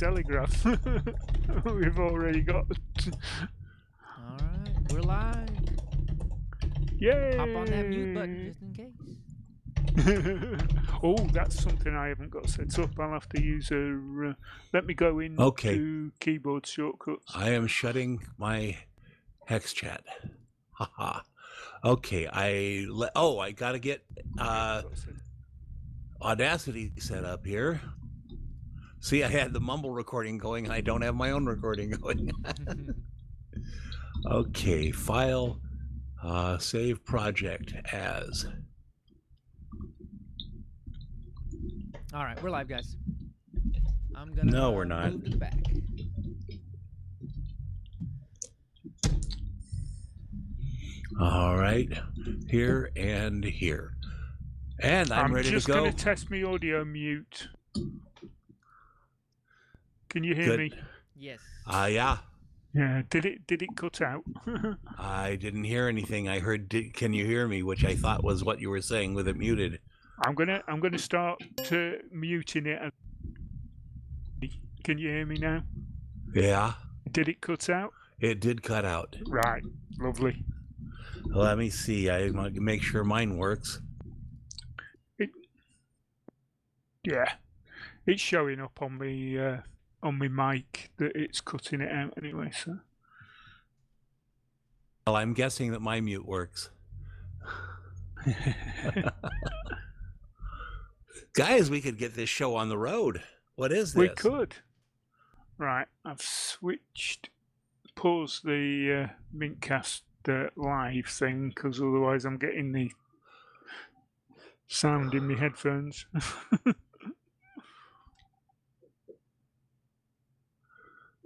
Telegram. We've already got. All right, we're live. Yay! Hop on that mute button just in case. Oh, that's something I haven't got set up. I'll have to use a. Let me go into keyboard shortcuts. I am shutting my hex chat. Haha. Okay, I got to get Audacity set up here. See, I had the mumble recording going, and I don't have my own recording going. Okay, file, save project as. All right, we're live, guys. I'm gonna. No, we're not. Move to the back. All right, here and here, and I'm ready to go. I'm just going to test my audio mute. Can you hear me? Yes. Yeah. Yeah. Did it cut out? I didn't hear anything. I heard "Can you hear me?" which I thought was what you were saying with it muted. I'm gonna start muting it. Can you hear me now? Yeah. Did it cut out? It did cut out. Right. Lovely. Let me see. I want to make sure mine works. Yeah. It's showing up on my mic that it's cutting it out anyway. So. Well, I'm guessing that my mute works. Guys, we could get this show on the road. What is this? We could. Right, I've paused the mintCast live thing because otherwise I'm getting the sound in my headphones.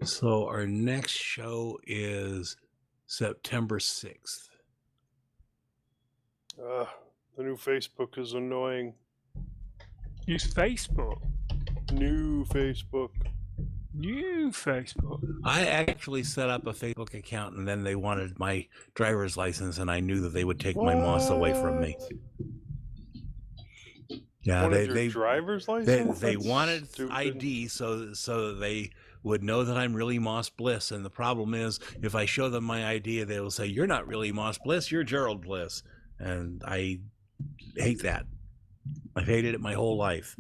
So our next show is September 6th. The new Facebook is annoying. Use Facebook. New Facebook. New Facebook. I actually set up a Facebook account, and then they wanted my driver's license, and I knew that they would take my moss away from me. Yeah, they driver's license. They wanted ID so they would know that I'm really Moss Bliss. And the problem is, if I show them my ID, they will say, "You're not really Moss Bliss. You're Gerald Bliss," and I hate that. I've hated it my whole life.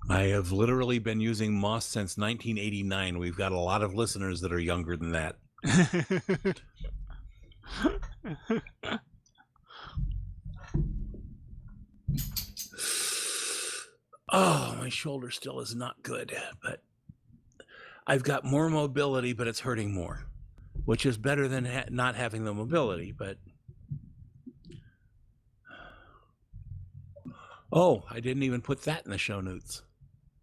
I have literally been using Moss since 1989. We've got a lot of listeners that are younger than that. Oh, my shoulder still is not good, but I've got more mobility, but it's hurting more, which is better than not having the mobility. But oh, I didn't even put that in the show notes.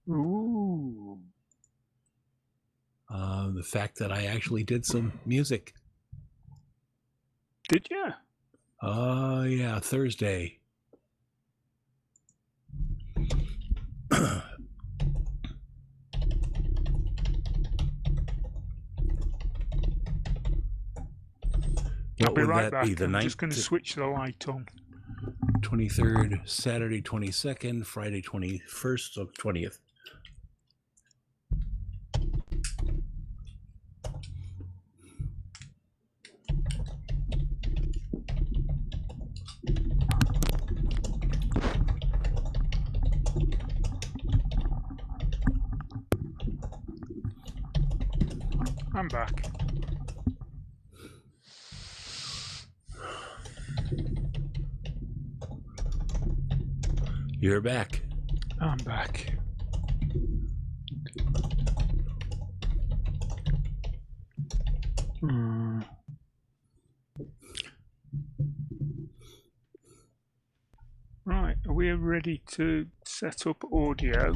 Ooh. The fact that I actually did some music. Did you? Yeah, Thursday. I'll be right back. I'm just going to switch the light on. 23rd, Saturday 22nd, Friday 21st, so 20th. I'm back. You're back. I'm back. Right, are we ready to set up audio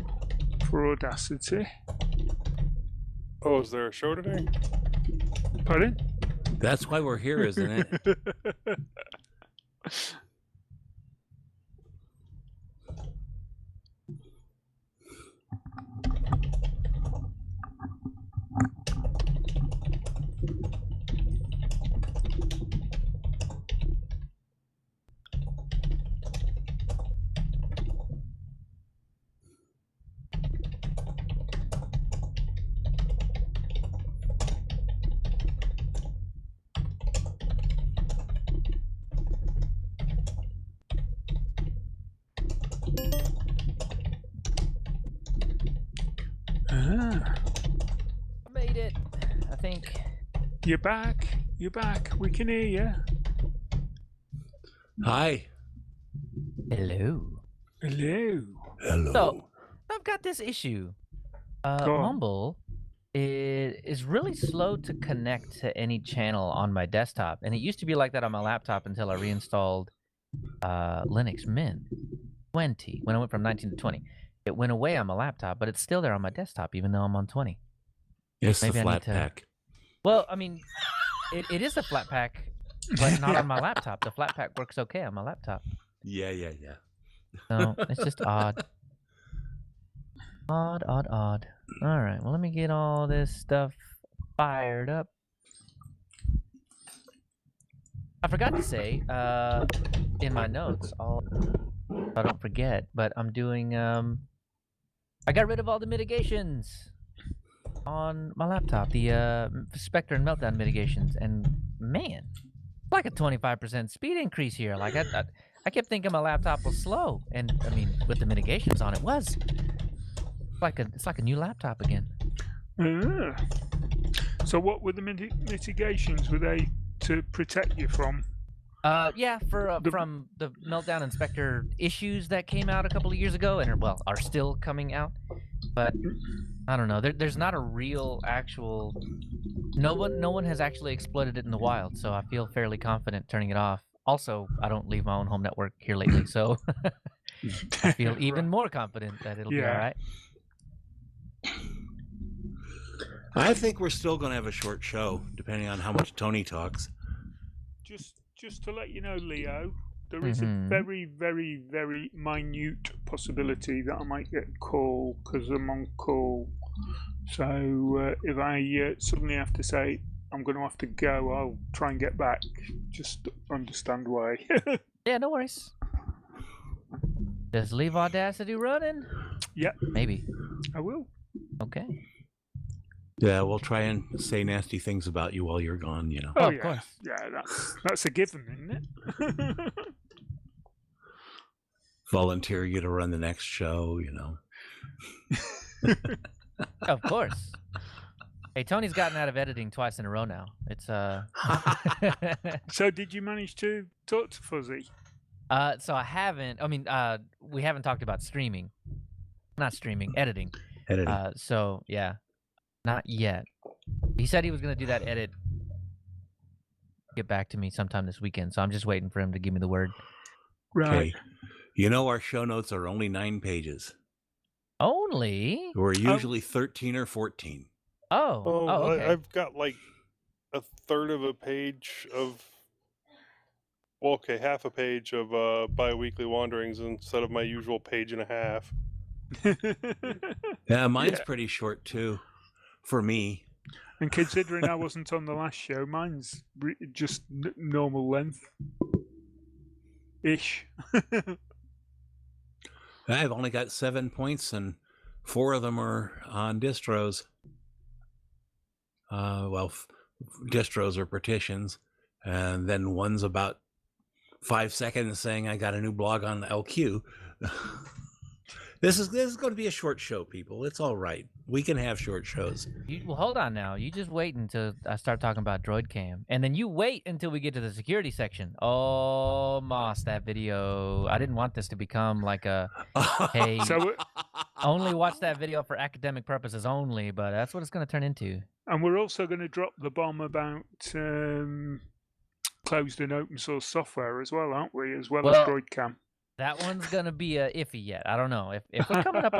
for Audacity? Oh, is there a show today? Pardon? That's why we're here, isn't it? think. You're back. You're back. We can hear you. Hi. Hello. Hello. Hello. So I've got this issue. Go on. Mumble is really slow to connect to any channel on my desktop, and it used to be like that on my laptop until I reinstalled Linux Mint 20 when I went from 19 to 20. It went away on my laptop, but it's still there on my desktop even though I'm on 20. It's Maybe the I flat need to- pack. Well, I mean, it is a flat pack, but not on my laptop. The flat pack works okay on my laptop. Yeah. So it's just odd. Odd. All right, well, let me get all this stuff fired up. I forgot to say in my notes, I don't forget, but I'm doing, I got rid of all the mitigations on my laptop, the Spectre and Meltdown mitigations, and man, like a 25% speed increase here. Like I kept thinking my laptop was slow, and I mean, with the mitigations on, it was. It's like a new laptop again. So what were the mitigations? Were they to protect you from? Yeah, from the Meltdown and Spectre issues that came out a couple of years ago, and are still coming out. But I don't know. There's not a real actual. No one has actually exploited it in the wild, so I feel fairly confident turning it off. Also, I don't leave my own home network here lately, so I feel even more confident that it'll be all right. I think we're still going to have a short show, depending on how much Tony talks. Just to let you know, Leo, there is a very, very, very minute possibility that I might get a call because I'm on call. So if I suddenly have to say I'm going to have to go, I'll try and get back. Just understand why. Yeah, no worries. Just leave Audacity running? Yep. Maybe. I will. Okay. Yeah, we'll try and say nasty things about you while you're gone, you know. Oh, of yeah. course. Yeah, that's a given, isn't it? Volunteer you to run the next show, you know. Of course. Hey, Tony's gotten out of editing twice in a row now. It's So did you manage to talk to Fuzzy? So I haven't. I mean, we haven't talked about streaming. Not streaming, editing. Editing. So yeah, not yet. He said he was gonna do that edit. Get back to me sometime this weekend. So I'm just waiting for him to give me the word. Right. Okay. You know, our show notes are only 9 pages. Only? We're usually 13 or 14. Oh. Okay. I've got like a third of a page of. Well, okay, half a page of bi-weekly wanderings instead of my usual page and a half. Yeah, mine's pretty short too, for me. And considering I wasn't on the last show, mine's just normal length. Ish. I've only got 7 points, and 4 of them are on distros. Distros or partitions, and then one's about 5 seconds saying I got a new blog on LQ. This is going to be a short show, people. It's all right. We can have short shows. Well, hold on now. You just wait until I start talking about Droid Cam, and then you wait until we get to the security section. Oh, Moss, that video. I didn't want this to become like a, hey, So, only watch that video for academic purposes only, but that's what it's going to turn into. and we're also going to drop the bomb about closed and open source software as well, aren't we? As well as Droid Cam. That one's gonna be iffy yet. I don't know if we're coming up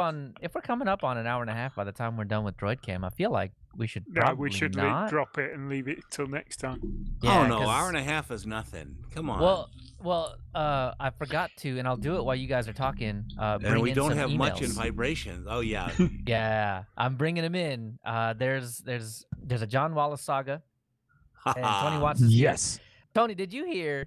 on an hour and a half by the time we're done with Droid Cam. I feel like we should probably we should not. drop it and leave it till next time. Yeah, oh no, hour and a half is nothing. Come on. Well, I forgot to, and I'll do it while you guys are talking. And we don't have emails. much in vibrations. Oh yeah. Yeah, I'm bringing them in. There's a John Wallace saga, and Tony wants to. Yes. Tony, did you hear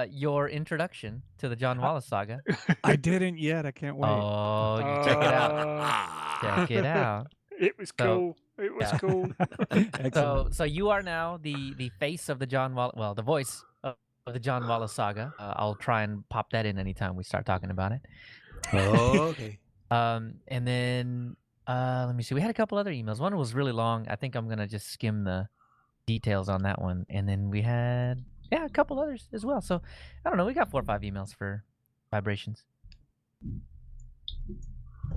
your introduction to the John Wallace saga? I didn't yet. I can't wait. Oh, you check it out. Check it out. It was cool. It was cool. So you are now the face of the John Wallace. Well, the voice of the John Wallace saga. I'll try and pop that in anytime we start talking about it. Oh, okay. And then let me see. We had a couple other emails. One was really long. I think I'm gonna just skim the details on that one. And then we had a couple others as well. So I don't know. We got 4 or 5 emails for vibrations.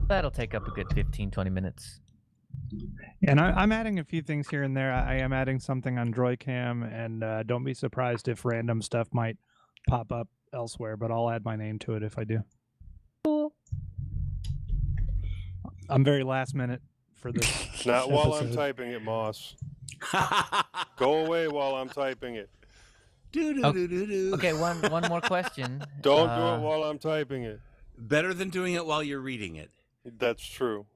That'll take up a good 15, 20 minutes. And I'm adding a few things here and there. I am adding something on Droidcam, and don't be surprised if random stuff might pop up elsewhere, but I'll add my name to it if I do. Cool. I'm very last minute for this. Not while I'm episode. typing it, Moss. Go away while I'm typing it. Okay, one more question. Don't do it while I'm typing it. Better than doing it while you're reading it. That's true.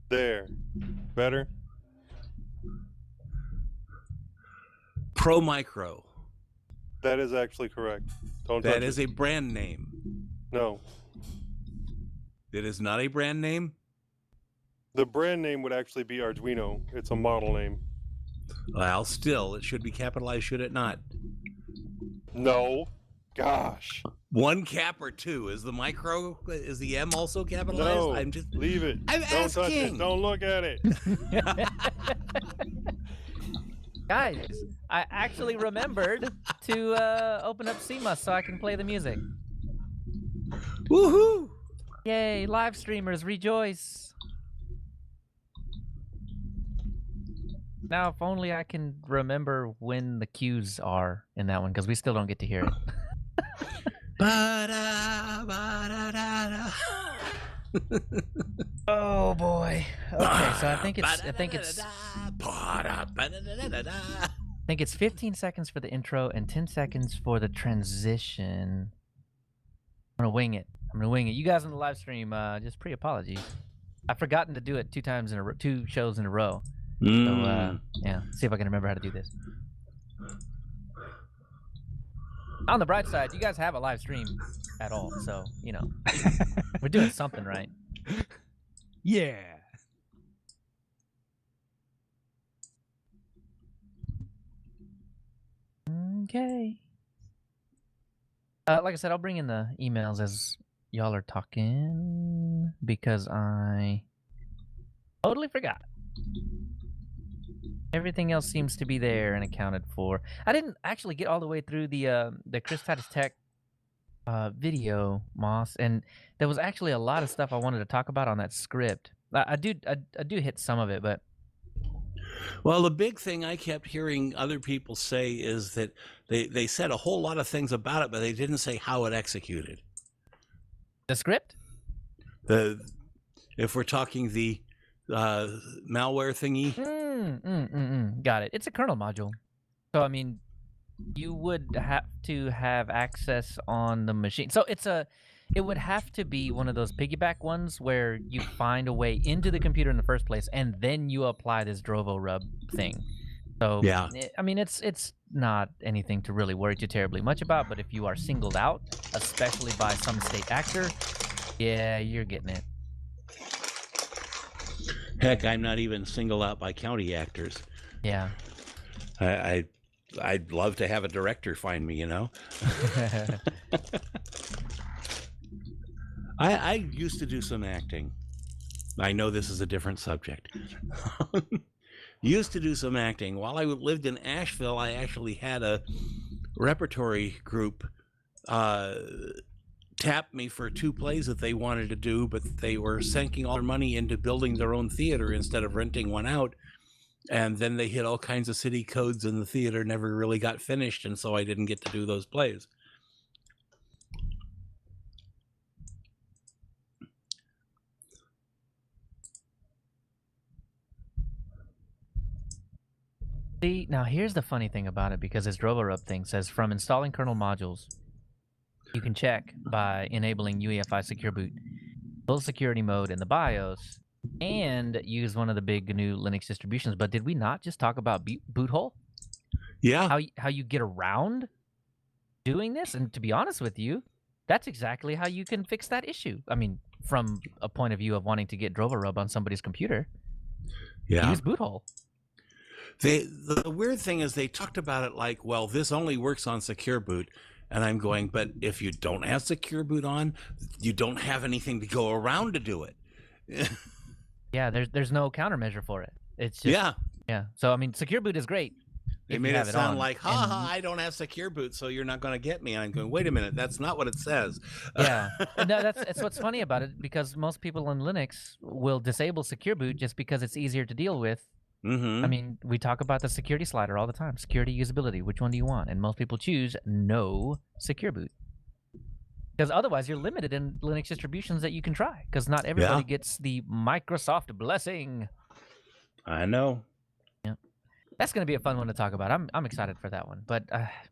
There. Better? Pro Micro. That is actually correct. Don't touch That is it. a brand name. No. It is not a brand name? The brand name would actually be Arduino. It's a model name. Well, still, it should be capitalized, should it not? No. Gosh. One cap or two. Is the micro, is the M also capitalized? No. I'm just. Leave it. I'm Don't touch asking. it. Don't look at it. Guys, I actually remembered to open up CMUS so I can play the music. Woohoo! Yay, live streamers, rejoice. Now, if only I can remember when the cues are in that one, because we still don't get to hear it. Ba-da, ba-da-da-da. Oh boy. Okay, so I think it's Ba-da-ba-da-da-da. 15 seconds for the intro and 10 seconds for the transition. I'm gonna wing it. You guys in the live stream, just pre-apologies. I've forgotten to do it 2 shows in a row. So yeah, see if I can remember how to do this. On the bright side, you guys have a live stream at all, so you know we're doing something right. Yeah. Okay. Like I said, I'll bring in the emails as y'all are talking because I totally forgot. Everything else seems to be there and accounted for. I didn't actually get all the way through the Chris Titus Tech video, Moss, and there was actually a lot of stuff I wanted to talk about on that script. I do hit some of it, but Well, the big thing I kept hearing other people say is that they said a whole lot of things about it, but they didn't say how it executed. the script. If we're talking the malware thingy. Got it. It's a kernel module. So, I mean, you would have to have access on the machine. So it would have to be one of those piggyback ones where you find a way into the computer in the first place, and then you apply this Drovo rub thing. So, Yeah. I mean, it's not anything to really worry too terribly much about, but if you are singled out, especially by some state actor, yeah, you're getting it. Heck, I'm not even singled out by county actors. Yeah. I'd love to have a director find me, you know. I used to do some acting. I know this is a different subject. Used to do some acting. While I lived in Asheville, I actually had a repertory group tap me for 2 plays that they wanted to do, but they were sinking all their money into building their own theater instead of renting one out. And then they hit all kinds of city codes and the theater never really got finished, and so I didn't get to do those plays. See, now here's the funny thing about it, because this DroboRub thing says from installing kernel modules, you can check by enabling UEFI Secure Boot, full security mode in the BIOS, and use one of the big GNU Linux distributions. But did we not just talk about boot hole? Yeah. How you get around doing this? And to be honest with you, that's exactly how you can fix that issue. I mean, from a point of view of wanting to get DroboRub on somebody's computer, use boot hole. The weird thing is they talked about it like, well, this only works on secure boot. And I'm going, but if you don't have Secure Boot on, you don't have anything to go around to do it. Yeah, there's no countermeasure for it. It's just yeah. So I mean, Secure Boot is great. They made it sound like, I don't have Secure Boot, so you're not going to get me. And I'm going, wait a minute, that's not what it says. Yeah, no, that's what's funny about it, because most people on Linux will disable Secure Boot just because it's easier to deal with. I mean, we talk about the security slider all the time. Security, usability, which one do you want? And most people choose no Secure Boot. Because otherwise you're limited in Linux distributions that you can try, because not everybody gets the Microsoft blessing. I know. Yeah. That's going to be a fun one to talk about. I'm excited for that one. But,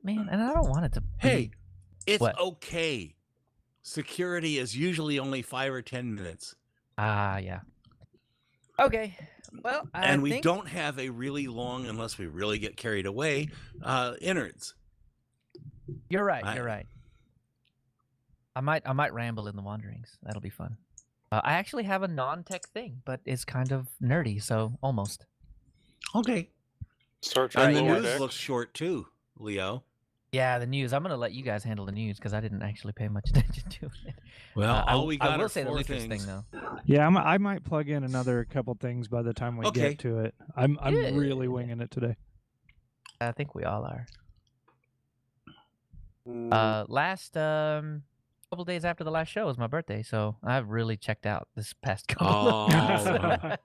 man, and I don't want it to be... Hey, it's What? okay. Security is usually only 5 or 10 minutes. Yeah. Okay. Well, and we don't have a really long, unless we really get carried away, innards. You're right. You're right. I might ramble in the wanderings. That'll be fun. I actually have a non-tech thing, but it's kind of nerdy, so almost. Okay. Star Trek And the Lower news Decks. looks short too, Leo. Yeah, the news. I'm gonna let you guys handle the news because I didn't actually pay much attention to it. Well, all we got I will are say the 4 Lucas things. thing though. Yeah, I might plug in another couple things by the time we get to it. I'm really winging it today. I think we all are. Mm, Last couple days after the last show was my birthday, so I've really checked out this past couple. Oh, of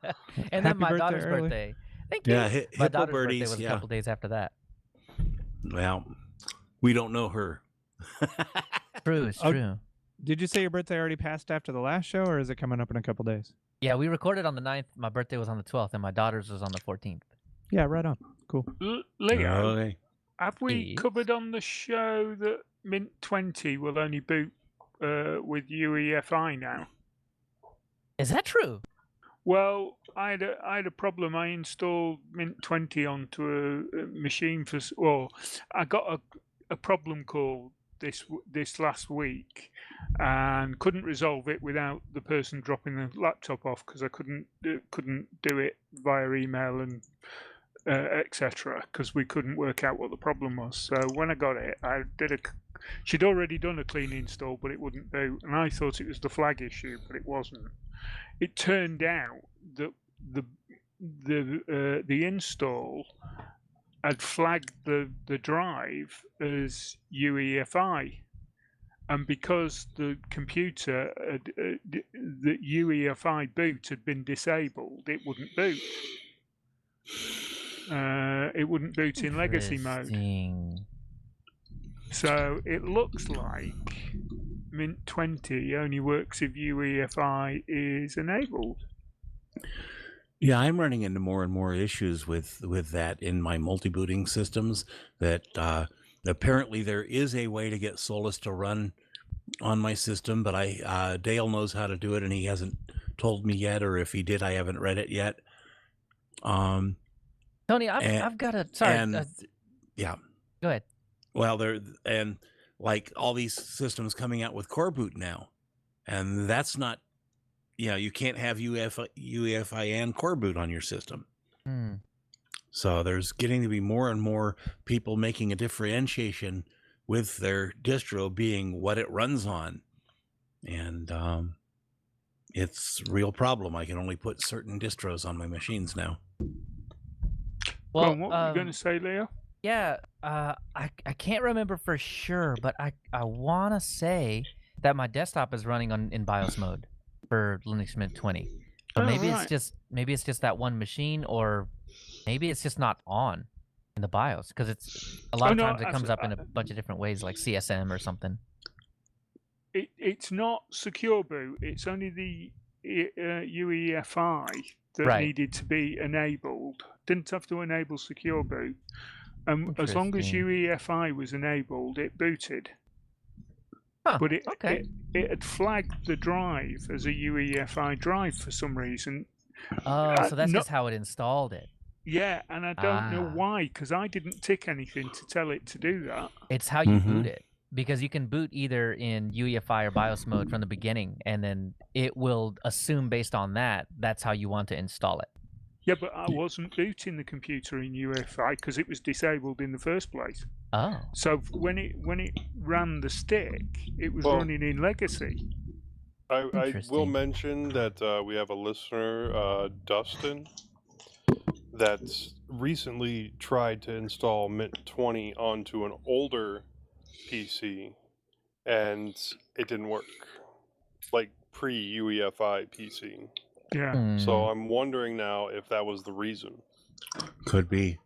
and then Happy my birthday daughter's early. birthday. Thank you. Yeah, my Hippo daughter's Birdies, birthday was a couple days after that. Well, we don't know her. True, it's Oh, true. Did you say your birthday already passed after the last show, or is it coming up in a couple days? Yeah, we recorded on the 9th. My birthday was on the 12th, and my daughter's was on the 14th. Yeah, right on. Cool. Leo, Okay. have we Yes. covered on the show that Mint 20 will only boot with UEFI now? Is that true? Well, I had a problem. I installed Mint 20 onto a machine for. Well, I got a problem call this last week, and couldn't resolve it without the person dropping the laptop off because I couldn't do it via email and etc. because we couldn't work out what the problem was. So when I got it, I did she'd already done a clean install, but it wouldn't boot, and I thought it was the flag issue, but it wasn't. It turned out that the install had flagged the drive as UEFI, and because the computer the UEFI boot had been disabled, it wouldn't boot. It wouldn't boot in legacy mode. Interesting. So it looks like Mint 20 only works if UEFI is enabled. Yeah, I'm running into more and more issues with that in my multi-booting systems. That apparently there is a way to get Solus to run on my system, but Dale knows how to do it, and he hasn't told me yet, or if he did, I haven't read it yet. Tony, I've got a sorry. Yeah. Go ahead. Well, like all these systems coming out with core boot now, and that's not, you can't have UEFI and core boot on your system. So there's getting to be more and more people making a differentiation with their distro being what it runs on, and it's a real problem. I can only put certain distros on my machines now. Well, what were you going to say, Leo? Yeah, I can't remember for sure, but I want to say that my desktop is running in BIOS mode for Linux Mint 20. So maybe it's just that one machine, or maybe it's just not on in the BIOS, because it's a lot of times it comes up in a bunch of different ways, like CSM or something. It's not secure boot. It's only the UEFI that needed to be enabled. Didn't have to enable secure boot. As long as UEFI was enabled, it booted. Huh, but it had flagged the drive as a UEFI drive for some reason. Oh, so that's just how it installed it. Yeah, and I don't know why, because I didn't tick anything to tell it to do that. It's how you boot it, because you can boot either in UEFI or BIOS mode from the beginning, and then it will assume based on that, that's how you want to install it. Yeah, but I wasn't booting the computer in UEFI because it was disabled in the first place. Oh. So when it ran the stick, it was Well- running in legacy. I will Interesting. mention that we have a listener, Dustin, that's recently tried to install Mint 20 onto an older PC, and it didn't work. Like pre-UEFI PC. Yeah. So I'm wondering now if that was the reason. Could be.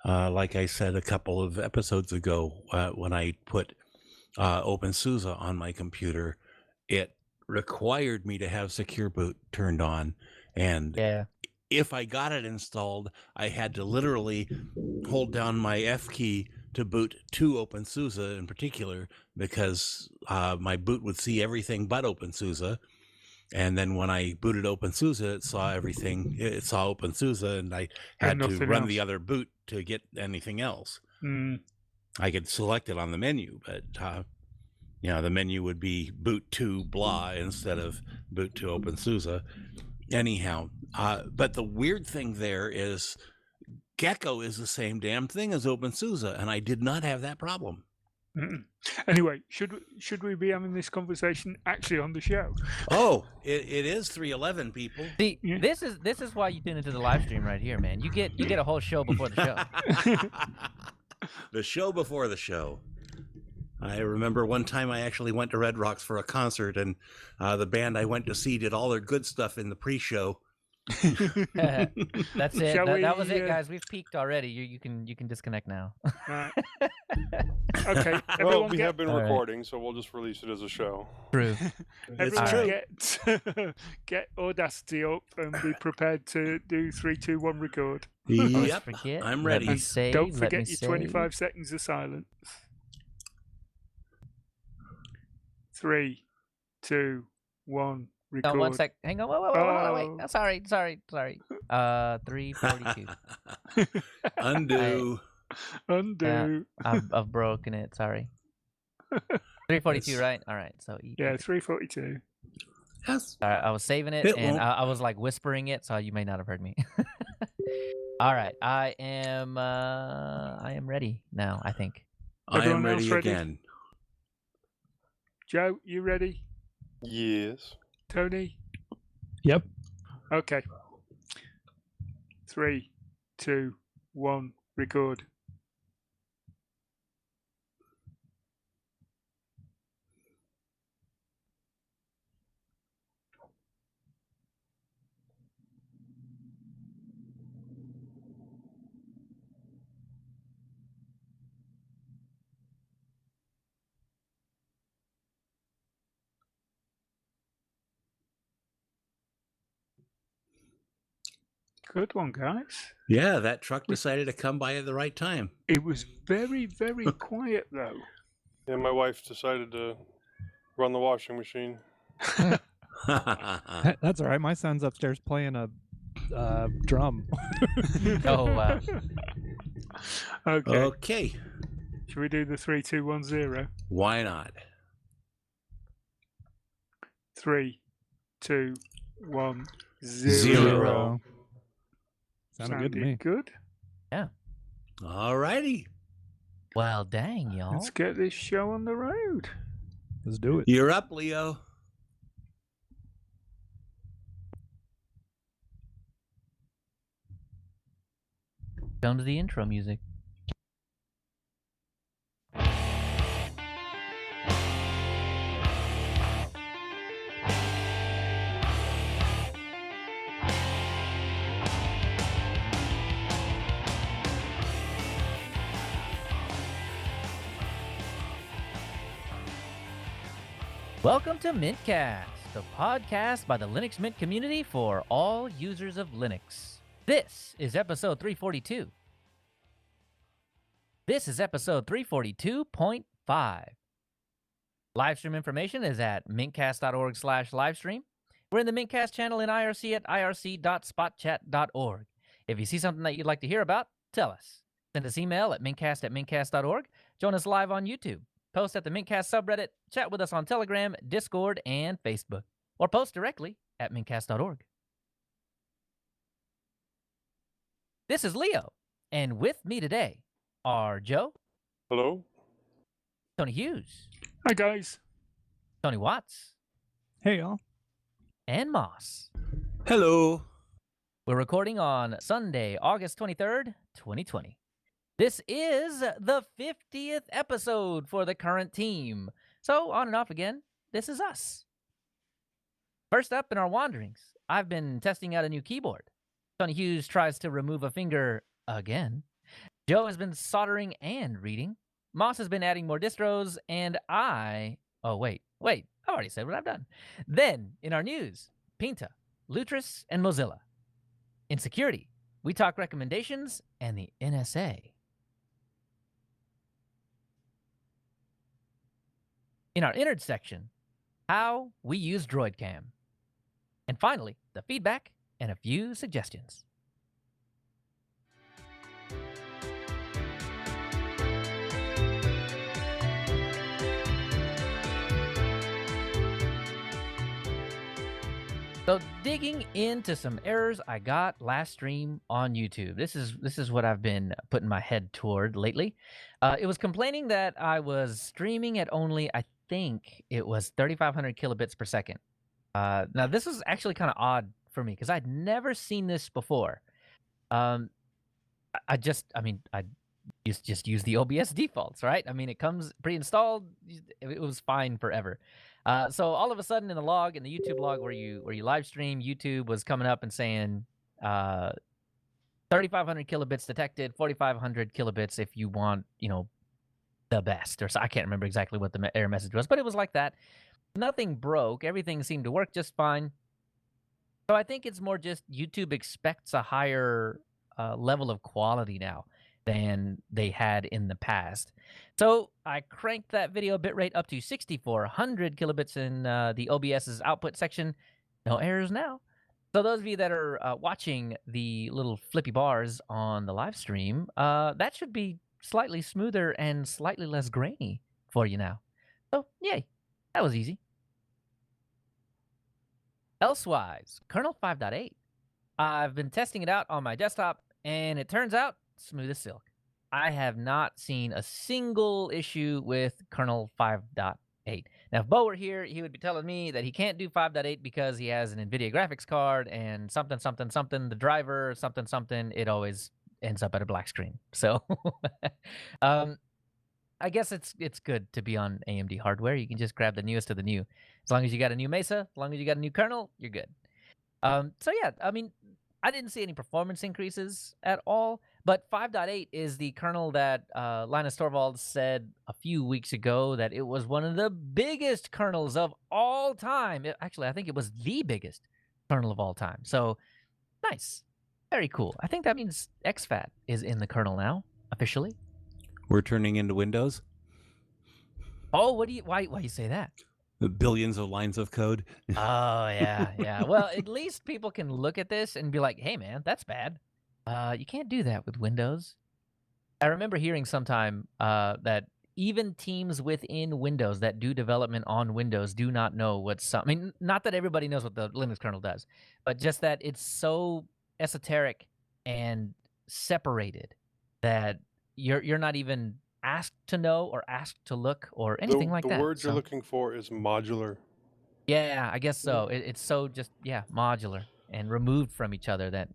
Like I said a couple of episodes ago, when I put OpenSUSE on my computer, it required me to have Secure Boot turned on. And Yeah. if I got it installed, I had to literally hold down my F key to boot to OpenSUSE in particular, because my boot would see everything but OpenSUSE. And then when I booted OpenSUSE, it saw everything. It saw OpenSUSE, and I had to nothing run else. the other boot to get anything else. Mm. I could select it on the menu, but the menu would be boot to blah instead of boot to OpenSUSE. Anyhow, but the weird thing there is Gecko is the same damn thing as OpenSUSE, and I did not have that problem. Mm. Anyway, should we be having this conversation actually on the show? Oh, it is 3:11, people. See, Yeah. this is why you tune into the live stream right here, man. You get a whole show before the show. The show before the show. I remember one time I actually went to Red Rocks for a concert, and the band I went to see did all their good stuff in the pre-show. That's it. Shall That was we, it, guys. We've peaked already. You can disconnect now. Right. Okay. Well, Everyone we get, have been All right. recording, so we'll just release it as a show. True. It's everyone true. get Audacity up and be prepared to do 3, 2, 1. Record. Always Yep, forget. I'm Let ready. me save, Don't let me forget your save. 25 seconds of silence. 3, 2, 1. Record. No, 1 sec. Hang on. Wait. Oh. Oh, sorry. 3:42. Undo. Undo. I've broken it. Sorry. 3:42, right? All right. So Yeah, 3:42. Yes. All right, I was saving it, It and won't. I was like whispering it, so you may not have heard me. All right, I am ready now. I think. I am Everyone else ready ready? again. Joe, you ready? Yes. Tony? Yep. Okay. 3, 2, 1. Record. Good one, guys. Yeah, that truck decided to come by at the right time. It was very, very quiet, though. And my wife decided to run the washing machine. That's all right. My son's upstairs playing a drum. Oh wow. Okay. Okay. Should we do the 3, 2, 1, 0? Why not? 3, 2, 1, 0. Zero. Sounded good to me. Good. All righty. Well, dang, y'all. Let's get this show on the road. Let's do it. You're up, Leo. Comes the intro music. Welcome to mintCast, the podcast by the Linux Mint community for all users of Linux. This is episode 342. This is episode 342.5. Livestream information is at mintcast.org/livestream. We're in the mintcast channel in IRC at irc.spotchat.org. If you see something that you'd like to hear about, tell us. Send us email at mintcast@mintcast.org. Join us live on YouTube. Post at the mintcast subreddit. Chat with us on Telegram, Discord, and Facebook. Or post directly at mintcast.org. This is Leo, and with me today are Joe, Hello? Tony Hughes, Hi, guys. Tony Watts, Hey, y'all. and Moss. Hello. We're recording on Sunday, August 23rd, 2020. This is the 50th episode for the current team. So, on and off again, this is us. First up in our wanderings, I've been testing out a new keyboard. Tony Hughes tries to remove a finger again. Joe has been soldering and reading. Moss has been adding more distros, and oh, wait, I've already said what I've done. Then, in our news, Pinta, Lutris, and Mozilla. In security, we talk recommendations and the NSA. In our innards section, how we use DroidCam. And finally, the feedback and a few suggestions. So digging into some errors I got last stream on YouTube. This is what I've been putting my head toward lately. It was complaining that I was streaming at only, I think it was 3,500 kilobits per second. Now this was actually kind of odd for me because I'd never seen this before. I just use the OBS defaults, right? I mean, it comes pre-installed. It was fine forever. So all of a sudden in the log, in the YouTube log where you live stream, YouTube was coming up and saying 3,500 kilobits detected, 4,500 kilobits if you want, the best. Or so I can't remember exactly what the error message was, but it was like that. Nothing broke. Everything seemed to work just fine. So I think it's more just YouTube expects a higher level of quality now than they had in the past. So I cranked that video bitrate up to 6,400 kilobits in the OBS's output section. No errors now. So those of you that are watching the little flippy bars on the live stream, that should be slightly smoother and slightly less grainy for you now. So yay, that was easy. Elsewise, kernel 5.8. I've been testing it out on my desktop, and it turns out smooth as silk. I have not seen a single issue with kernel 5.8. Now, if Bo were here, he would be telling me that he can't do 5.8 because he has an NVIDIA graphics card and something, the driver, something, it always ends up at a black screen. So I guess it's good to be on AMD hardware. You can just grab the newest of the new. As long as you got a new Mesa, as long as you got a new kernel, you're good. So yeah, I mean, I didn't see any performance increases at all, but 5.8 is the kernel that Linus Torvalds said a few weeks ago that it was one of the biggest kernels of all time. Actually, I think it was the biggest kernel of all time. So nice. Very cool. I think that means exFAT is in the kernel now, officially. We're turning into Windows. Oh, why you say that? The billions of lines of code. Oh, yeah. Well, at least people can look at this and be like, hey, man, that's bad. You can't do that with Windows. I remember hearing sometime that even teams within Windows that do development on Windows do not know what's... I mean, not that everybody knows what the Linux kernel does, but just that it's so esoteric and separated that you're not even asked to know or asked to look or anything like that. The word you're looking for is modular. Yeah, I guess so. It's so just, modular and removed from each other that...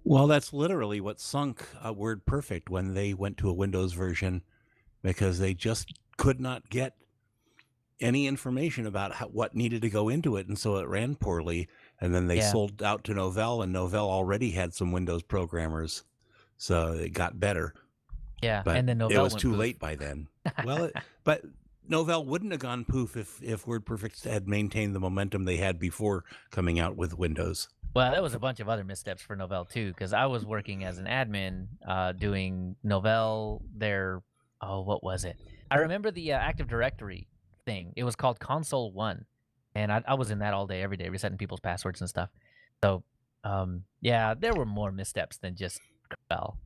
Well, that's literally what sunk WordPerfect when they went to a Windows version, because they just could not get any information about what needed to go into it, and so it ran poorly. And then they sold out to Novell, and Novell already had some Windows programmers, so it got better. Yeah, but and then Novell it was went too poof. late by then. Well, but Novell wouldn't have gone poof if WordPerfect had maintained the momentum they had before coming out with Windows. Well, there was a bunch of other missteps for Novell too, because I was working as an admin doing Novell. What was it? I remember the Active Directory thing. It was called Console 1, and I was in that all day, every day, resetting people's passwords and stuff. So, there were more missteps than just Novell.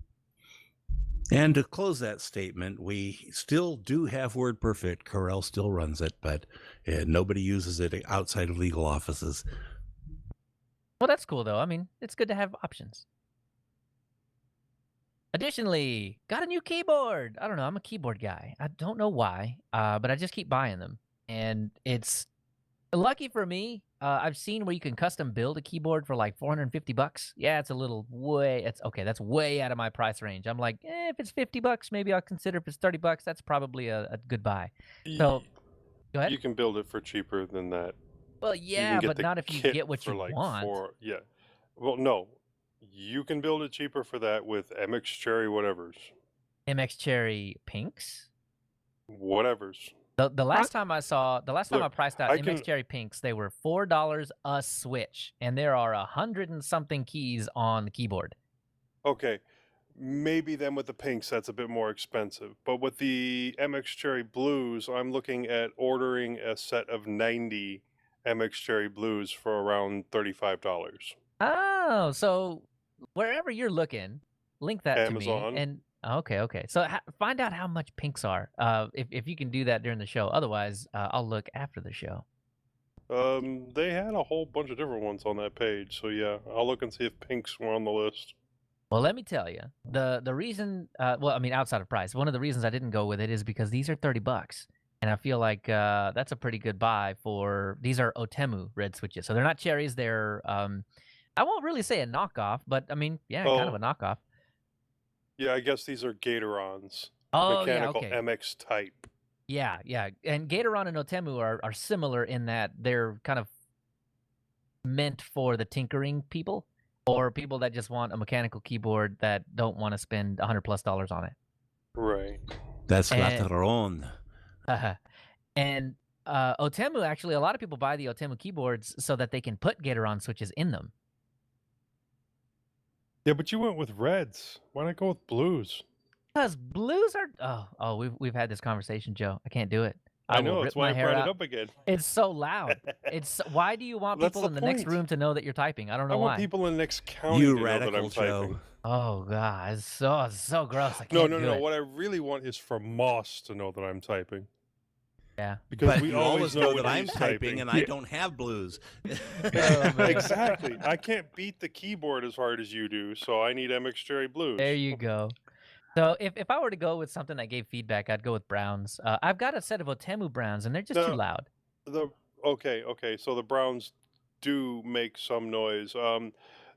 And to close that statement, we still do have WordPerfect. Corel still runs it, but nobody uses it outside of legal offices. Well, that's cool, though. I mean, it's good to have options. Additionally, got a new keyboard. I don't know. I'm a keyboard guy. I don't know why, but I just keep buying them. And it's lucky for me. I've seen where you can custom build a keyboard for like $450. Yeah, it's a little way. It's okay. That's way out of my price range. I'm like, if it's $50, maybe I'll consider. If it's $30, that's probably a good buy. So, go ahead. You can build it for cheaper than that. Well, You yeah, can get but the not if you kit get what for you like want. Yeah. Well, no. You can build it cheaper for that with MX Cherry whatever's. MX Cherry Pinks. Whatever's. The last time I Look, priced out I MX can- Cherry Pinks, they were $4 a switch, and there are 100 and something keys on the keyboard. Okay. Maybe then with the pinks, that's a bit more expensive. But with the MX Cherry Blues, I'm looking at ordering a set of 90 MX Cherry Blues for around $35. Oh, so wherever you're looking, link that Amazon. to me. And okay. So find out how much pinks are. If you can do that during the show. Otherwise, I'll look after the show. They had a whole bunch of different ones on that page. So yeah, I'll look and see if pinks were on the list. Well, let me tell you, the reason, outside of price, one of the reasons I didn't go with it is because these are $30, and I feel like that's a pretty good buy for. These are Otemu red switches, so they're not cherries. They're I won't really say a knockoff, but I mean, yeah, kind of a knockoff. Yeah, I guess these are Gatorons. Oh, Mechanical yeah, okay. MX type. Yeah, and Gatoron and Otemu are similar in that they're kind of meant for the tinkering people. Or people that just want a mechanical keyboard that don't want to spend $100+ on it. Right. That's And- Latron. And Otemu, actually, a lot of people buy the Otemu keyboards so that they can put Gatoron switches in them. Yeah, but you went with reds. Why not go with blues? Because blues are we've had this conversation, Joe. I can't do it. I will know, rip that's why my I hair brought out. it up again. It's so loud. Why do you want That's people the in the next point. room to know that you're typing? I don't I know want why. people in the next county You to know that radical I'm Joe. typing. Oh god, it's so gross. I No. can't do it. What I really want is for Moss to know that I'm typing. Yeah. Because But we you always know that when I'm he's typing and I don't have blues. Exactly. I can't beat the keyboard as hard as you do, so I need MX Cherry Blues. There you go. So if I were to go with something that gave feedback, I'd go with browns. I've got a set of Otemu browns, and they're just too No. loud. Okay. So the Browns do make some noise.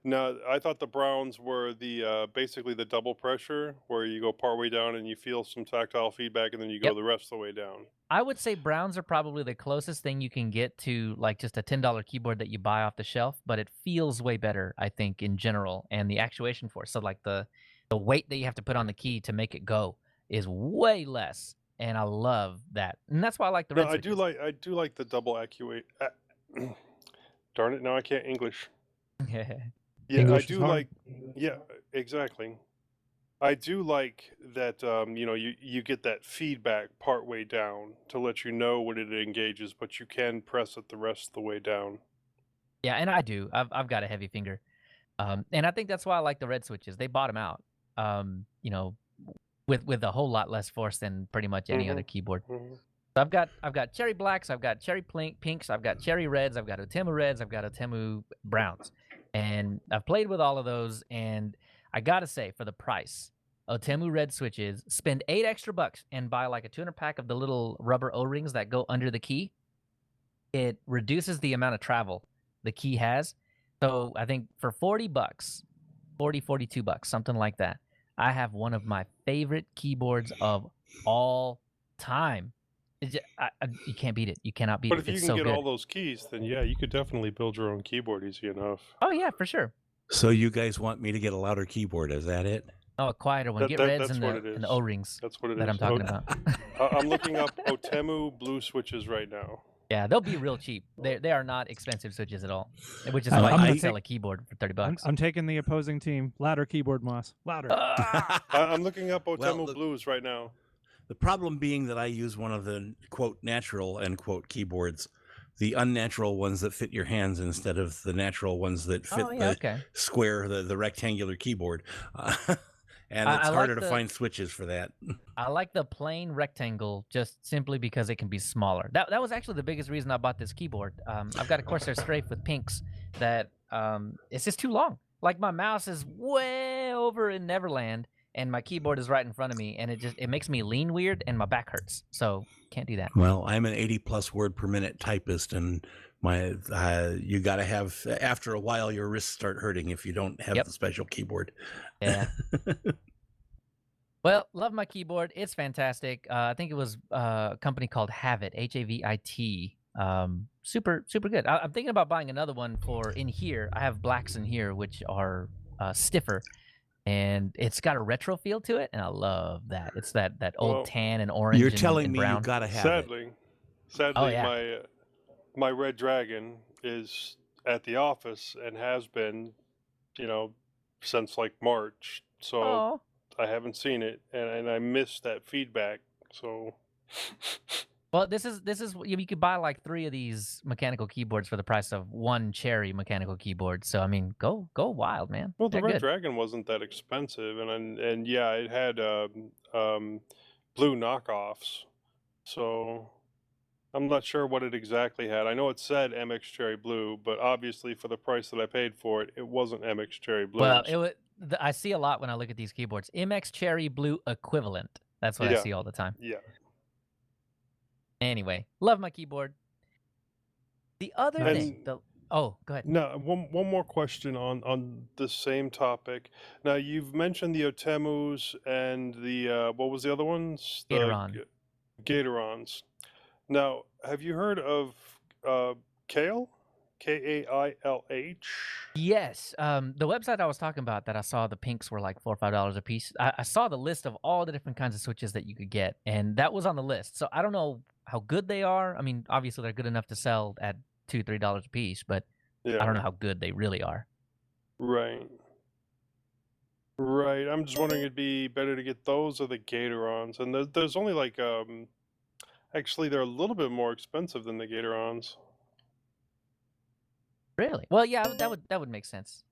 Now I thought the Browns were the basically the double pressure, where you go partway down and you feel some tactile feedback, and then you go Yep. the rest of the way down. I would say browns are probably the closest thing you can get to like just a $10 keyboard that you buy off the shelf, but it feels way better, I think, in general, and the actuation force. So like the weight that you have to put on the key to make it go is way less, and I love that. And that's why I like the No, red I do switches. like the double actuate. Darn it! Now I can't English. Yeah, English I is do hard. like. Yeah, exactly. I do like that. You get that feedback part way down to let you know when it engages, but you can press it the rest of the way down. Yeah, and I do. I've got a heavy finger, and I think that's why I like the red switches. They bottom out, with a whole lot less force than pretty much any other keyboard. Mhm. So I've got cherry blacks, I've got cherry pinks, I've got cherry reds, I've got Otemu reds, I've got Otemu browns, and I've played with all of those. And I gotta say, for the price, Otemu red switches, spend $8 extra and buy like a 200 pack of the little rubber O-rings that go under the key. It reduces the amount of travel the key has. So I think for $40, $42, something like that, I have one of my favorite keyboards of all time. You can't beat it. You cannot beat But it. if you It's can so get good. all those keys, then yeah, you could definitely build your own keyboard easy enough. Oh yeah, for sure. So you guys want me to get a louder keyboard? Is that it? Oh, a quieter one. Get reds That's and what it the is. O-rings That's what it is. that I'm talking about. I'm looking up Otemu blue switches right now. Yeah, they'll be real cheap. They are not expensive switches at all, which is I'm why you gonna can take- sell a keyboard for $30. I'm taking the opposing team. Louder keyboard, Moss. Louder. I'm looking up Otemu Well, the- blues right now. The problem being that I use one of the quote natural end quote keyboards, the unnatural ones that fit your hands instead of the natural ones that fit Oh yeah, the okay. square, the rectangular keyboard. And I it's like harder to the- find switches for that. I like the plain rectangle just simply because it can be smaller. That was actually the biggest reason I bought this keyboard. I've got a Corsair Strafe with pinks that it's just too long. Like my mouse is way over in Neverland, and my keyboard is right in front of me, and it makes me lean weird, and my back hurts. So can't do that. Well, I'm an 80+ word per minute typist, and my you got to have, after a while, your wrists start hurting if you don't have the special keyboard. Yeah. Well, love my keyboard. It's fantastic. I think it was a company called Havit, Havit. Super good. I'm thinking about buying another one for in here. I have blacks in here, which are stiffer, and it's got a retro feel to it, and I love that. It's that old tan and orange. You're and, telling and me brown. you got to have Sadly, Oh, yeah. my Red Dragon is at the office and has been, since like March. So Oh. I haven't seen it, and I missed that feedback. So, Well, this is you could buy like 3 of these mechanical keyboards for the price of 1 Cherry mechanical keyboard. So I mean, go wild, man. well, the They're Red good. Dragon wasn't that expensive, and yeah, it had blue knockoffs. So I'm not sure what it exactly had. I know it said MX Cherry Blue, but obviously for the price that I paid for it, it wasn't MX Cherry Blue. Well, I see a lot when I look at these keyboards. MX Cherry Blue equivalent. That's what I see all the time. Yeah. Anyway, love my keyboard. The other thing, go ahead. No, one more question on the same topic. Now, you've mentioned the Otemus and the what was the other ones? Gatoron. Gatorons. Now, have you heard of Kale? Kailh? Yes. The website I was talking about that I saw the pinks were like $4 or $5 a piece. I saw the list of all the different kinds of switches that you could get, and that was on the list. So I don't know how good they are. I mean, obviously they're good enough to sell at $2, $3 a piece, but I don't know how good they really are. Right. Right. I'm just wondering, it'd be better to get those or the Gatorons. And there's only like actually they're a little bit more expensive than the Gatorons. Really? Well, yeah, that would make sense.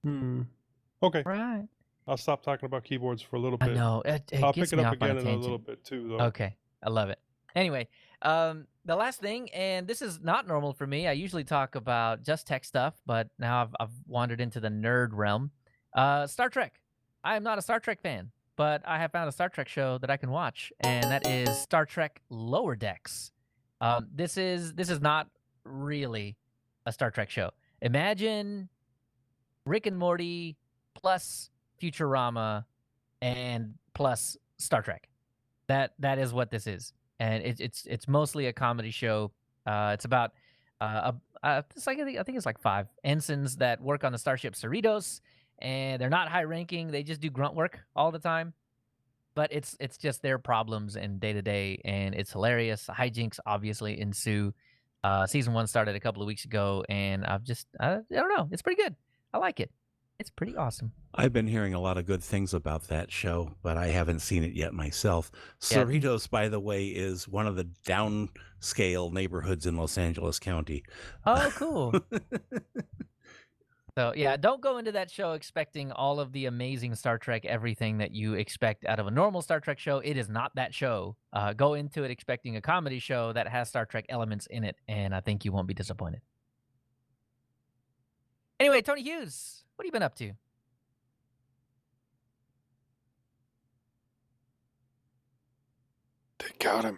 Okay. Right. I'll stop talking about keyboards for a little bit. I know. I'll gets pick it me up off on again in a tangent. little bit too, though. Okay. I love it. Anyway, the last thing, and this is not normal for me. I usually talk about just tech stuff, but now I've wandered into the nerd realm. Star Trek. I am not a Star Trek fan, but I have found a Star Trek show that I can watch, and that is Star Trek Lower Decks. This is not really a Star Trek show. Imagine Rick and Morty plus Futurama and plus Star Trek. That is what this is, and it's mostly a comedy show. It's about it's like I think it's like 5 ensigns that work on the starship Cerritos, and they're not high ranking. They just do grunt work all the time. But it's just their problems and day to day, and it's hilarious. Hijinks obviously ensue. Season 1 started a couple of weeks ago, and I don't know. It's pretty good. I like it. It's pretty awesome. I've been hearing a lot of good things about that show, but I haven't seen it yet myself. Yeah. Cerritos, by the way, is one of the downscale neighborhoods in Los Angeles County. Oh, cool. So, yeah, don't go into that show expecting all of the amazing Star Trek everything that you expect out of a normal Star Trek show. It is not that show. Go into it expecting a comedy show that has Star Trek elements in it, and I think you won't be disappointed. Anyway, Tony Hughes, what have you been up to? They got him.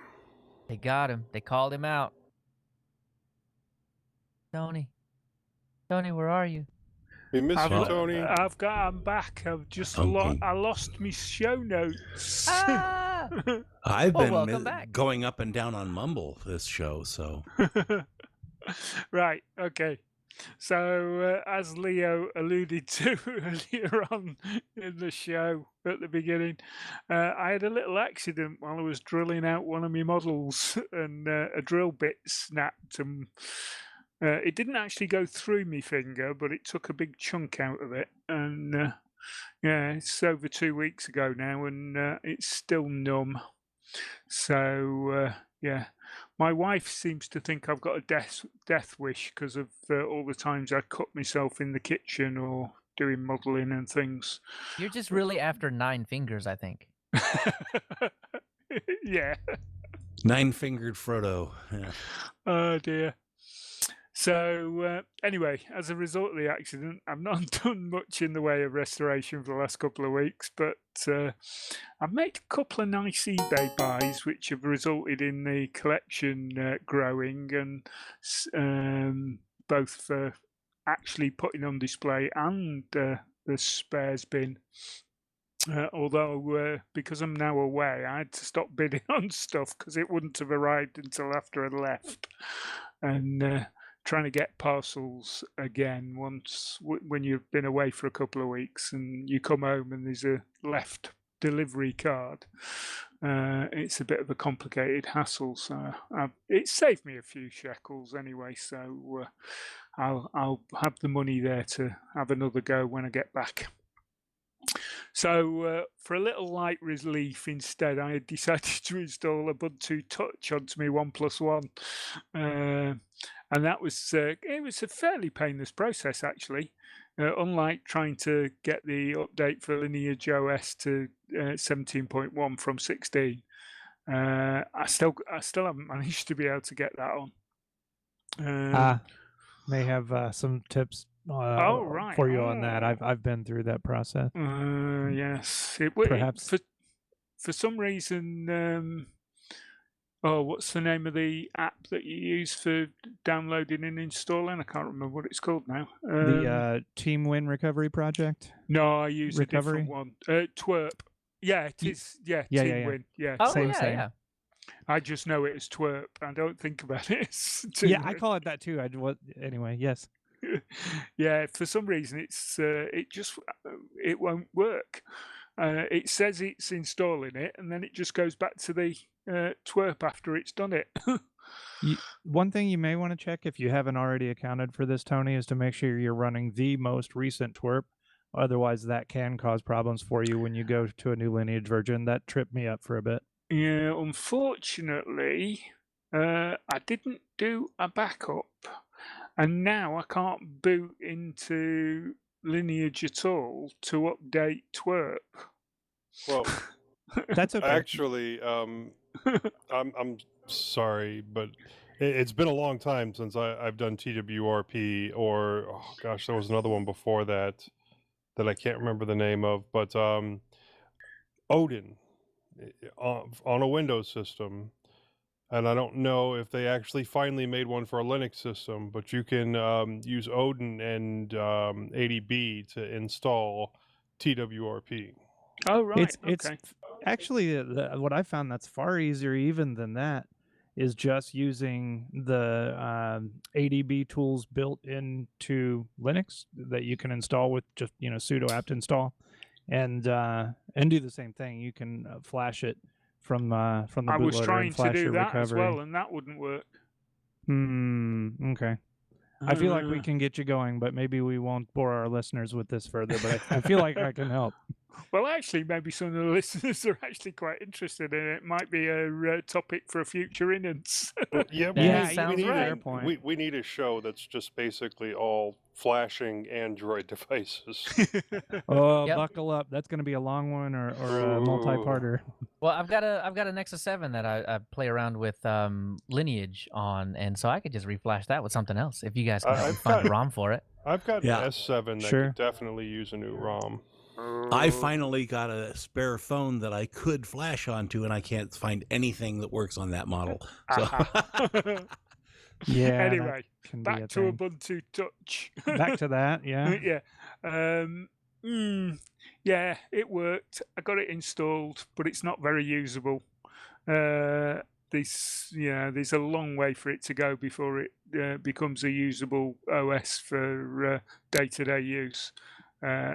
They got him. They called him out. Tony, where are you? We miss you, Tony. I'm back. I've just I lost my show notes. Ah! I've been welcome back. going up and down on Mumble this show, so. Right. Okay. So, as Leo alluded to earlier on in the show at the beginning, I had a little accident while I was drilling out one of my models, and a drill bit snapped, and it didn't actually go through my finger, but it took a big chunk out of it. And yeah, it's over 2 weeks ago now, and it's still numb. So yeah, my wife seems to think I've got a death wish because of all the times I cut myself in the kitchen or doing modelling and things. You're just really after 9 fingers, I think. Yeah. 9-fingered Frodo. Yeah. Oh dear. So anyway, as a result of the accident, I've not done much in the way of restoration for the last couple of weeks, but I've made a couple of nice eBay buys, which have resulted in the collection growing, and both for actually putting on display and the spares bin. Although, because I'm now away, I had to stop bidding on stuff because it wouldn't have arrived until after I'd left. And trying to get parcels again when you've been away for a couple of weeks and you come home and there's a left delivery card, it's a bit of a complicated hassle. So it saved me a few shekels anyway. So I'll have the money there to have another go when I get back. So for a little light relief instead, I had decided to install Ubuntu Touch onto my OnePlus One, and that was it was a fairly painless process actually. Unlike trying to get the update for Lineage OS to 17.1 from 16, I still haven't managed to be able to get that on. May have some tips for you on that. I've been through that process. Yes, Perhaps for some reason. What's the name of the app that you use for downloading and installing? I can't remember what it's called now. The Team Win Recovery Project. No, I use Recovery? a different one. Twerp. Yeah, it is. Yeah, Team Win. Yeah. Oh, Same. I just know it as Twerp. I don't think about it as Yeah, Team I Win. call it that too. Anyway, yes. Yeah, for some reason it won't work. It says it's installing it, and then it just goes back to the twerp after it's done it. One thing you may want to check if you haven't already accounted for this, Tony, is to make sure you're running the most recent twerp. Otherwise, that can cause problems for you when you go to a new Lineage version. That tripped me up for a bit. Yeah, unfortunately, I didn't do a backup, and now I can't boot into Lineage at all to update twerp. Well, That's okay. actually, I'm sorry, but it's been a long time since I've done TWRP, or oh gosh, there was another one before that I can't remember the name of, but Odin on a Windows system. And I don't know if they actually finally made one for a Linux system, but you can use Odin and ADB to install TWRP. Oh, right. It's actually what I found that's far easier even than that is just using the ADB tools built into Linux that you can install with just sudo apt install, and do the same thing. You can flash it from the bootloader. I was trying and flash to do your that recovery. as well, and that wouldn't work. Okay. I feel like we can get you going, but maybe we won't bore our listeners with this further. But I feel like I can help. Well, actually, maybe some of the listeners are actually quite interested in it. It might be a topic for a future innings. Yeah, we need a show that's just basically all flashing Android devices. Buckle up. That's going to be a long one or a multi-parter. Well, I've got a Nexus 7 that I play around with Lineage on, and so I could just reflash that with something else if you guys can help me find a ROM for it. I've got an S7 that could definitely use a new ROM. I finally got a spare phone that I could flash onto, and I can't find anything that works on that model. So. Yeah. Anyway, back to Ubuntu Touch. Back to that, yeah. Yeah. Yeah, it worked. I got it installed, but it's not very usable. There's a long way for it to go before it becomes a usable OS for day-to-day use.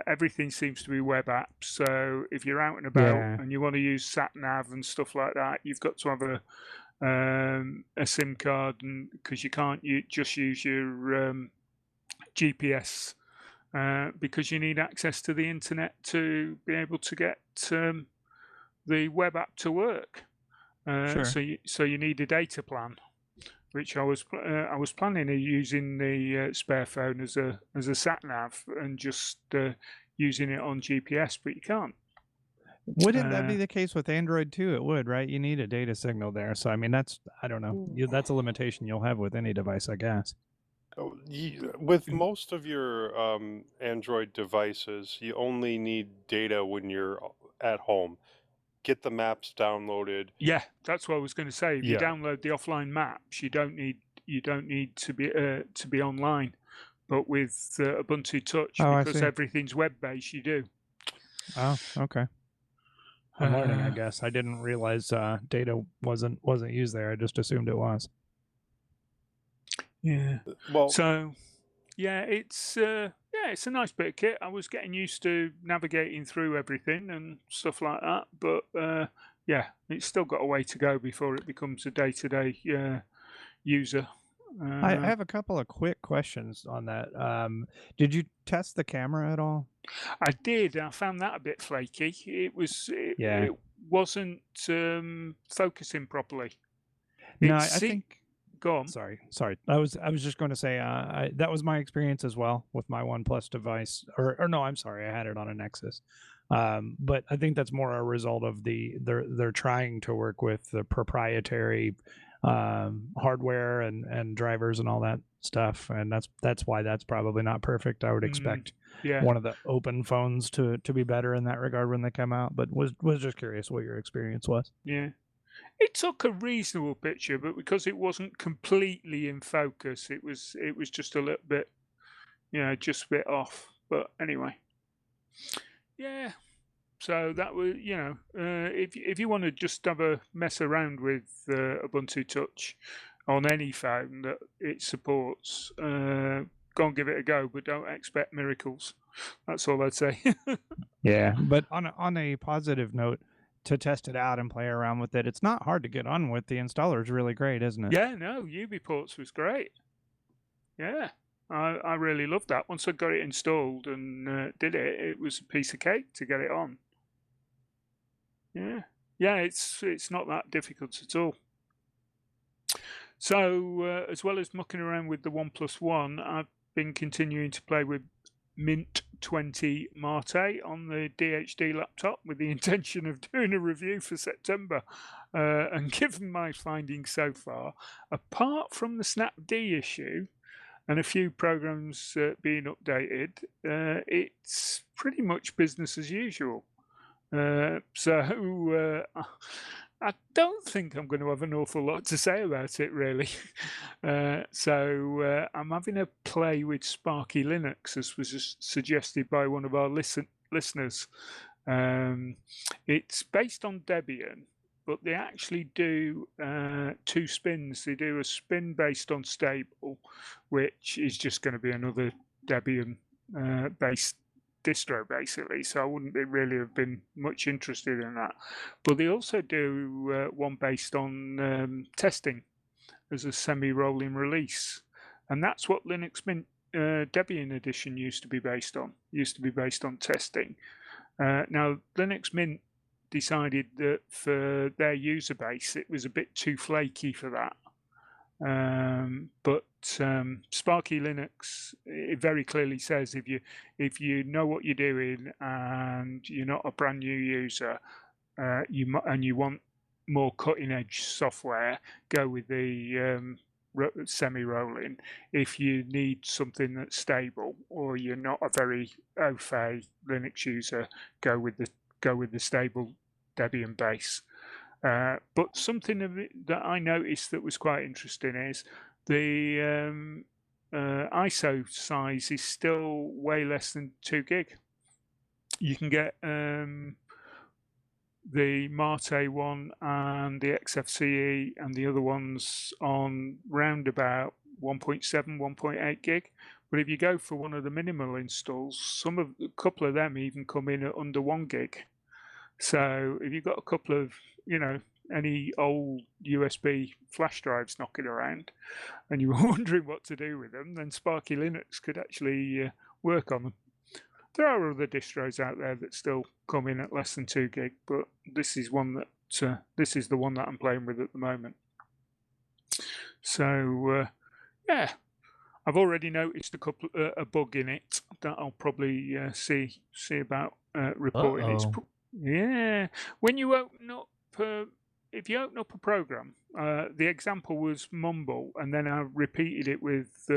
Everything seems to be web apps, so if you're out and about and you want to use sat nav and stuff like that, you've got to have a SIM card, and because you can't just use your GPS, because you need access to the internet to be able to get the web app to work. So you need a data plan, which I was planning on using the spare phone as a sat nav and just using it on GPS, but you can't. Wouldn't that be the case with Android too? It would, right? You need a data signal there. So I mean, that's I don't know. That's a limitation you'll have with any device, I guess. With most of your Android devices, you only need data when you're at home. Get the maps downloaded. Yeah, that's what I was going to say. If you Yeah. download the offline maps, you don't need to be online. But with Ubuntu Touch, Oh, I because see. everything's web based, you do. Oh, okay. I'm learning, I guess. I didn't realize data wasn't used there. I just assumed it was. Yeah. Well, So, yeah, it's a nice bit of kit. I was getting used to navigating through everything and stuff like that, but yeah, it's still got a way to go before it becomes a day-to-day user. I have a couple of quick questions on that. Did you test the camera at all? I did. I found that a bit flaky. It wasn't focusing properly. No, I think. Go on. Sorry. I was just going to say that was my experience as well with my OnePlus device. Or no, I'm sorry, I had it on a Nexus. But I think that's more a result of they're trying to work with the proprietary hardware and drivers and all that stuff, and that's why that's probably not perfect. I would expect one of the open phones to be better in that regard when they come out, but was just curious what your experience was. Yeah, it took a reasonable picture, but because it wasn't completely in focus, it was just a little bit, just a bit off. But anyway, yeah. So that was, if you want to just have a mess around with Ubuntu Touch on any phone that it supports, go and give it a go, but don't expect miracles. That's all I'd say. Yeah, but on a positive note, to test it out and play around with it, it's not hard to get on with. The installer is really great, isn't it? Yeah, no, UbiPorts was great. Yeah, I really loved that. Once I got it installed and did it, it was a piece of cake to get it on. Yeah, it's not that difficult at all. So as well as mucking around with the OnePlus One, I've been continuing to play with Mint 20 Mate on the DHD laptop with the intention of doing a review for September. And given my findings so far, apart from the Snapd issue and a few programs being updated, it's pretty much business as usual. So I don't think I'm going to have an awful lot to say about it, really. So I'm having a play with Sparky Linux, as was just suggested by one of our listeners. It's based on Debian, but they actually do two spins. They do a spin based on Stable, which is just going to be another Debian-based distro, basically, so I wouldn't really have been much interested in that. But they also do one based on testing as a semi-rolling release, and that's what Linux Mint Debian Edition used to be based on. Testing. Now Linux Mint decided that for their user base it was a bit too flaky for that. But Sparky Linux, it very clearly says if you know what you're doing and you're not a brand new user, you want more cutting edge software, go with the semi-rolling. If you need something that's stable, or you're not a very au fait Linux user, go with the stable Debian base. But something of it that I noticed that was quite interesting is the ISO size is still way less than 2 gig. You can get the Mate one and the XFCE and the other ones on round about 1.7, 1.8 gig. But if you go for one of the minimal installs, a couple of them even come in at under 1 gig. So if you've got a couple of, any old USB flash drives knocking around and you were wondering what to do with them, then Sparky Linux could actually work on them. There are other distros out there that still come in at less than 2 gig, but this is the one that I'm playing with at the moment. So yeah, I've already noticed a bug in it that I'll probably see about reporting. Yeah, when you open up if you open up a program, the example was Mumble, and then I repeated it with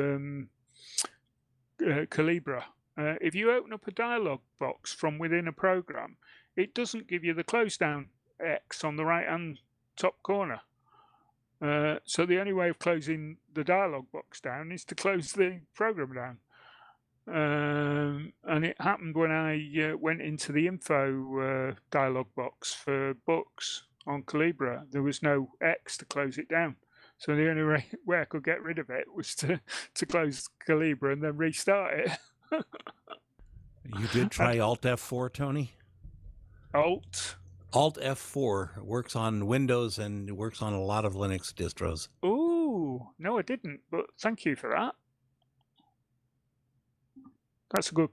Calibra. If you open up a dialog box from within a program, it doesn't give you the close down X on the right hand top corner. So the only way of closing the dialog box down is to close the program down. And it happened when I went into the info dialog box for books on Calibra. There was no X to close it down. So the only way I could get rid of it was to close Calibra and then restart it. You did try Alt F4, Tony? Alt F4 works on Windows and it works on a lot of Linux distros. Ooh, no, I didn't, but thank you for that. That's a good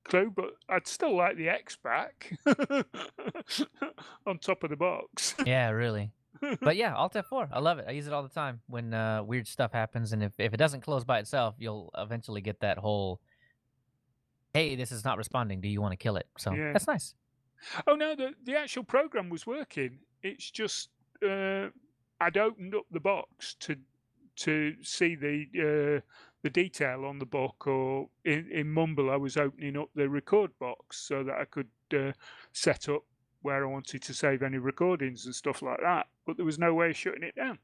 clue, but I'd still like the X back on top of the box. Yeah, really. But yeah, Alt F4, I love it. I use it all the time when weird stuff happens, and if it doesn't close by itself, you'll eventually get that whole, hey, this is not responding. Do you want to kill it? So Yeah. that's nice. Oh no, the actual program was working. It's just I'd opened up the box to see the detail on the book, or in Mumble I was opening up the record box so that I could set up where I wanted to save any recordings and stuff like that. But there was no way of shutting it down.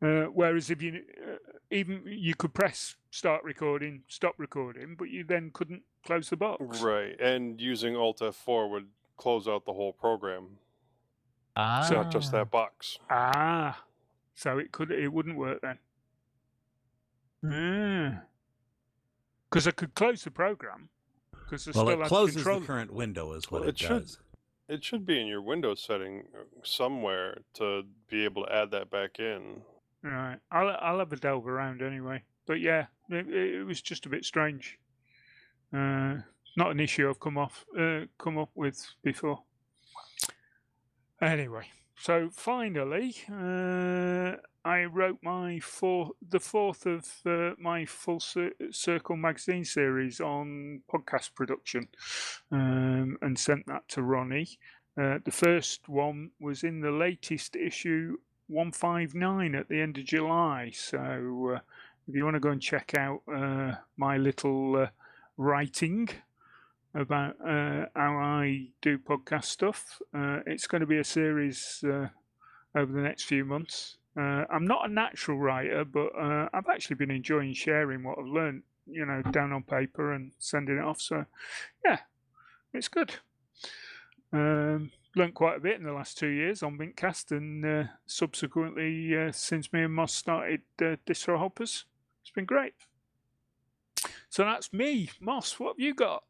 Whereas if you could press start recording, stop recording, but you then couldn't close the box. Right, and using Alt F4 would close out the whole program, not just that box. So it wouldn't work then. Because I could close the program. Well, it closes the current window is what it does. It should be in your Windows setting somewhere to be able to add that back in. Right, I'll have a delve around anyway. But yeah, it was just a bit strange. Not an issue I've come up with before. Anyway, so finally, I wrote the fourth of my Full Circle magazine series on podcast production, and sent that to Ronnie. The first one was in the latest issue 159 at the end of July. So if you want to go and check out my little writing about how I do podcast stuff, it's going to be a series over the next few months. I'm not a natural writer, but I've actually been enjoying sharing what I've learned, down on paper and sending it off. So yeah, it's good. Learned quite a bit in the last 2 years on mintCast, and subsequently since me and Moss started Distro Hoppers. It's been great. So that's me. Moss, what have you got?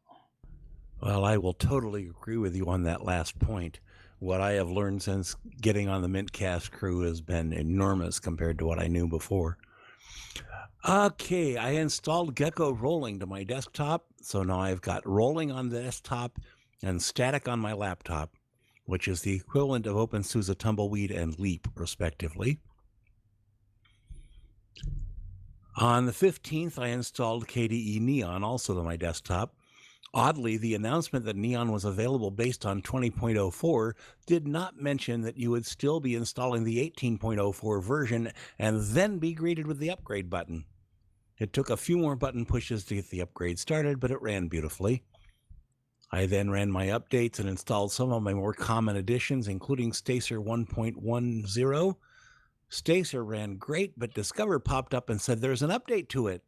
Well, I will totally agree with you on that last point. What I have learned since getting on the mintCast crew has been enormous compared to what I knew before. Okay, I installed Gecko Rolling to my desktop, so now I've got Rolling on the desktop and Static on my laptop, which is the equivalent of OpenSUSE Tumbleweed and Leap, respectively. On the 15th, I installed KDE Neon, also to my desktop. Oddly, the announcement that Neon was available based on 20.04 did not mention that you would still be installing the 18.04 version and then be greeted with the upgrade button. It took a few more button pushes to get the upgrade started, but it ran beautifully. I then ran my updates and installed some of my more common additions, including Stacer 1.10. Stacer ran great, but Discover popped up and said there's an update to it.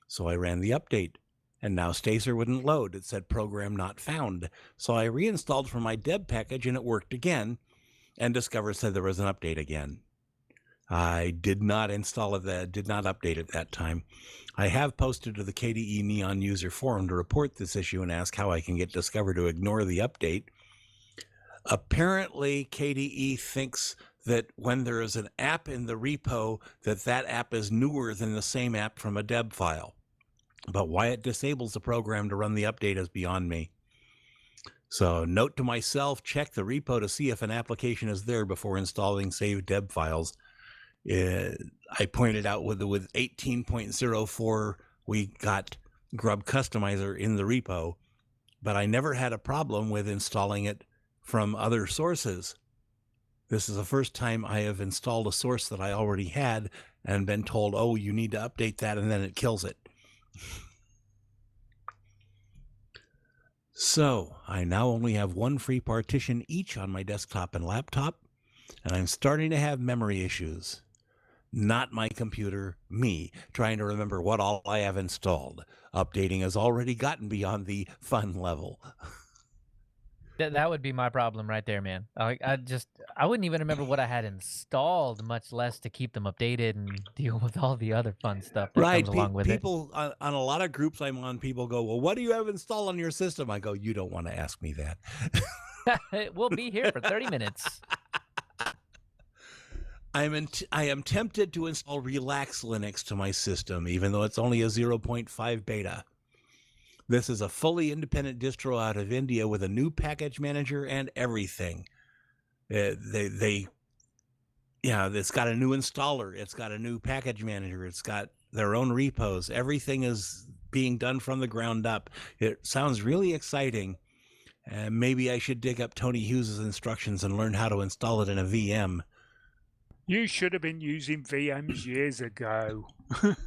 So I ran the update, and now Stacer wouldn't load. It said program not found. So I reinstalled from my deb package, and it worked again, and Discover said there was an update again. I did not install it, did not update it that time. I have posted to the KDE Neon user forum to report this issue and ask how I can get Discover to ignore the update. Apparently, KDE thinks that when there is an app in the repo, that app is newer than the same app from a deb file. But why it disables the program to run the update is beyond me. So note to myself, check the repo to see if an application is there before installing saved deb files. I pointed out with 18.04, we got Grub Customizer in the repo, but I never had a problem with installing it from other sources. This is the first time I have installed a source that I already had and been told, oh, you need to update that, and then it kills it. So I now only have one free partition each on my desktop and laptop, and I'm starting to have memory issues. Not my computer, me, trying to remember what all I have installed. Updating has already gotten beyond the fun level. That would be my problem right there, man. I wouldn't even remember what I had installed, much less to keep them updated and deal with all the other fun stuff that Right. comes along with people on a lot of groups I'm on, people go, well, what do you have installed on your system? I go, you don't want to ask me that. it. We'll be here for 30 minutes. I am tempted to install Relax Linux to my system, even though it's only a 0.5 beta. This is a fully independent distro out of India with a new package manager and everything. It's got a new installer. It's got a new package manager. It's got their own repos. Everything is being done from the ground up. It sounds really exciting. Maybe I should dig up Tony Hughes' instructions and learn how to install it in a VM. You should have been using VMs years ago.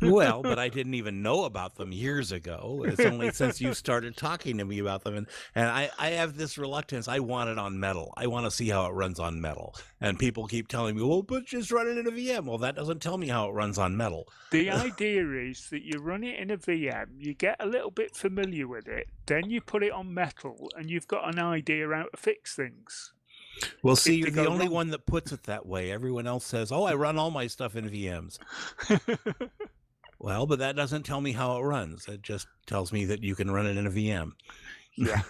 Well, but I didn't even know about them years ago. It's only since you started talking to me about them. And I have this reluctance. I want it on metal. I want to see how it runs on metal. And people keep telling me, well, but just run it in a VM. Well, that doesn't tell me how it runs on metal. The idea is that you run it in a VM, you get a little bit familiar with it, then you put it on metal, and you've got an idea how to fix things. Well, see, you're the only one that puts it that way. Everyone else says, oh, I run all my stuff in VMs. Well, but that doesn't tell me how it runs. It just tells me that you can run it in a VM. Yeah.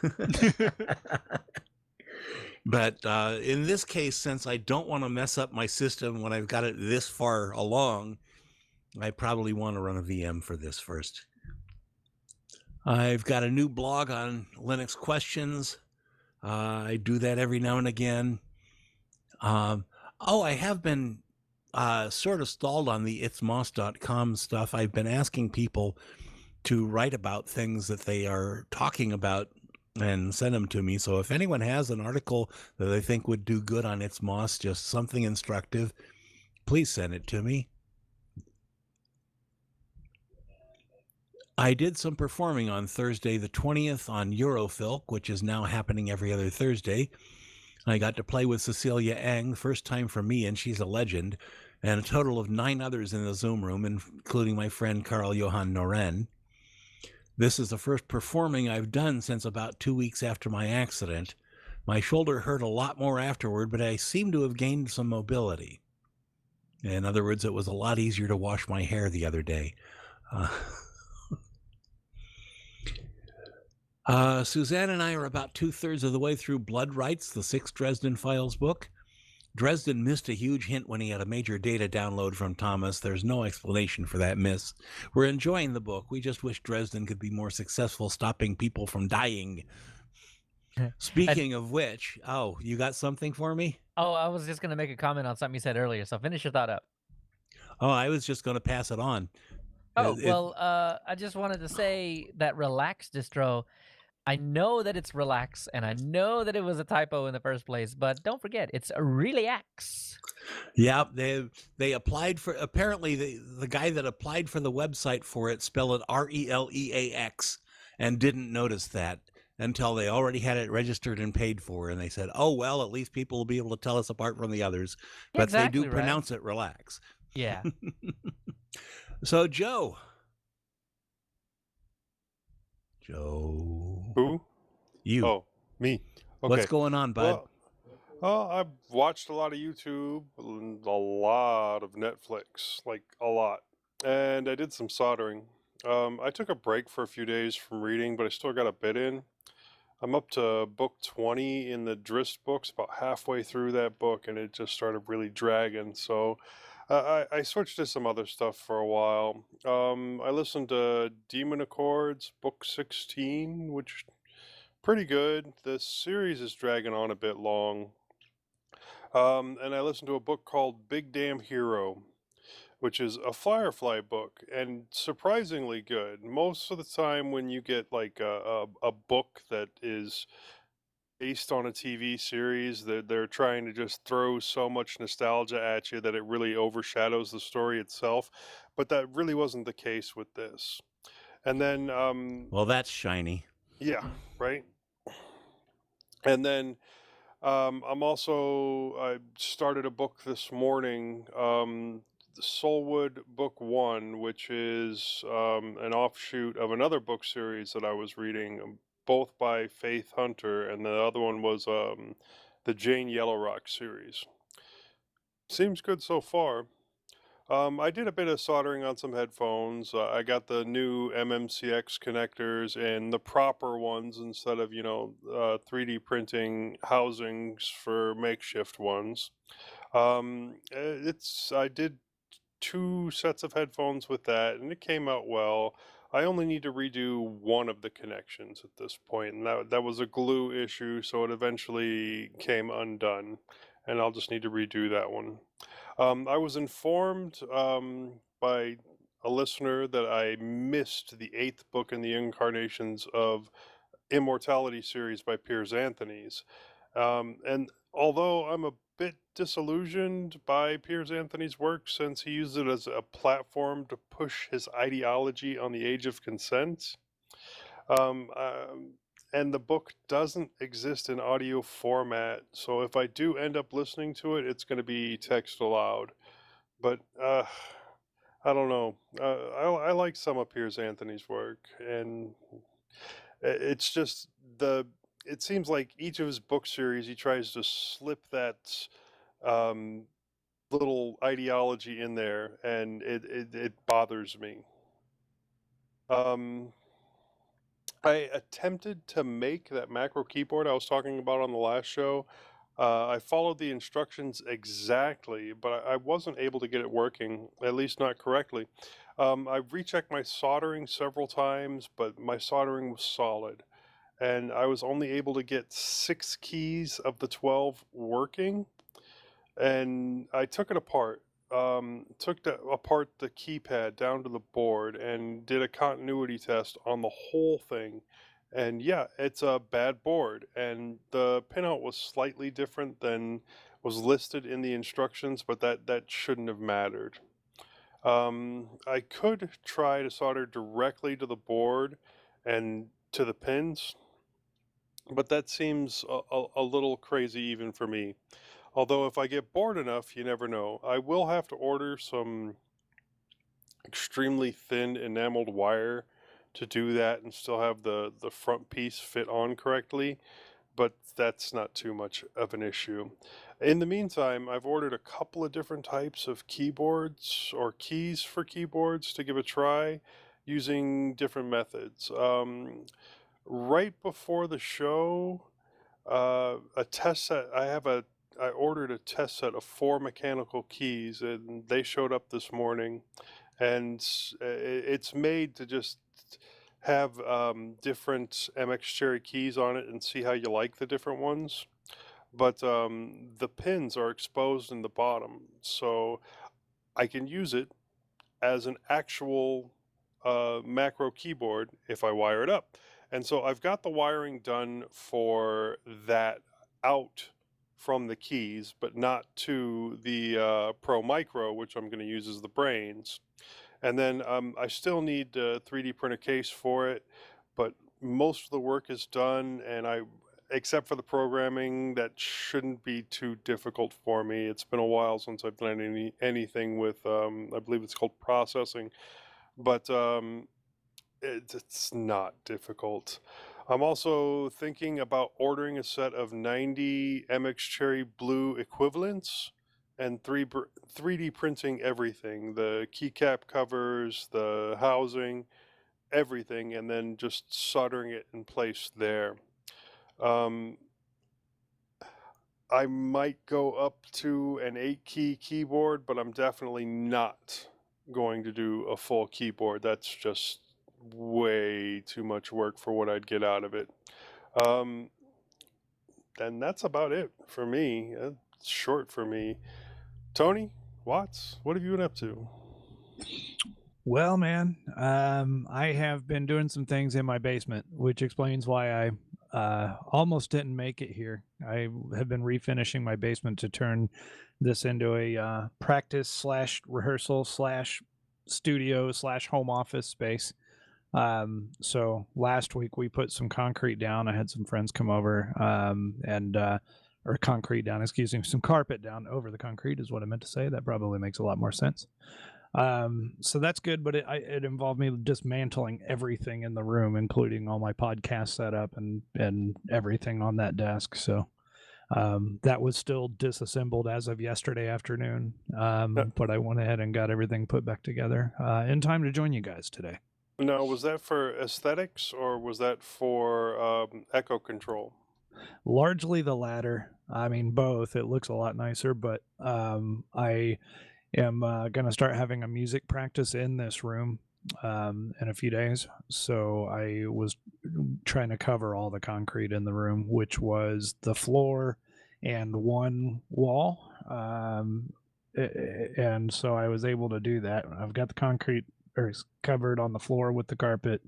But in this case, since I don't want to mess up my system when I've got it this far along, I probably want to run a VM for this first. I've got a new blog on Linux questions. I do that every now and again. I have been sort of stalled on the itsmoss.com stuff. I've been asking people to write about things that they are talking about and send them to me. So if anyone has an article that they think would do good on itsmoss, just something instructive, please send it to me. I did some performing on Thursday the 20th on Eurofilk, which is now happening every other Thursday. I got to play with Cecilia Eng, first time for me, and she's a legend, and a total of 9 others in the Zoom room, including my friend Carl Johan Noren. This is the first performing I've done since about 2 weeks after my accident. My shoulder hurt a lot more afterward, but I seem to have gained some mobility. In other words, it was a lot easier to wash my hair the other day. Suzanne and I are about 2/3 of the way through Blood Rights, the 6th Dresden Files book. Dresden missed a huge hint when he had a major data download from Thomas. There's no explanation for that miss. We're enjoying the book. We just wish Dresden could be more successful stopping people from dying. Speaking of which, you got something for me? Oh, I was just going to make a comment on something you said earlier, so finish your thought up. Oh, I was just going to pass it on. I just wanted to say that Relax distro, I know that it's Relax, and I know that it was a typo in the first place, but don't forget, it's a Relax. Yeah, they applied for, apparently the guy that applied for the website for it spelled it RELEAX and didn't notice that until they already had it registered and paid for, and they said, oh, well, at least people will be able to tell us apart from the others. But exactly, they do pronounce it Relax. Yeah. So, Joe. Who? You. Oh, me. Okay. What's going on, bud? Well, I've watched a lot of YouTube and a lot of Netflix, like a lot. And I did some soldering. I took a break for a few days from reading, but I still got a bit in. I'm up to book 20 in the Drist books, about halfway through that book, and it just started really dragging. So I switched to some other stuff for a while. I listened to Demon Accords, book 16, which pretty good. The series is dragging on a bit long. And I listened to a book called Big Damn Hero, which is a Firefly book, and surprisingly good. Most of the time when you get like a book that is based on a TV series. They're trying to just throw so much nostalgia at you that it really overshadows the story itself. But that really wasn't the case with this. And then, Well, that's shiny. yeah, right. And then I started a book this morning, Soulwood Book 1, which is an offshoot of another book series that I was reading, both by Faith Hunter, and the other one was the Jane Yellowrock series. Seems good so far. I did a bit of soldering on some headphones. I got the new MMCX connectors and the proper ones instead of, 3D printing housings for makeshift ones. I did 2 sets of headphones with that, and it came out well. I only need to redo one of the connections at this point, and that was a glue issue, so it eventually came undone, and I'll just need to redo that one. I was informed by a listener that I missed the 8th book in the Incarnations of Immortality series by Piers Anthony's. And although I'm a bit disillusioned by Piers Anthony's work since he used it as a platform to push his ideology on the age of consent, and the book doesn't exist in audio format, so if I do end up listening to it, it's going to be text aloud. But I don't know. I like some of Piers Anthony's work, and it's just it seems like each of his book series he tries to slip that little ideology in there, and it bothers me. I attempted to make that macro keyboard I was talking about on the last show. I followed the instructions exactly, but I wasn't able to get it working, at least not correctly. I rechecked my soldering several times, but my soldering was solid. And I was only able to get 6 keys of the 12 working. And I took it apart. Apart the keypad down to the board and did a continuity test on the whole thing. And yeah, it's a bad board. And the pinout was slightly different than was listed in the instructions, but that shouldn't have mattered. I could try to solder directly to the board and to the pins, but that seems a little crazy even for me. Although if I get bored enough, you never know. I will have to order some extremely thin enameled wire to do that and still have the front piece fit on correctly, but that's not too much of an issue. In the meantime, I've ordered a couple of different types of keyboards or keys for keyboards to give a try using different methods. Right before the show, a test set, I ordered a test set of 4 mechanical keys, and they showed up this morning. And it's made to just have different MX Cherry keys on it and see how you like the different ones. But the pins are exposed in the bottom, so I can use it as an actual macro keyboard if I wire it up. And so I've got the wiring done for that out from the keys, but not to the Pro Micro, which I'm going to use as the brains. And then I still need a 3D printer case for it, but most of the work is done, and except for the programming, that shouldn't be too difficult for me. It's been a while since I've done anything with, I believe it's called processing, but it's not difficult. I'm also thinking about ordering a set of 90 MX Cherry Blue equivalents and 3D printing everything, the keycap covers, the housing, everything, and then just soldering it in place there. I might go up to an 8-key keyboard, but I'm definitely not going to do a full keyboard. That's just way too much work for what I'd get out of it. And that's about it for me. It's short for me. Tony, Watts, what have you been up to? Well, man, I have been doing some things in my basement, which explains why I almost didn't make it here. I have been refinishing my basement to turn this into a practice / rehearsal / studio / home office space. So last week we put some concrete down. I had some friends come over or concrete down, excuse me, some carpet down over the concrete is what I meant to say. That probably makes a lot more sense. So that's good, but it involved me dismantling everything in the room, including all my podcast setup and everything on that desk. So that was still disassembled as of yesterday afternoon. But I went ahead and got everything put back together in time to join you guys today. Now, was that for aesthetics or was that for echo control? Largely the latter. I mean, both. It looks a lot nicer, but I am going to start having a music practice in this room in a few days. So I was trying to cover all the concrete in the room, which was the floor and one wall. And so I was able to do that. I've got the concrete covered on the floor with the carpet.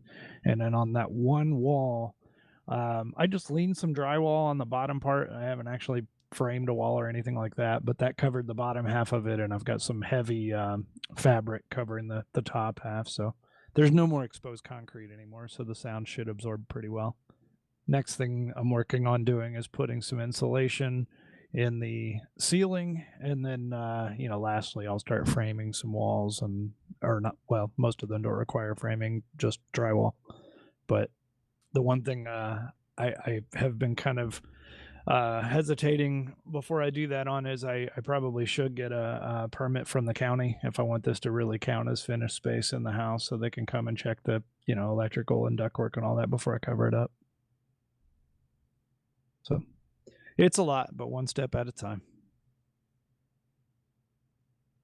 And then on that one wall, I just leaned some drywall on the bottom part. I haven't actually framed a wall or anything like that, but that covered the bottom half of it, and I've got some heavy fabric covering the top half, so there's no more exposed concrete anymore, so the sound should absorb pretty well. Next thing I'm working on doing is putting some insulation in the ceiling, and then lastly I'll start framing some walls, most of them don't require framing, just drywall. But the one thing I have been kind of hesitating before I do that on is I probably should get a permit from the county if I want this to really count as finished space in the house, so they can come and check the electrical and ductwork and all that before I cover it up. So it's a lot, but one step at a time.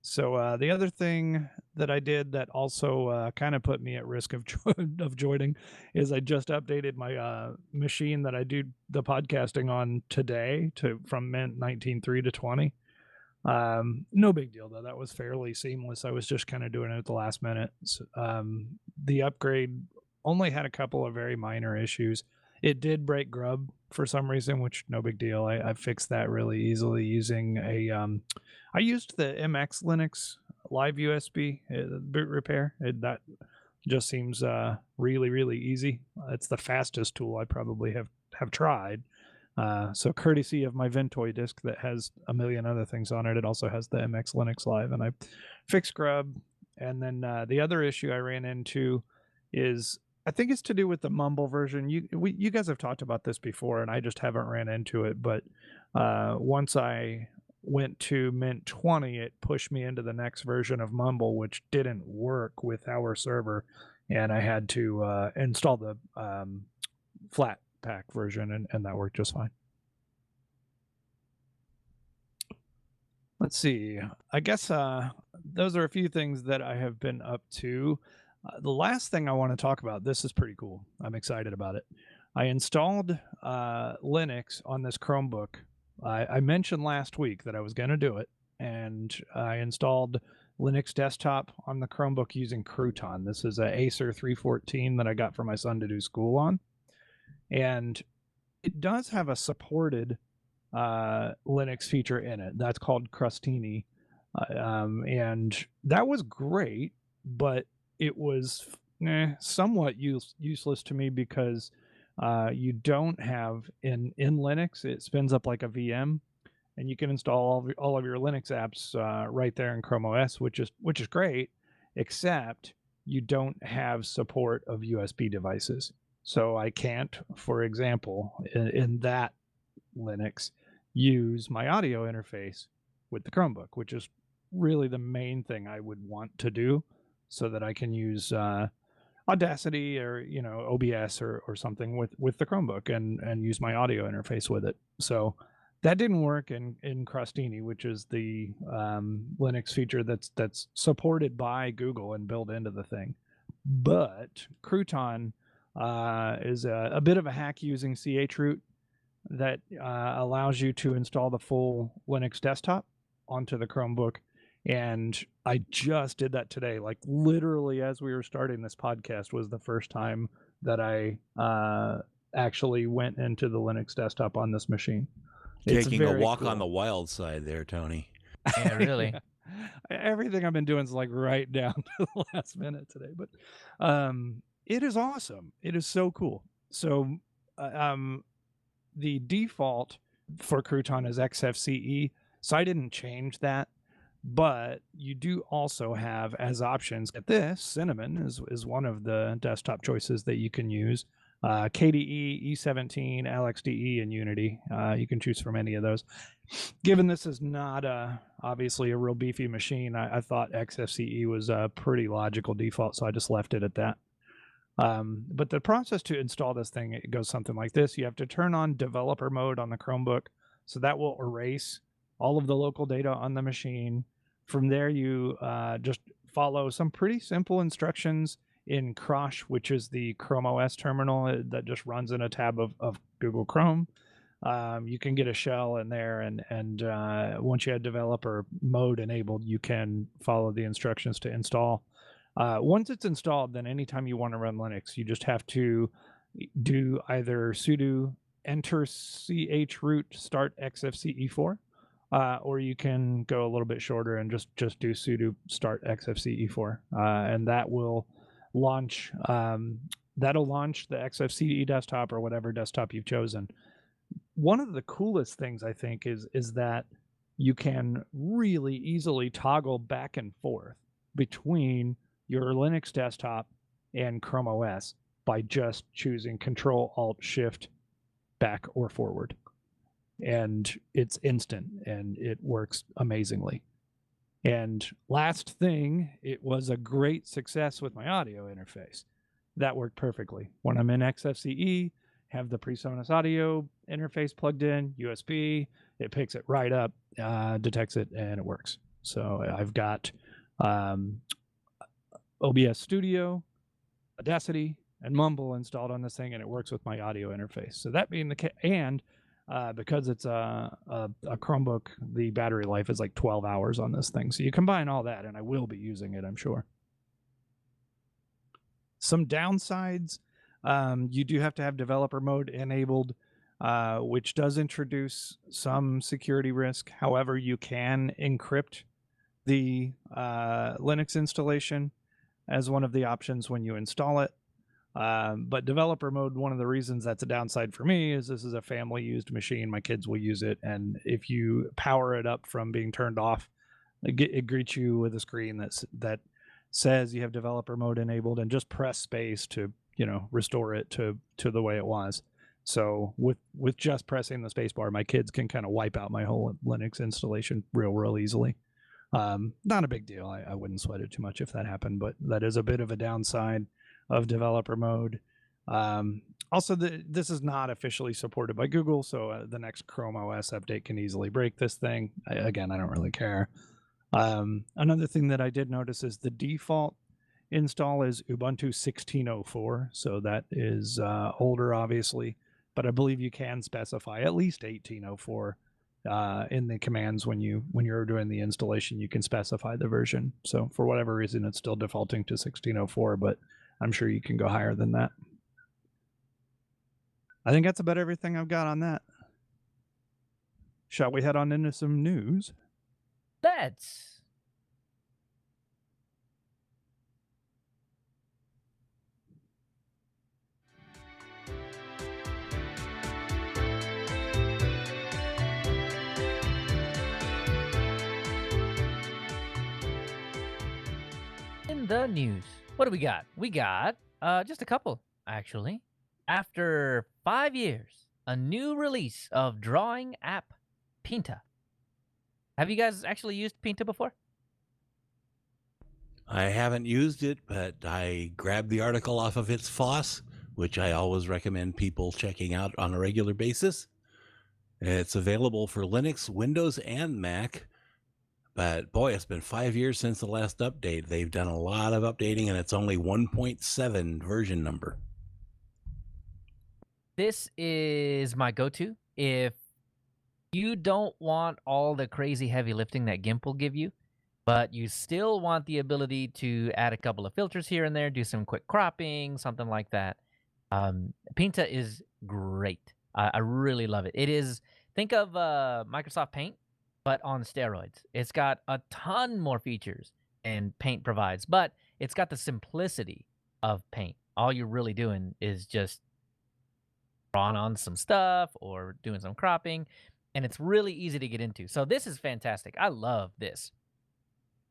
So the other thing that I did that also kind of put me at risk of joining is I just updated my machine that I do the podcasting on today from Mint 19.3 to 20. No big deal though. That was fairly seamless. I was just kind of doing it at the last minute. So, the upgrade only had a couple of very minor issues. It did break grub for some reason, which no big deal. I fixed that really easily using I used the MX Linux live USB boot repair. That just seems really, really easy. It's the fastest tool I probably have tried. So courtesy of my Ventoy disk that has a million other things on it, it also has the MX Linux live, and I fixed grub. And then the other issue I ran into is, I think it's to do with the Mumble version. You guys have talked about this before, and I just haven't ran into it. But once I went to Mint 20, it pushed me into the next version of Mumble, which didn't work with our server, and I had to install the flat pack version, and that worked just fine. Let's see. I guess those are a few things that I have been up to. The last thing I want to talk about, this is pretty cool. I'm excited about it. I installed Linux on this Chromebook. I mentioned last week that I was going to do it, and I installed Linux Desktop on the Chromebook using Crouton. This is a Acer 314 that I got for my son to do school on. And it does have a supported Linux feature in it. That's called Crostini. And that was great, but it was somewhat useless to me because you don't have in Linux, it spins up like a VM, and you can install all of your Linux apps right there in Chrome OS, which is great, except you don't have support of USB devices. So I can't, for example, in that Linux, use my audio interface with the Chromebook, which is really the main thing I would want to do, so that I can use Audacity or OBS or something with the Chromebook and use my audio interface with it. So that didn't work in Crostini, which is the Linux feature that's supported by Google and built into the thing. But Crouton is a bit of a hack using chroot that allows you to install the full Linux desktop onto the Chromebook. And I just did that today. Like literally as we were starting this podcast was the first time that I actually went into the Linux desktop on this machine. It's Taking a very walk cool. on the wild side there, Tony. Yeah, really. Everything I've been doing is like right down to the last minute today, but it is awesome. It is so cool. So the default for Crouton is XFCE, so I didn't change that. But you do also have as options, get this, Cinnamon is one of the desktop choices that you can use. KDE, E17, LXDE, and Unity. You can choose from any of those. Given this is not obviously a real beefy machine, I thought XFCE was a pretty logical default, so I just left it at that. But the process to install this thing, it goes something like this. You have to turn on developer mode on the Chromebook, so that will erase all of the local data on the machine. From there, you just follow some pretty simple instructions in Crush, which is the Chrome OS terminal that just runs in a tab of Google Chrome. You can get a shell in there, and once you have developer mode enabled, you can follow the instructions to install. Once it's installed, then anytime you want to run Linux, you just have to do either sudo enter chroot start xfce4, or you can go a little bit shorter and just do sudo start xfce4, and that will launch. That'll launch the XFCE desktop or whatever desktop you've chosen. One of the coolest things I think is that you can really easily toggle back and forth between your Linux desktop and Chrome OS by just choosing Control Alt Shift back or forward. And it's instant and it works amazingly. And last thing, it was a great success with my audio interface. That worked perfectly. When I'm in XFCE, have the PreSonus audio interface plugged in, USB, it picks it right up, detects it, and it works. So I've got OBS Studio, Audacity, and Mumble installed on this thing, and it works with my audio interface. So that being the case, and because it's a Chromebook, the battery life is like 12 hours on this thing. So you combine all that, and I will be using it, I'm sure. Some downsides, you do have to have developer mode enabled, which does introduce some security risk. However, you can encrypt the Linux installation as one of the options when you install it. But developer mode, one of the reasons that's a downside for me is this is a family used machine. My kids will use it. And if you power it up from being turned off, it greets you with a screen that says you have developer mode enabled, and just press space to, restore it to the way it was. So with just pressing the space bar, my kids can kind of wipe out my whole Linux installation real easily. Not a big deal. I wouldn't sweat it too much if that happened, but that is a bit of a downside of developer mode. Also, this is not officially supported by Google, so the next Chrome OS update can easily break this thing. Again, I don't really care. Another thing that I did notice is the default install is Ubuntu 16.04, so that is older, obviously, but I believe you can specify at least 18.04 in the commands when you're doing the installation. You can specify the version. So for whatever reason, it's still defaulting to 16.04, but I'm sure you can go higher than that. I think that's about everything I've got on that. Shall we head on into some news? Let's. In the news, what do we got? We got just a couple, actually. After 5 years, a new release of drawing app Pinta. Have you guys actually used Pinta before? I haven't used it, but I grabbed the article off of its FOSS, which I always recommend people checking out on a regular basis. It's available for Linux, Windows, and Mac. But boy, it's been 5 years since the last update. They've done a lot of updating, and it's only 1.7 version number. This is my go-to. If you don't want all the crazy heavy lifting that GIMP will give you, but you still want the ability to add a couple of filters here and there, do some quick cropping, something like that, Pinta is great. I really love it. It is, think of Microsoft Paint, but on steroids. It's got a ton more features than Paint provides, but it's got the simplicity of Paint. All you're really doing is just drawing on some stuff or doing some cropping, and it's really easy to get into. So this is fantastic. I love this.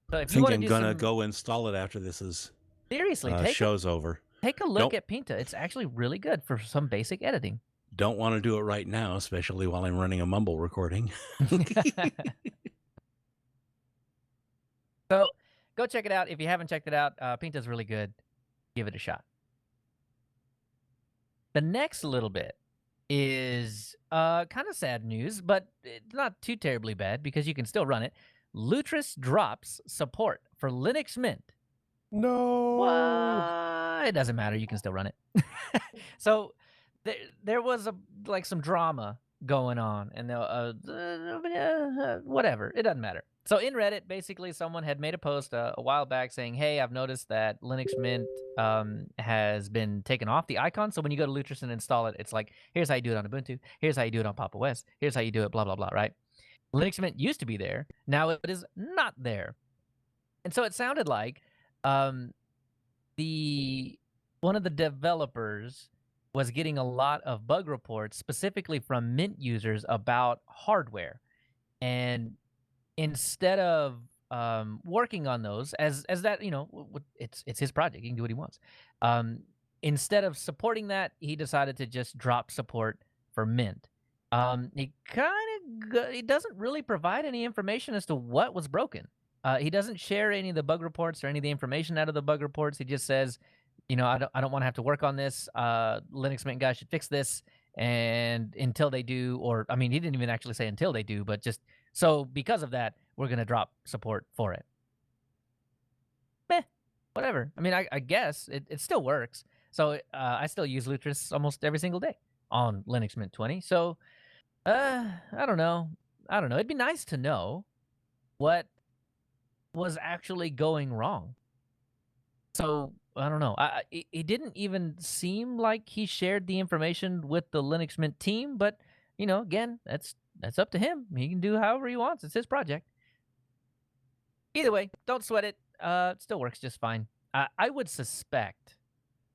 So I if you think want to I'm do gonna some, go install it after this is seriously, show's over. take a look Nope. at Pinta. It's actually really good for some basic editing. Don't want to do it right now, especially while I'm running a mumble recording. So go check it out. If you haven't checked it out, Pinta's really good. Give it a shot. The next little bit is kind of sad news, but it's not too terribly bad because you can still run it. Lutris drops support for Linux Mint. No. What? It doesn't matter. You can still run it. So there was some drama going on, and whatever. It doesn't matter. So in Reddit, basically, someone had made a post a while back saying, "Hey, I've noticed that Linux Mint has been taken off the icon. So when you go to Lutris and install it, it's like, here's how you do it on Ubuntu. Here's how you do it on Pop! OS. Here's how you do it. Blah blah blah. Right? Linux Mint used to be there. Now it is not there, and so it sounded like one of the developers was getting a lot of bug reports specifically from Mint users about hardware, and instead of working on those as that, it's his project, he can do what he wants, instead of supporting that, he decided to just drop support for Mint. He doesn't really provide any information as to what was broken. He doesn't share any of the bug reports or any of the information out of the bug reports. He just says, I don't want to have to work on this. Linux Mint guys should fix this, and until they do, he didn't even actually say until they do, but just so because of that, we're gonna drop support for it. Whatever. I guess it still works. So I still use Lutris almost every single day on Linux Mint 20. So I don't know. It'd be nice to know what was actually going wrong. So I don't know. It didn't even seem like he shared the information with the Linux Mint team, but again, that's up to him. He can do however he wants. It's his project. Either way, don't sweat it. It still works just fine. I would suspect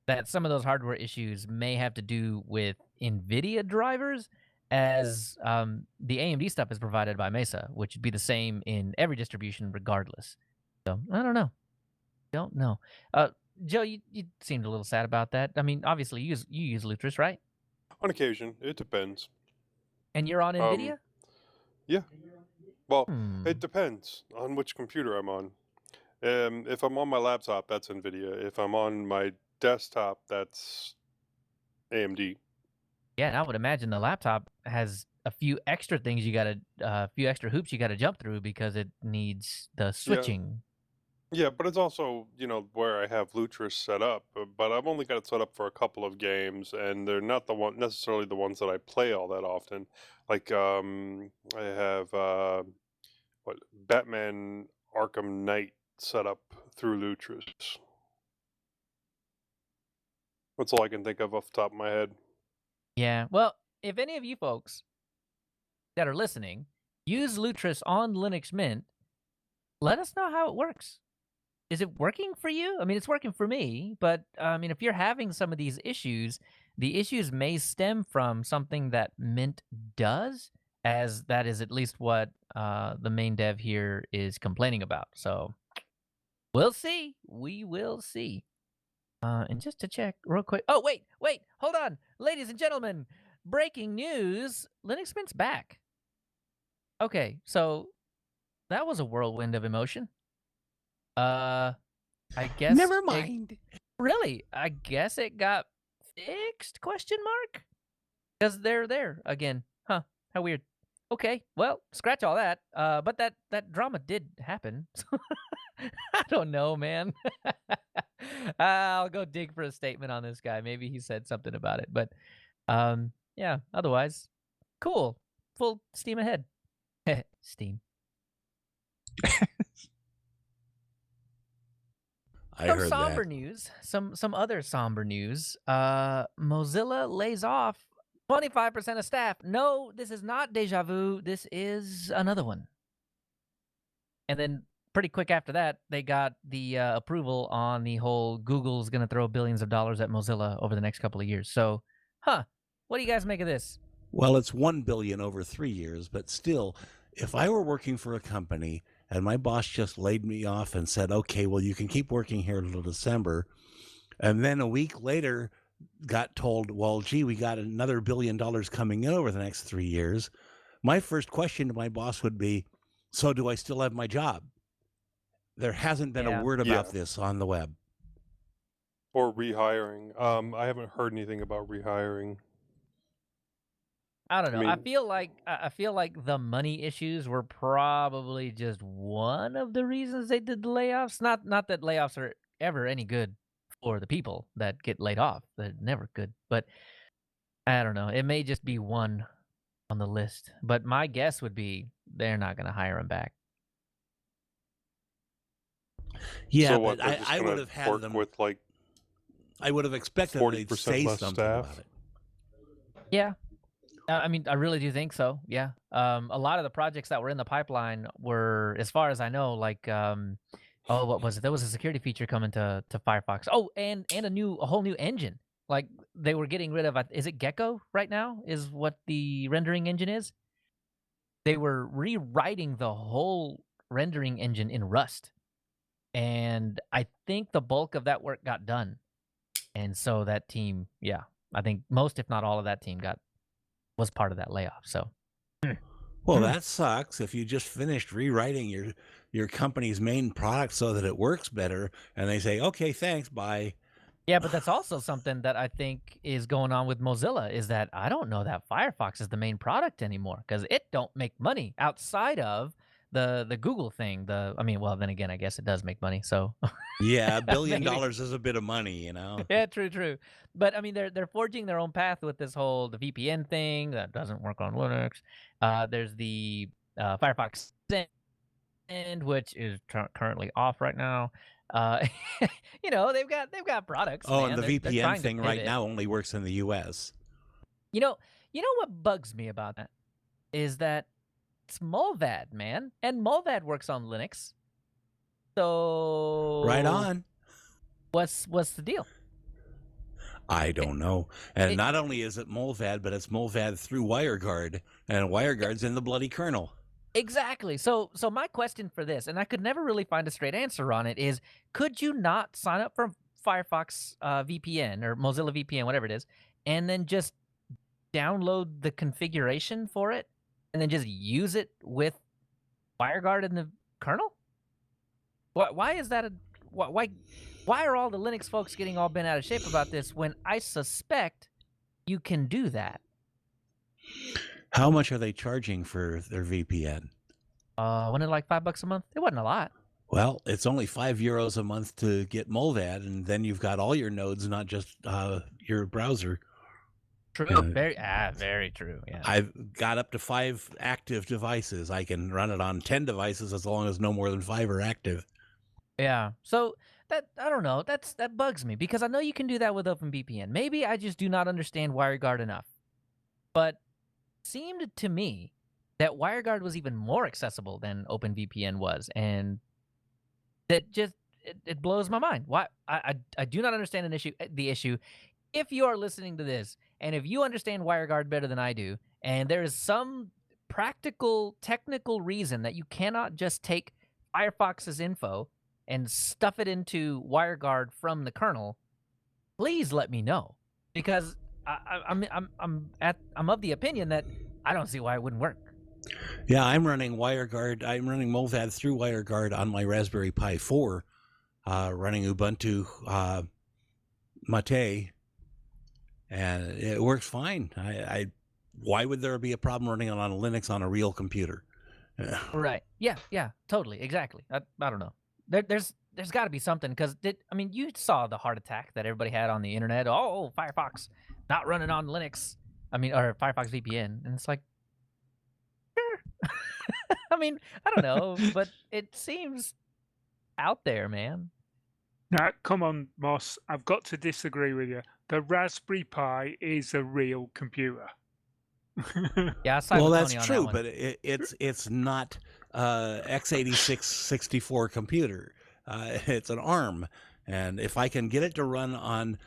that some of those hardware issues may have to do with NVIDIA drivers, as the AMD stuff is provided by Mesa, which would be the same in every distribution regardless. So I don't know. Joe, you seemed a little sad about that. Obviously you use Lutris, right? On occasion, it depends. And you're on NVIDIA? Yeah. Well, it depends on which computer I'm on. If I'm on my laptop, that's NVIDIA. If I'm on my desktop, that's AMD. Yeah, and I would imagine the laptop has a few extra things a few extra hoops you got to jump through because it needs the switching. Yeah, but it's also, where I have Lutris set up, but I've only got it set up for a couple of games, and they're not necessarily the ones that I play all that often. Like, I have, Batman Arkham Knight set up through Lutris. That's all I can think of off the top of my head. Yeah, well, if any of you folks that are listening use Lutris on Linux Mint, let us know how it works. Is it working for you? It's working for me, but if you're having some of these issues, the issues may stem from something that Mint does, as that is at least what the main dev here is complaining about. So we'll see. We will see. And just to check real quick. Oh, wait, hold on. Ladies and gentlemen, breaking news. Linux Mint's back. Okay, so that was a whirlwind of emotion. I guess. Never mind. Really? I guess it got fixed? ? Because they're there again. Huh? How weird. Okay, well, scratch all that. But that drama did happen. I don't know, man. I'll go dig for a statement on this guy. Maybe he said something about it. But yeah. Otherwise, cool. Full steam ahead. Steam. I Some heard somber that. news. Some other somber news. Mozilla lays off 25% of staff. No, this is not deja vu. This is another one. And then pretty quick after that, they got the approval on the whole Google's going to throw billions of dollars at Mozilla over the next couple of years. So, what do you guys make of this? Well, it's $1 billion over 3 years, but still, if I were working for a company and my boss just laid me off and said, okay, well, you can keep working here until December, and then a week later got told, well, gee, we got another $1 billion coming in over the next 3 years, my first question to my boss would be, so do I still have my job? There hasn't been a word about this on the web. Or rehiring. I haven't heard anything about rehiring. I don't know. I mean- feel like the money issues were probably just one of the reasons they did the layoffs. Not that layoffs are ever any good for the people that get laid off. They're never good. But I don't know. It may just be one on the list. But my guess would be they're not going to hire him back. Yeah, so what, but I would have had them with like I would have expected they'd 40% say less something staff? about it. Yeah. I mean, I really do think so. Yeah. A lot of the projects that were in the pipeline were, as far as I know, like, what was it? There was a security feature coming to Firefox. Oh, and a whole new engine. Like they were getting rid of, is it Gecko right now? Is what the rendering engine is? They were rewriting the whole rendering engine in Rust, and I think the bulk of that work got done. And so that team, I think most, if not all of that team was part of that layoff. So, well, that sucks. If you just finished rewriting your company's main product so that it works better, and they say, "Okay, thanks, bye." Yeah, but that's also something that I think is going on with Mozilla, is that I don't know that Firefox is the main product anymore, because it don't make money outside of the Google thing. Well, then again, I guess it does make money. So yeah, $1 billion Maybe. is a bit of money, you know. Yeah, true. But I mean, they're forging their own path with this whole the VPN thing that doesn't work on Linux. There's the Firefox Send, which is currently off right now. They've got products. Oh, man. and the They're VPN trying to thing right pivot. now only works in the U.S. You know what bugs me about that is that it's Mulvad, man, and Mulvad works on Linux. So Right on. What's the deal? I don't know. And not only is it Mulvad, but it's Mulvad through WireGuard, and WireGuard's in the bloody kernel. Exactly. So my question for this, and I could never really find a straight answer on it, is could you not sign up for Firefox VPN or Mozilla VPN, whatever it is, and then just download the configuration for it and then just use it with WireGuard in the kernel? Why is that why are all the Linux folks getting all bent out of shape about this when I suspect you can do that? How much are they charging for their VPN? Wasn't it like $5 a month? It wasn't a lot. Well, it's only €5 a month to get Mulvad, and then you've got all your nodes, not just your browser. True. Very true. Yeah. I've got up to 5 active devices. I can run it on 10 devices as long as no more than 5 are active. Yeah. So that, I don't know. That bugs me because I know you can do that with OpenVPN. Maybe I just do not understand WireGuard enough. But it seemed to me that WireGuard was even more accessible than OpenVPN was, and that just it blows my mind. Why I do not understand the issue. If you are listening to this, and if you understand WireGuard better than I do, and there is some practical, technical reason that you cannot just take Firefox's info and stuff it into WireGuard from the kernel, please let me know, because I'm of the opinion that I don't see why it wouldn't work. Yeah, I'm running WireGuard. I'm running Mulvad through WireGuard on my Raspberry Pi 4, running Ubuntu Mate, and it works fine. Why would there be a problem running it on Linux on a real computer? Right. Yeah, totally. Exactly. I don't know. There's got to be something, because you saw the heart attack that everybody had on the internet. Oh, Firefox not running on Linux. Or Firefox VPN, and it's like, sure. I don't know, but it seems out there, man. Now, come on, Moss. I've got to disagree with you. The Raspberry Pi is a real computer. Yeah, I side Well, with that's Tony on true, that one. but it's not x86 64 computer. It's an ARM, and if I can get it to run on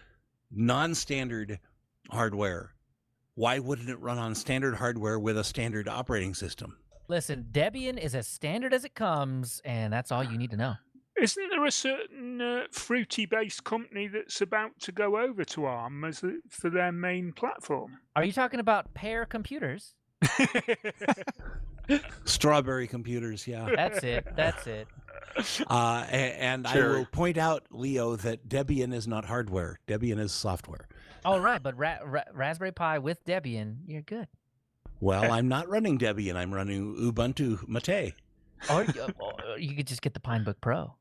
non-standard hardware, why wouldn't it run on standard hardware with a standard operating system? Listen, Debian is as standard as it comes, and that's all you need to know. Isn't there a certain fruity-based company that's about to go over to ARM for their main platform? Are you talking about Pear Computers? Strawberry computers, yeah. That's it. That's it. And I will point out, Leo, that Debian is not hardware. Debian is software. All right, but Raspberry Pi with Debian, you're good. Well, I'm not running Debian. I'm running Ubuntu Mate. Or you could just get the Pinebook Pro.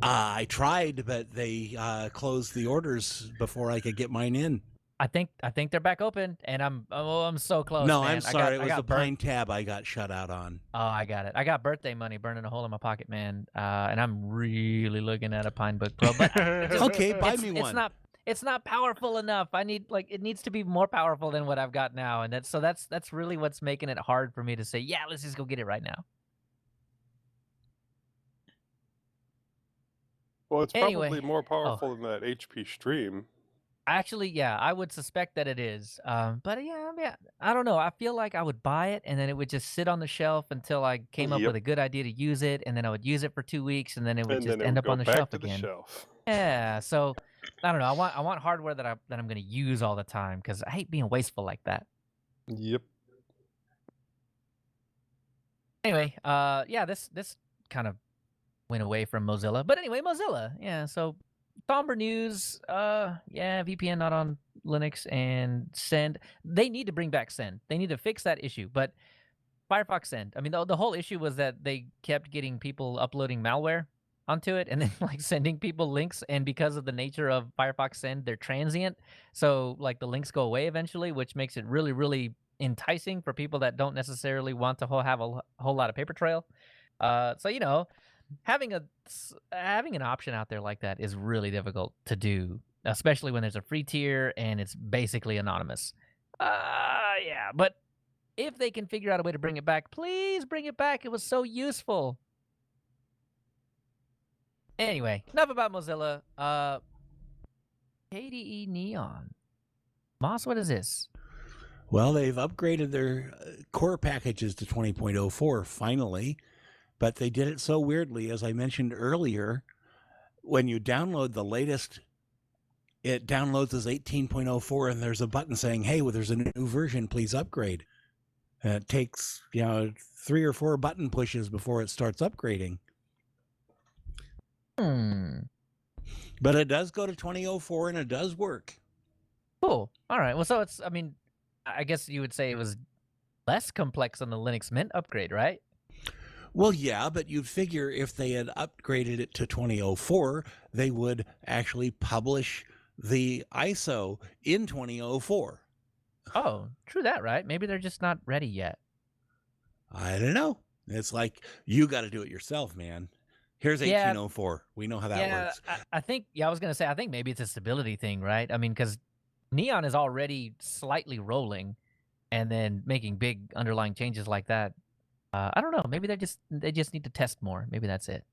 I tried, but they closed the orders before I could get mine in. I think they're back open, and I'm so close. No, man. I'm sorry. It was the Pine tab I got shut out on. Oh, I got it. I got birthday money burning a hole in my pocket, man. And I'm really looking at a Pinebook Pro. But okay, buy me one. It's not powerful enough. It needs to be more powerful than what I've got now, and that's really what's making it hard for me to say, yeah, let's just go get it right now. Well, it's probably more powerful than that HP Stream. Actually, yeah, I would suspect that it is. But yeah, I don't know. I feel like I would buy it, and then it would just sit on the shelf until I came up with a good idea to use it, and then I would use it for 2 weeks, and then it would just end up on the shelf again. Yeah, so I don't know. I want hardware that I'm going to use all the time because I hate being wasteful like that. Yep. Anyway, yeah, this kind of went away from Mozilla, but anyway, Mozilla. Yeah, so. Somber news, yeah, VPN not on Linux and Send. They need to bring back Send. They need to fix that issue. But Firefox Send, I mean, the whole issue was that they kept getting people uploading malware onto it and then like sending people links. And because of the nature of Firefox Send, they're transient. So like the links go away eventually, which makes it really, really enticing for people that don't necessarily want to have a whole lot of paper trail. So, you know, having an option out there like that is really difficult to do, especially when there's a free tier and it's basically anonymous. Yeah, but if they can figure out a way to bring it back, please bring it back. It was so useful. Anyway, enough about Mozilla. KDE Neon. Moss, what is this? Well, they've upgraded their core packages to 20.04 finally. But they did it so weirdly, as I mentioned earlier. When you download the latest, it downloads as 18.04, and there's a button saying, hey, well, there's a new version, please upgrade. And it takes, 3 or 4 button pushes before it starts upgrading. But it does go to 2004, and it does work. Cool. All right. Well, so it's, I guess you would say it was less complex on the Linux Mint upgrade, right? Well, yeah, but you'd figure if they had upgraded it to 2004, they would actually publish the ISO in 2004. Oh, true that, right? Maybe they're just not ready yet. I don't know. It's like, you got to do it yourself, man. Here's 1804. We know how that works. I think, I was going to say, I think maybe it's a stability thing, right? I mean, because Neon is already slightly rolling and then making big underlying changes like that. I don't know. Maybe they just need to test more. Maybe that's it.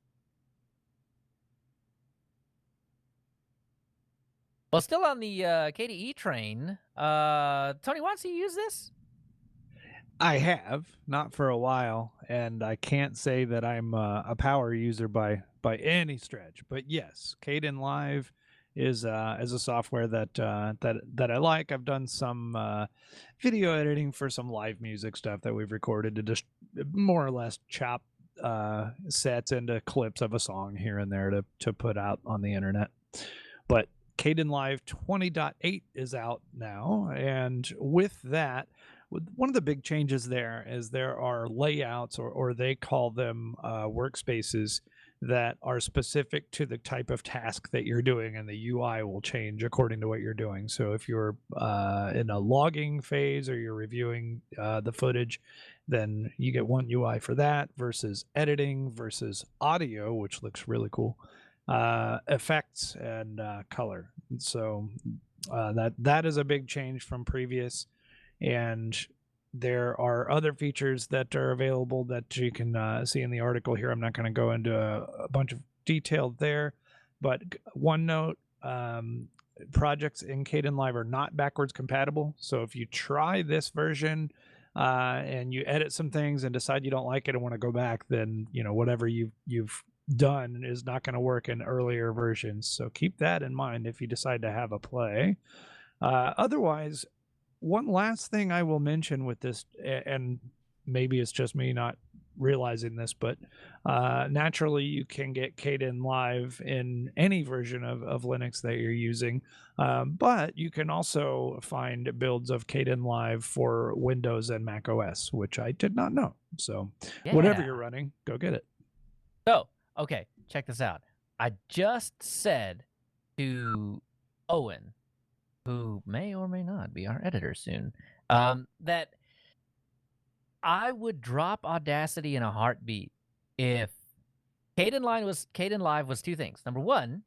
Well, still on the KDE train. Tony, wants to use this? I have, not for a while, and I can't say that I'm a power user by any stretch. But yes, Kdenlive is a software that I like. I've done some video editing for some live music stuff that we've recorded to just more or less chop sets into clips of a song here and there to put out on the internet. But Kdenlive 20.8 is out now, and with that, one of the big changes there is there are layouts, or they call them workspaces, that are specific to the type of task that you're doing, and the UI will change according to what you're doing. So if you're in a logging phase or you're reviewing the footage, then you get one UI for that versus editing versus audio, which looks really cool. effects and color. So that is a big change from previous, and there are other features that are available that you can see in the article here. I'm not going to go into a bunch of detail there, but one note, projects in Kdenlive are not backwards compatible. So if you try this version and you edit some things and decide you don't like it and want to go back, then whatever you've done is not going to work in earlier versions. So keep that in mind if you decide to have a play. Otherwise, one last thing I will mention with this, and maybe it's just me not realizing this, but naturally you can get Kdenlive in any version of Linux that you're using, but you can also find builds of Kdenlive for Windows and Mac OS, which I did not know. So whatever you're running, go get it. So, okay, check this out. I just said to Owen, who may or may not be our editor soon, that I would drop Audacity in a heartbeat if Kdenlive was two things. Number one,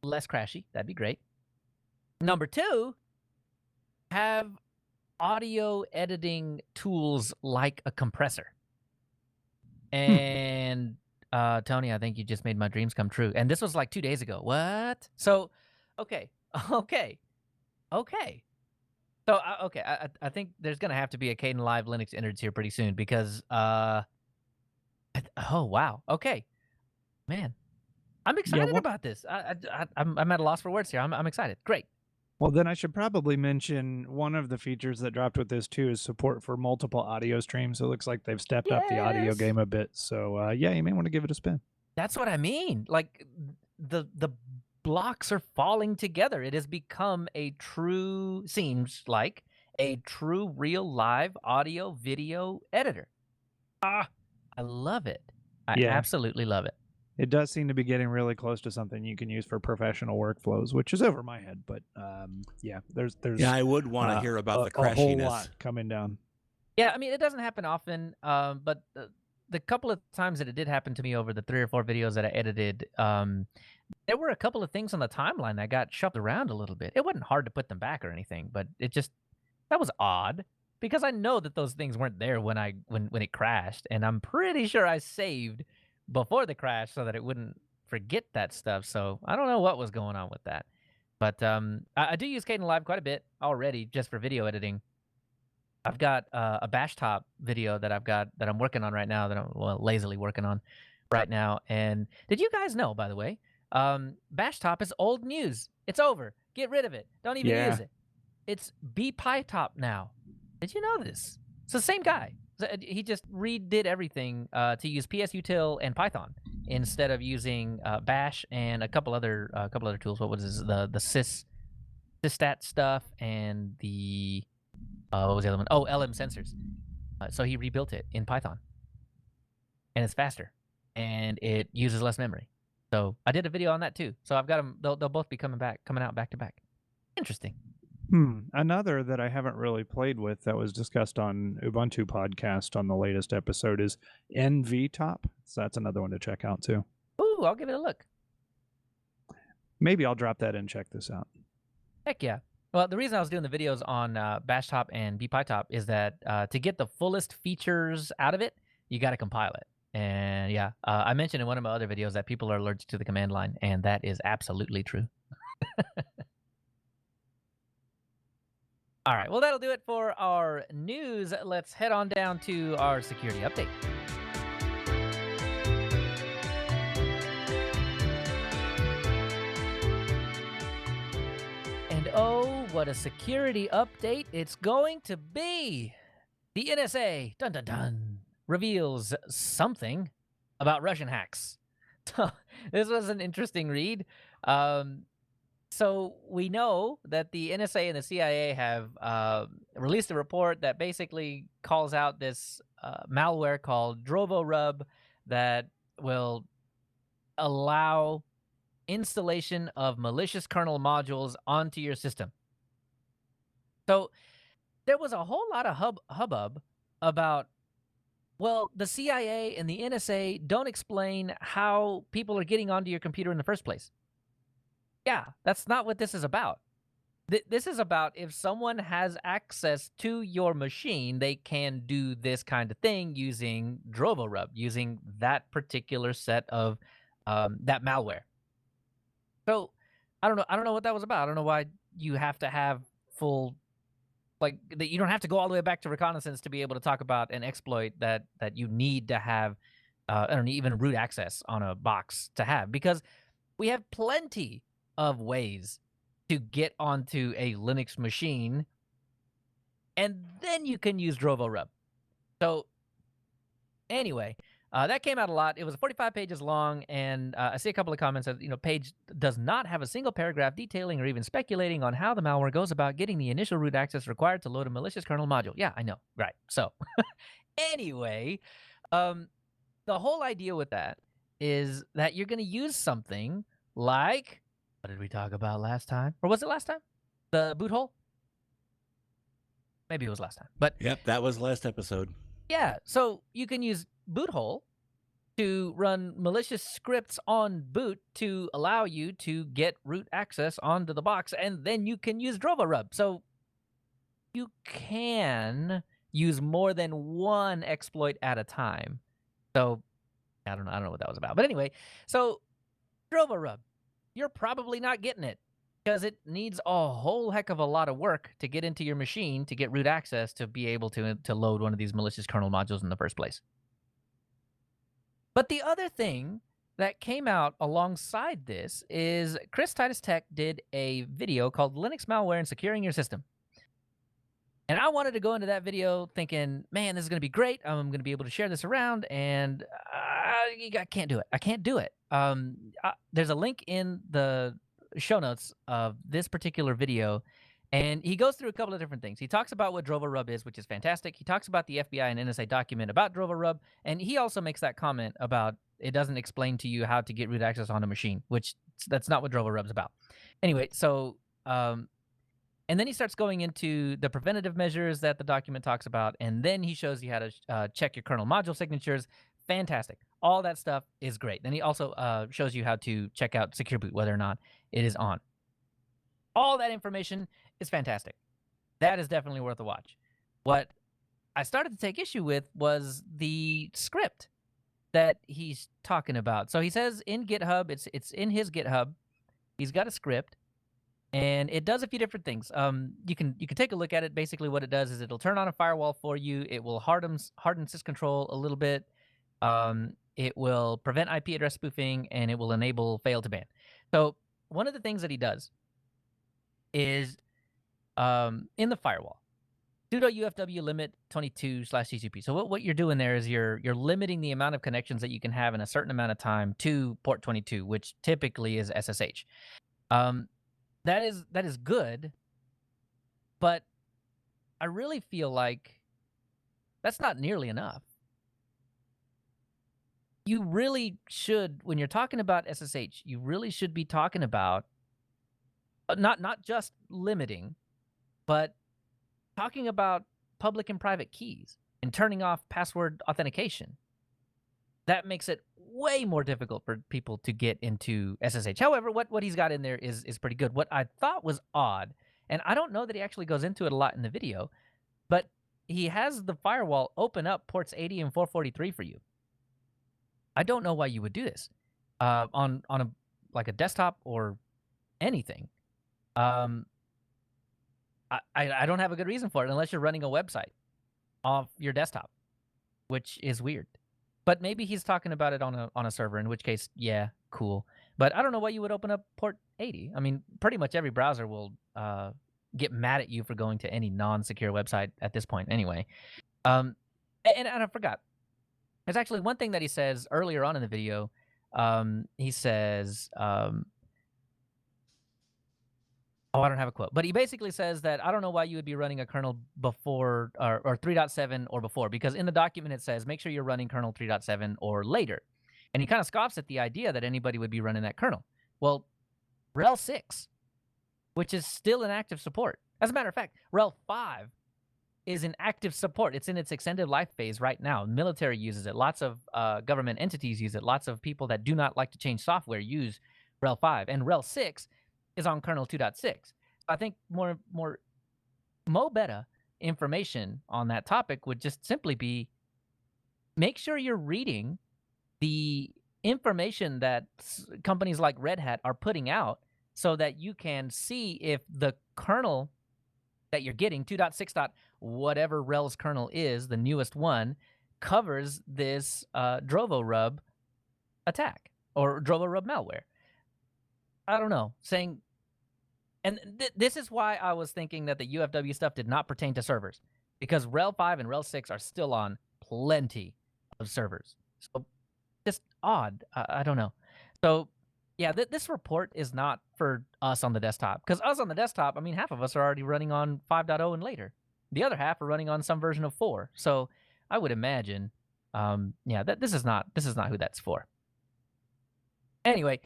less crashy. That'd be great. Number two, have audio editing tools like a compressor. And Tony, I think you just made my dreams come true. And this was like 2 days ago. What? So, okay. So, I think there's going to have to be a Kdenlive Linux innards here pretty soon because, oh, wow. Okay. Man, I'm excited about this. I'm at a loss for words here. I'm excited. Great. Well, then I should probably mention one of the features that dropped with this too is support for multiple audio streams. It looks like they've stepped up the audio game a bit. So yeah, you may want to give it a spin. That's what I mean. Like the blocks are falling together. It has become seems like a true real live audio video editor. I love it. I absolutely love it. It does seem to be getting really close to something you can use for professional workflows, which is over my head. But there's I would want to hear about the crashiness. A whole lot coming down. Yeah, I mean, it doesn't happen often, but the couple of times that it did happen to me over the 3 or 4 videos that I edited, there were a couple of things on the timeline that got shoved around a little bit. It wasn't hard to put them back or anything, but that was odd because I know that those things weren't there when it crashed, and I'm pretty sure I saved before the crash so that it wouldn't forget that stuff. So I don't know what was going on with that, but I do use Kdenlive quite a bit already just for video editing. I've got a bash top video that I'm working on right now, that I'm lazily working on right now. And did you guys know, by the way, bash top is old news. It's over. Get rid of it. Don't even use it. It's bpytop now. Did you know this? It's the same guy. He just redid everything to use psutil and Python instead of using bash and a couple other tools. What was the systat stuff and the what was the other one? Oh, LM sensors. So he rebuilt it in Python, and it's faster, and it uses less memory. So I did a video on that too. So I've got them. They'll both be coming out back to back. Interesting. Another that I haven't really played with that was discussed on Ubuntu podcast on the latest episode is NVTop. So that's another one to check out too. Ooh, I'll give it a look. Maybe I'll drop that and check this out. Heck yeah. Well, the reason I was doing the videos on BashTop and bpytop is that to get the fullest features out of it, you got to compile it. And yeah, I mentioned in one of my other videos that people are allergic to the command line, and that is absolutely true. All right, well, that'll do it for our news. Let's head on down to our security update. And oh, what a security update it's going to be. The NSA, dun dun dun, reveals something about Russian hacks. This was an interesting read. So we know that the NSA and the CIA have released a report that basically calls out this malware called DrovoRub that will allow installation of malicious kernel modules onto your system. So there was a whole lot of hubbub about Well, the CIA and the NSA don't explain how people are getting onto your computer in the first place. Yeah, that's not what this is about. This is about if someone has access to your machine, they can do this kind of thing using DrovoRub, using that particular set of that malware. So I don't know. I don't know what that was about. I don't know why you have to have full, like, that you don't have to go all the way back to reconnaissance to be able to talk about an exploit that you need to have. I don't know, even root access on a box to have, because we have plenty of ways to get onto a Linux machine, and then you can use DrovoRub. So anyway, that came out a lot. It was 45 pages long, and I see a couple of comments that, page does not have a single paragraph detailing or even speculating on how the malware goes about getting the initial root access required to load a malicious kernel module. Yeah, I know. Right. So anyway, the whole idea with that is that you're going to use something like, what did we talk about last time? Or was it last time? The boot hole? Maybe it was last time. But Yep, that was last episode. yeah, so you can use boot hole to run malicious scripts on boot to allow you to get root access onto the box, and then you can use DrovoRub. So you can use more than one exploit at a time. So I don't know what that was about. But anyway, so DrovoRub, you're probably not getting it because it needs a whole heck of a lot of work to get into your machine to get root access to be able to load one of these malicious kernel modules in the first place. But the other thing that came out alongside this is Chris Titus Tech did a video called Linux Malware and Securing Your System. And I wanted to go into that video thinking, man, this is going to be great. I'm going to be able to share this around, and I can't do it. I can't do it. There's a link in the show notes of this particular video, and he goes through a couple of different things. He talks about what DrovoRub is, which is fantastic. He talks about the FBI and NSA document about DrovoRub, and he also makes that comment about it doesn't explain to you how to get root access on a machine, which that's not what DrovoRub's about. Anyway, so and then he starts going into the preventative measures that the document talks about, and then he shows you how to check your kernel module signatures. Fantastic. All that stuff is great. Then he also shows you how to check out Secure Boot, whether or not it is on. All that information is fantastic. That is definitely worth a watch. What I started to take issue with was the script that he's talking about. So he says in GitHub, it's in his GitHub, he's got a script, and it does a few different things. You can take a look at it. Basically, what it does is it'll turn on a firewall for you. It will harden syscontrol a little bit. It will prevent IP address spoofing, and it will enable fail to ban. So one of the things that he does is in the firewall, sudo ufw limit 22/TCP. So what you're doing there is you're limiting the amount of connections that you can have in a certain amount of time to port 22, which typically is SSH. That is good, but I really feel like that's not nearly enough. You really should, when you're talking about SSH, you really should be talking about not just limiting, but talking about public and private keys and turning off password authentication. That makes it way more difficult for people to get into SSH. However, what he's got in there is pretty good. What I thought was odd, and I don't know that he actually goes into it a lot in the video, but he has the firewall open up ports 80 and 443 for you. I don't know why you would do this on a desktop or anything. I don't have a good reason for it unless you're running a website off your desktop, which is weird. But maybe he's talking about it on a server, in which case, yeah, cool. But I don't know why you would open up port 80. I mean, pretty much every browser will get mad at you for going to any non-secure website at this point anyway. And I forgot. There's actually one thing that he says earlier on in the video. He says, oh, I don't have a quote, but he basically says that I don't know why you would be running a kernel before or 3.7 or before, because in the document it says make sure you're running kernel 3.7 or later. And he kind of scoffs at the idea that anybody would be running that kernel. Well, RHEL 6, which is still in active support. As a matter of fact, RHEL 5 is in active support. It's in its extended life phase right now. Military uses it. Lots of government entities use it. Lots of people that do not like to change software use RHEL 5. And RHEL 6 is on kernel 2.6. I think more better information on that topic would just simply be make sure you're reading the information that companies like Red Hat are putting out so that you can see if the kernel that you're getting, 2.6. Whatever RHEL's kernel is, the newest one, covers this DrovoRub attack or DrovoRub malware. I don't know, saying, and this is why I was thinking that the UFW stuff did not pertain to servers, because RHEL 5 and RHEL 6 are still on plenty of servers. So just odd. I don't know. So yeah, this report is not for us on the desktop, because us on the desktop, I mean, half of us are already running on 5.0 and later. The other half are running on some version of 4. So I would imagine, yeah, this is not who that's for. Anyway,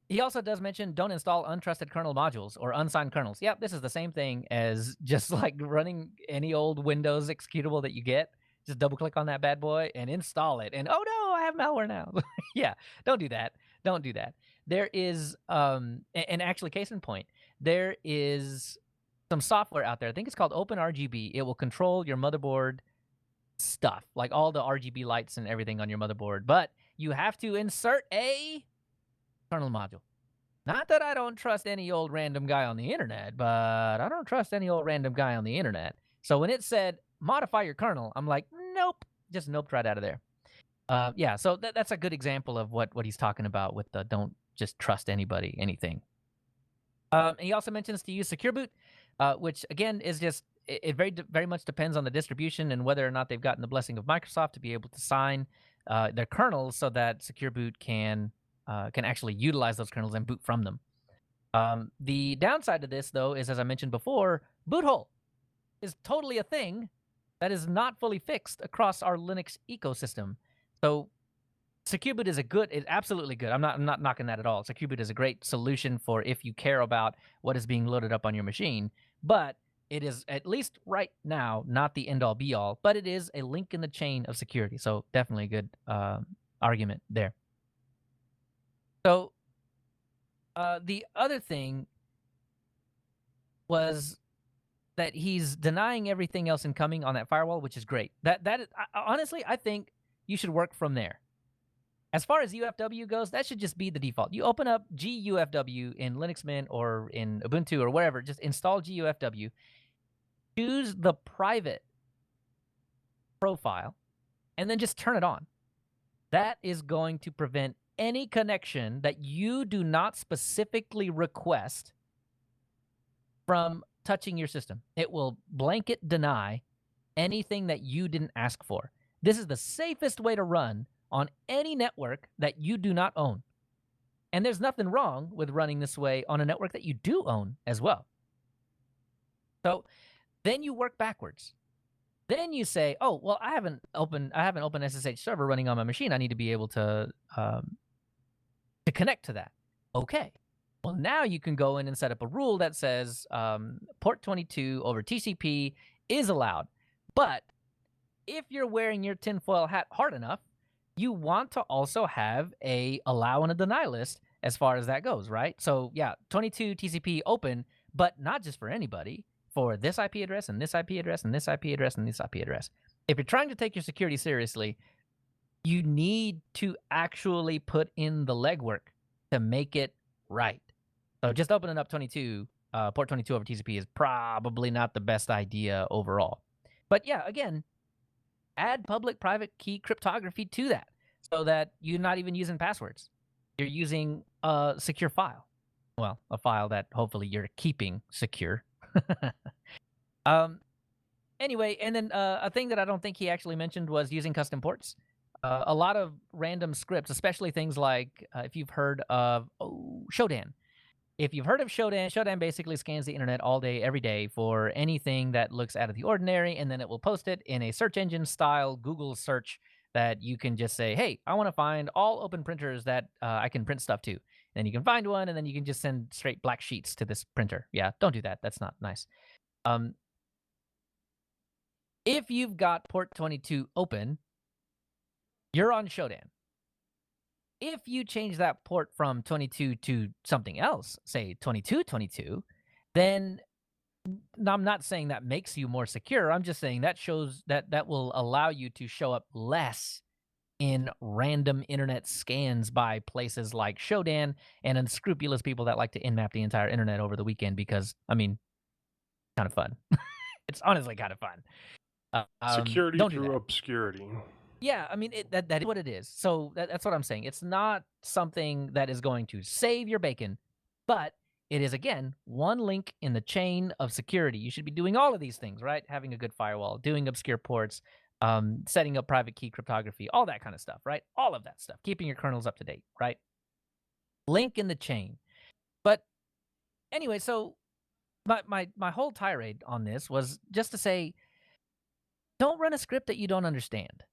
he also does mention don't install untrusted kernel modules or unsigned kernels. Yep, this is the same thing as just like running any old Windows executable that you get. Just double click on that bad boy and install it. And oh no, I have malware now. Yeah, don't do that. Don't do that. There is, and actually, case in point, there is some software out there. I think it's called OpenRGB. It will control your motherboard stuff, like all the RGB lights and everything on your motherboard. But you have to insert a kernel module. Not that I don't trust any old random guy on the internet, but I don't trust any old random guy on the internet. So when it said modify your kernel, I'm like, nope, just nope right out of there. Yeah, so that's a good example of what he's talking about with the don't just trust anybody, anything. And he also mentions to use Secure Boot, which again is just, it very much depends on the distribution and whether or not they've gotten the blessing of Microsoft to be able to sign their kernels so that Secure Boot can actually utilize those kernels and boot from them. The downside to this, though, is, as I mentioned before, boot hole is totally a thing that is not fully fixed across our Linux ecosystem. So Secure Boot is absolutely good. I'm not knocking that at all. Secure Boot is a great solution for if you care about what is being loaded up on your machine, but it is, at least right now, not the end-all be-all, but it is a link in the chain of security. So definitely a good argument there. So the other thing was that he's denying everything else incoming on that firewall, which is great. Honestly, I think you should work from there. As far as UFW goes, that should just be the default. You open up GUFW in Linux Mint or in Ubuntu or wherever, just install GUFW, choose the private profile, and then just turn it on. That is going to prevent any connection that you do not specifically request from touching your system. It will blanket deny anything that you didn't ask for. This is the safest way to run on any network that you do not own. And there's nothing wrong with running this way on a network that you do own as well. So then you work backwards. Then you say, oh, well, I have an open SSH server running on my machine. I need to be able to connect to that. Okay. Well, now you can go in and set up a rule that says port 22 over TCP is allowed. But if you're wearing your tinfoil hat hard enough, you want to also have a allow and a deny list as far as that goes, right? So yeah, 22 TCP open, but not just for anybody, for this IP address and this IP address and this IP address and this IP address. If you're trying to take your security seriously, you need to actually put in the legwork to make it right. So just opening up port 22 over TCP is probably not the best idea overall. But yeah, again, add public-private key cryptography to that so that you're not even using passwords. You're using a secure file. Well, a file that hopefully you're keeping secure. Anyway, and then a thing that I don't think he actually mentioned was using custom ports. A lot of random scripts, especially things like if you've heard of Shodan. If you've heard of Shodan, Shodan basically scans the internet all day, every day for anything that looks out of the ordinary, and then it will post it in a search engine style Google search that you can just say, hey, I want to find all open printers that I can print stuff to. And then you can find one, and then you can just send straight black sheets to this printer. Yeah, don't do that. That's not nice. If you've got port 22 open, you're on Shodan. If you change that port from 22 to something else, say 2222, then I'm not saying that makes you more secure. I'm just saying that shows that will allow you to show up less in random internet scans by places like Shodan and unscrupulous people that like to in-map the entire internet over the weekend because, I mean, kind of fun. It's honestly kind of fun. Security Don't do through that. obscurity. Yeah, I mean, that is what it is. So that's what I'm saying. It's not something that is going to save your bacon, but it is, again, one link in the chain of security. You should be doing all of these things, right? Having a good firewall, doing obscure ports, setting up private key cryptography, all that kind of stuff, right? All of that stuff, keeping your kernels up to date, right? Link in the chain. But anyway, so my whole tirade on this was just to say, don't run a script that you don't understand.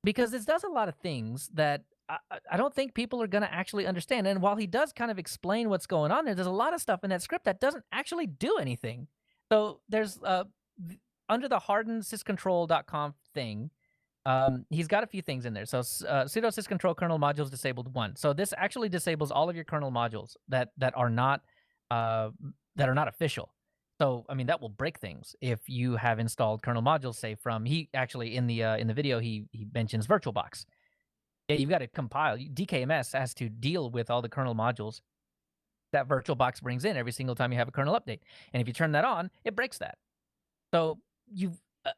Because it does a lot of things that I don't think people are going to actually understand. And while he does kind of explain what's going on there's a lot of stuff in that script that doesn't actually do anything. So there's under the hardened syscontrol.conf thing, he's got a few things in there. So sudo syscontrol kernel modules disabled 1. So this actually disables all of your kernel modules that are not official. So, I mean, that will break things if you have installed kernel modules, say from, he actually in the video, he mentions VirtualBox. Yeah, you've got to compile. DKMS has to deal with all the kernel modules that VirtualBox brings in every single time you have a kernel update. And if you turn that on, it breaks that. So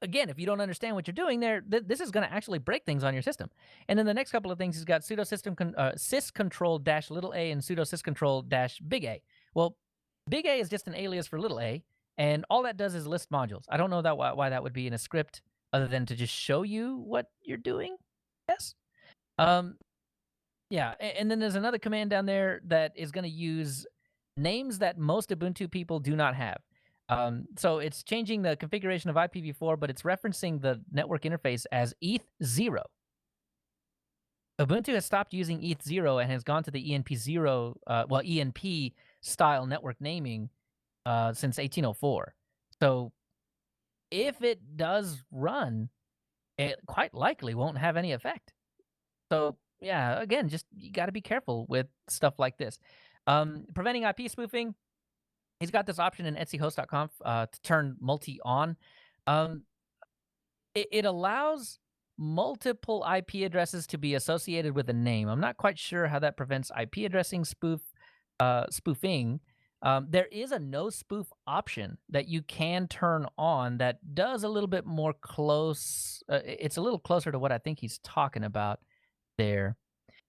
again, if you don't understand what you're doing there, this is going to actually break things on your system. And then the next couple of things, he's got sudo syscontrol-a and sudo syscontrol-big A. Well, big A is just an alias for little a, and all that does is list modules. I don't know why that would be in a script other than to just show you what you're doing. Yes. Yeah, and then there's another command down there that is going to use names that most Ubuntu people do not have. So it's changing the configuration of IPv4, but it's referencing the network interface as ETH0. Ubuntu has stopped using ETH0 and has gone to the ENP0, ENP style network naming since 1804. So if it does run, it quite likely won't have any effect. So yeah, again, just you got to be careful with stuff like this. Preventing IP spoofing. He's got this option in etsyhost.conf to turn multi on. It allows multiple IP addresses to be associated with a name. I'm not quite sure how that prevents IP addressing spoofing. There is a no spoof option that you can turn on that does a little bit more close. It's a little closer to what I think he's talking about there.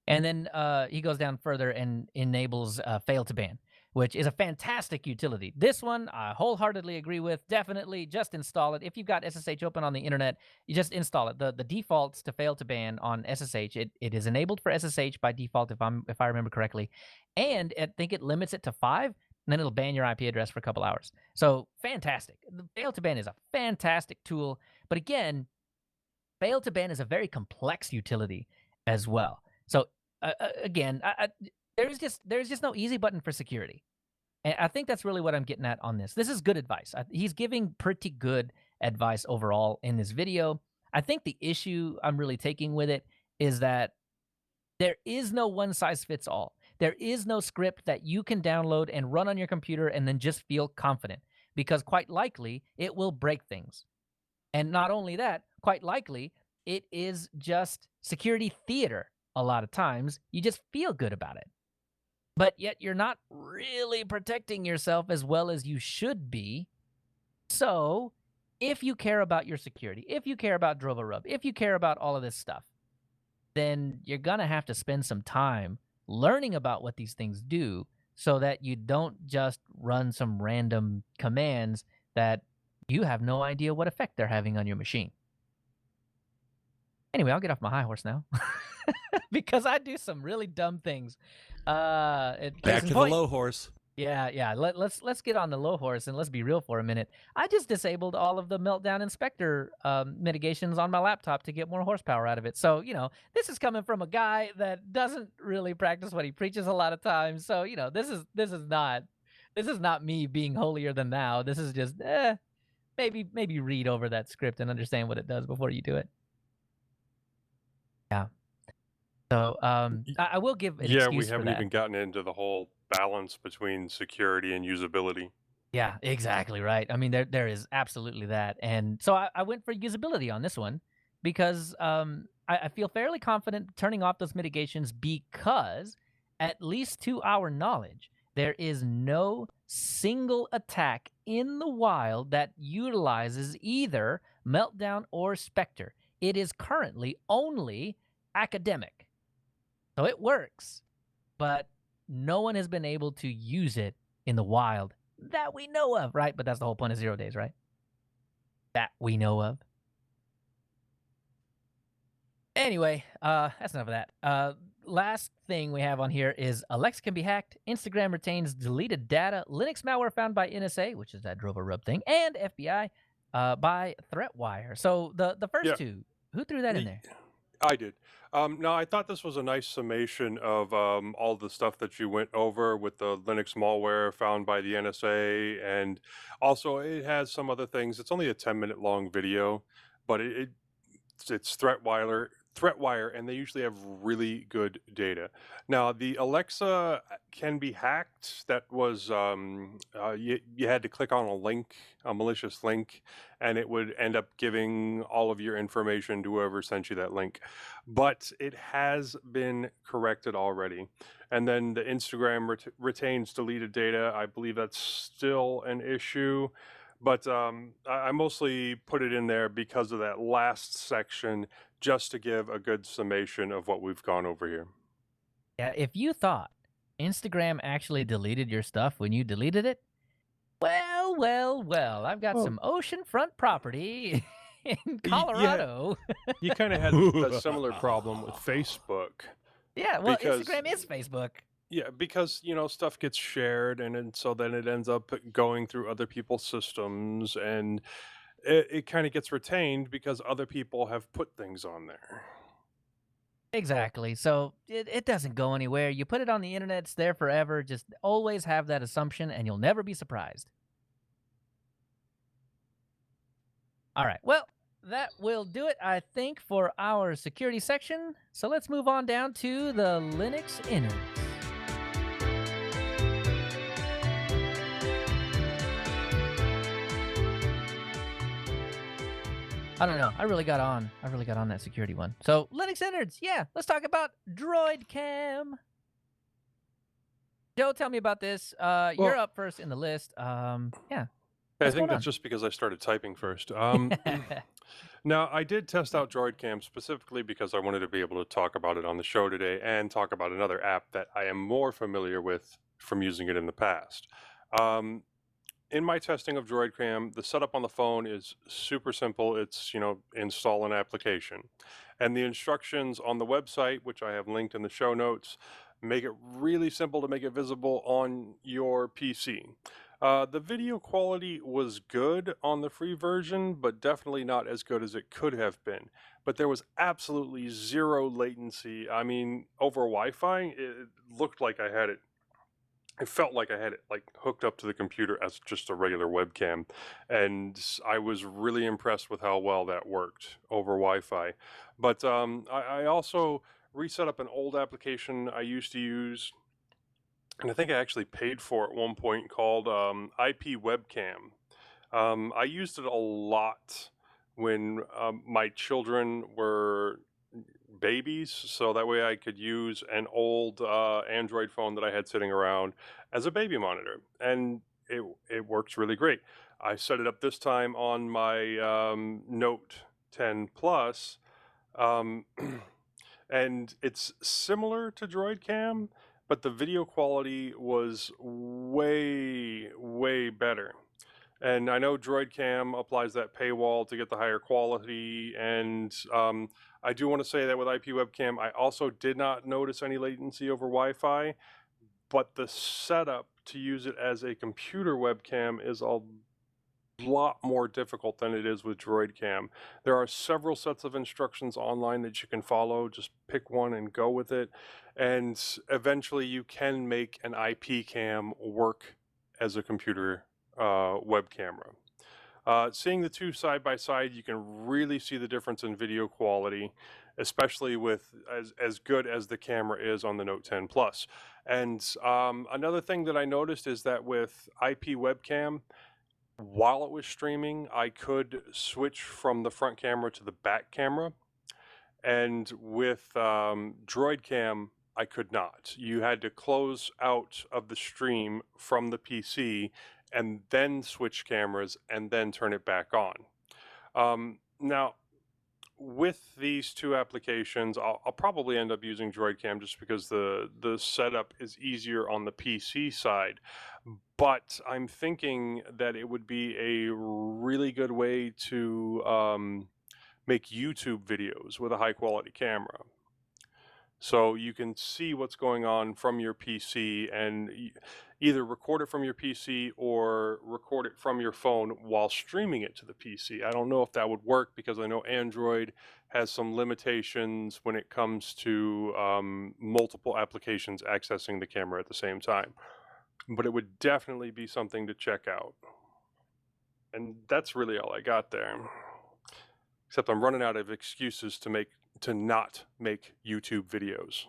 And then he goes down further and enables fail to ban, which is a fantastic utility. This one I wholeheartedly agree with. Definitely just install it. If you've got SSH open on the internet, you just install it. The defaults to fail to ban on SSH, it is enabled for SSH by default if I remember correctly. And I think it limits it to 5, and then it'll ban your IP address for a couple hours. So fantastic. The fail to ban is a fantastic tool. But again, fail to ban is a very complex utility as well. So again, there's just no easy button for security. And I think that's really what I'm getting at on this. This is good advice. He's giving pretty good advice overall in this video. I think the issue I'm really taking with it is that there is no one size fits all. There is no script that you can download and run on your computer and then just feel confident, because quite likely it will break things. And not only that, quite likely it is just security theater. A lot of times you just feel good about it, but yet you're not really protecting yourself as well as you should be. So if you care about your security, if you care about Drovarub, if you care about all of this stuff, then you're going to have to spend some time learning about what these things do so that you don't just run some random commands that you have no idea what effect they're having on your machine. Anyway, I'll get off my high horse now because I do some really dumb things. Back to the low horse. Yeah. Let's get on the low horse and let's be real for a minute. I just disabled all of the Meltdown Inspector mitigations on my laptop to get more horsepower out of it. So, this is coming from a guy that doesn't really practice what he preaches a lot of times. So, this is not me being holier than thou. This is just, maybe read over that script and understand what it does before you do it. Yeah. So I will give an Yeah, we excuse for haven't that. even gotten into the whole balance between security and usability. Yeah, exactly right. I mean, there is absolutely that. And so I went for usability on this one because I feel fairly confident turning off those mitigations because, at least to our knowledge, there is no single attack in the wild that utilizes either Meltdown or Spectre. It is currently only academic. So it works, but no one has been able to use it in the wild that we know of, right? But that's the whole point of 0 days, right? That we know of. Anyway, that's enough of that. Last thing we have on here is Alexa can be hacked, Instagram retains deleted data, Linux malware found by NSA, which is that Drover Rub thing, and FBI by ThreatWire. So the first two, who threw that in there? I did. No, I thought this was a nice summation of all the stuff that you went over with the Linux malware found by the NSA, and also it has some other things. It's only a 10-minute long video, but it's ThreatWire, and they usually have really good data. Now, the Alexa can be hacked. That was you had to click on a link, a malicious link, and it would end up giving all of your information to whoever sent you that link. But it has been corrected already. And then the Instagram retains deleted data. I believe that's still an issue. But I mostly put it in there because of that last section, just to give a good summation of what we've gone over here. Yeah, if you thought Instagram actually deleted your stuff when you deleted it, well, I've got some oceanfront property in Colorado. You kind of had a similar problem with Facebook. Yeah, well, Instagram is Facebook. Yeah, because, stuff gets shared, and so then it ends up going through other people's systems, and it kind of gets retained because other people have put things on there. Exactly. So it doesn't go anywhere. You put it on the internet, it's there forever. Just always have that assumption, and you'll never be surprised. All right. Well, that will do it, I think, for our security section. So let's move on down to the Linux innards. I don't know. I really got on that security one. So Linux innards, yeah. Let's talk about DroidCam. Joe, tell me about this. You're up first in the list. Yeah. I think that's just because I started typing first. Now, I did test out DroidCam specifically because I wanted to be able to talk about it on the show today and talk about another app that I am more familiar with from using it in the past. In my testing of DroidCam, the setup on the phone is super simple. It's, install an application. And the instructions on the website, which I have linked in the show notes, make it really simple to make it visible on your PC. The video quality was good on the free version, but definitely not as good as it could have been. But there was absolutely zero latency. I mean, over Wi-Fi, it looked like I had it. It felt like I had it hooked up to the computer as just a regular webcam, and I was really impressed with how well that worked over Wi-Fi. But I also reset up an old application I used to use, and I think I actually paid for it at one point, called IP Webcam. I used it a lot when my children were babies, so that way I could use an old Android phone that I had sitting around as a baby monitor, and it works really great. I set it up this time on my Note 10 Plus, and it's similar to DroidCam, but the video quality was way better. And I know DroidCam applies that paywall to get the higher quality, and I do want to say that with IP Webcam, I also did not notice any latency over Wi-Fi, but the setup to use it as a computer webcam is a lot more difficult than it is with DroidCam. There are several sets of instructions online that you can follow. Just pick one and go with it, and eventually you can make an IP cam work as a computer web camera. Seeing the two side by side, you can really see the difference in video quality, especially with as good as the camera is on the Note 10 Plus. And another thing that I noticed is that with IP webcam, while it was streaming, I could switch from the front camera to the back camera. And with Droid Cam, I could not. You had to close out of the stream from the PC and then switch cameras and then turn it back on. Now, with these two applications, I'll probably end up using Droid Cam just because the setup is easier on the PC side. But I'm thinking that it would be a really good way to make YouTube videos with a high quality camera. So you can see what's going on from your PC and either record it from your PC or record it from your phone while streaming it to the PC. I don't know if that would work because I know Android has some limitations when it comes to multiple applications accessing the camera at the same time. But it would definitely be something to check out. And that's really all I got there. Except I'm running out of excuses to not make YouTube videos.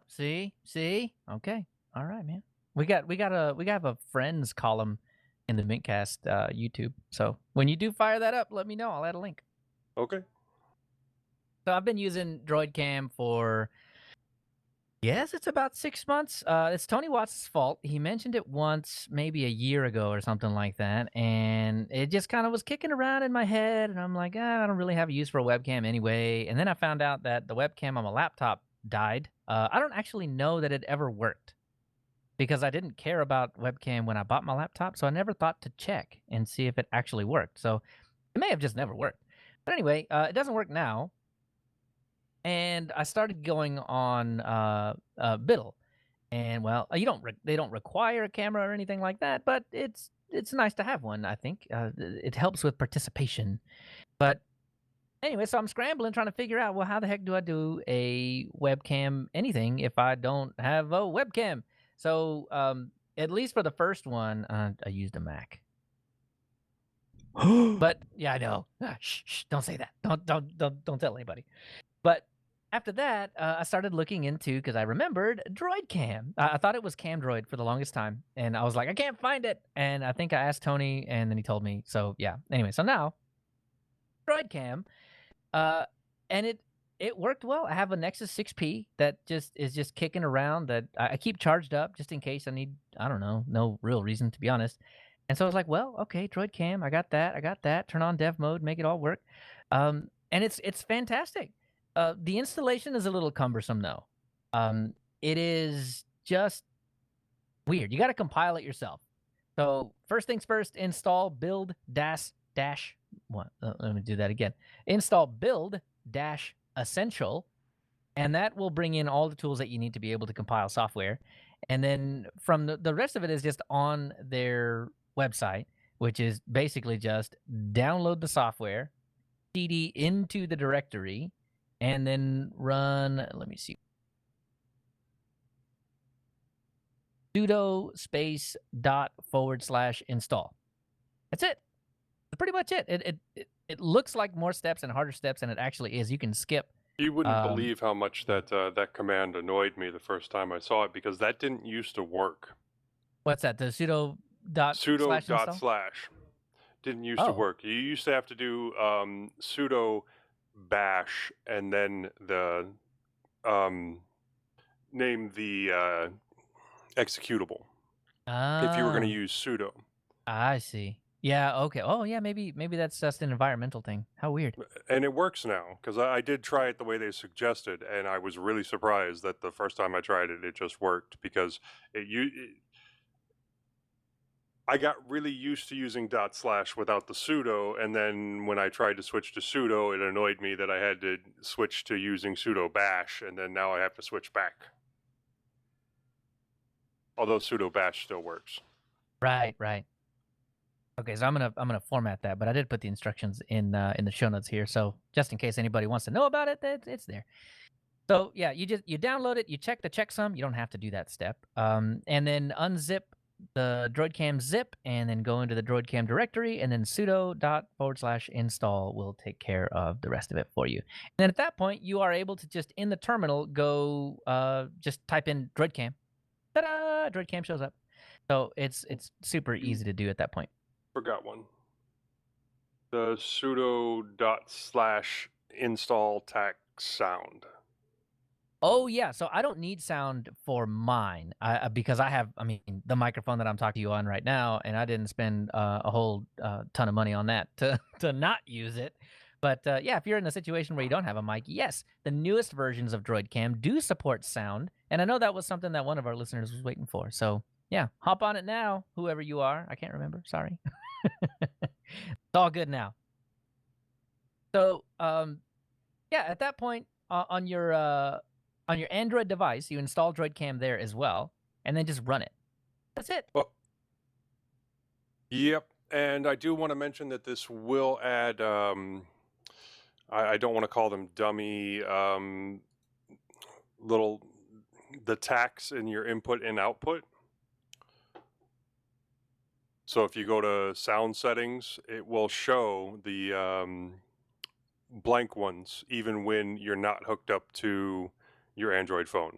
See? Okay. All right, man. We have a friends column in the mintCast YouTube. So when you do fire that up, let me know. I'll add a link. Okay. So I've been using Droid Cam for, yes, it's about 6 months. It's Tony Watts' fault. He mentioned it once, maybe a year ago or something like that, and it just kind of was kicking around in my head, and I'm like, I don't really have a use for a webcam anyway. And then I found out that the webcam on my laptop died. I don't actually know that it ever worked because I didn't care about webcam when I bought my laptop, so I never thought to check and see if it actually worked. So it may have just never worked. But anyway, it doesn't work now. And I started going on Biddle, and well, they don't require a camera or anything like that, but it's nice to have one. I think it helps with participation. But anyway, so I'm scrambling trying to figure out, well, how the heck do I do a webcam anything if I don't have a webcam? So at least for the first one, I used a Mac. But yeah, I know. Shh, don't say that. Don't tell anybody. But after that, I started looking into, because I remembered Droid Cam. I thought it was Camdroid for the longest time, and I was like, I can't find it. And I think I asked Tony, and then he told me. So yeah. Anyway, so now Droid Cam, and it worked well. I have a Nexus 6P that is just kicking around that I keep charged up just in case I need. I don't know, no real reason to be honest. And so I was like, well, okay, Droid Cam, I got that. Turn on dev mode, make it all work. And it's fantastic. The installation is a little cumbersome though. It is just weird. You got to compile it yourself. So first things first, install build dash what? Let me do that again. Install build dash essential, and that will bring in all the tools that you need to be able to compile software. And then from the rest of it is just on their website, which is basically just download the software, cd into the directory, and then run, let me see, sudo space / install. That's it. That's pretty much it. It looks like more steps and harder steps than it actually is. You can skip. You wouldn't believe how much that command annoyed me the first time I saw it, because that didn't used to work. What's that? The sudo dot slash didn't used to work. You used to have to do sudo bash and then the name the executable if you were going to use sudo. I see. Yeah, okay. Oh, yeah, maybe that's just an environmental thing. How weird. And it works now, because I did try it the way they suggested, and I was really surprised that the first time I tried it, it just worked, because I got really used to using / without the sudo, and then when I tried to switch to sudo, it annoyed me that I had to switch to using sudo bash, and then now I have to switch back. Although sudo bash still works. Right. Okay, so I'm gonna format that, but I did put the instructions in the show notes here, so just in case anybody wants to know about it, it's there. So yeah, you download it, you check the checksum. You don't have to do that step, and then unzip the DroidCam zip and then go into the DroidCam directory, and then sudo./install will take care of the rest of it for you. And then at that point, you are able to just in the terminal go just type in DroidCam. Ta-da! DroidCam shows up. So it's super easy to do at that point. Forgot one. The sudo./install tac sound. Oh yeah, so I don't need sound for mine because I have, the microphone that I'm talking to you on right now, and I didn't spend a whole ton of money on that to not use it. But yeah, if you're in a situation where you don't have a mic, yes, the newest versions of DroidCam do support sound, and I know that was something that one of our listeners was waiting for. So yeah, hop on it now, whoever you are. I can't remember. Sorry. It's all good now. So yeah, at that point on your Android device, you install DroidCam there as well, and then just run it. That's it. Well, yep. And I do want to mention that this will add, I don't want to call them dummy the tacs in your input and output. So if you go to sound settings, it will show the blank ones, even when you're not hooked up to your Android phone.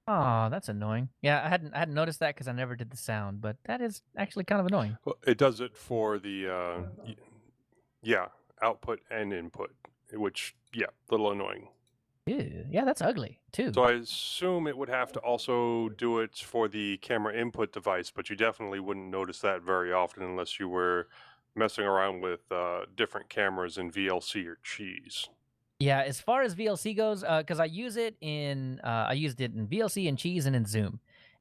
Oh, that's annoying. Yeah, I hadn't noticed that because I never did the sound, but that is actually kind of annoying. Well, it does it for the output and input, which a little annoying. Ew, yeah, that's ugly too. So I assume it would have to also do it for the camera input device, but you definitely wouldn't notice that very often unless you were messing around with different cameras in VLC or Cheese. Yeah, as far as VLC goes, because I used it in VLC and Cheese and in Zoom,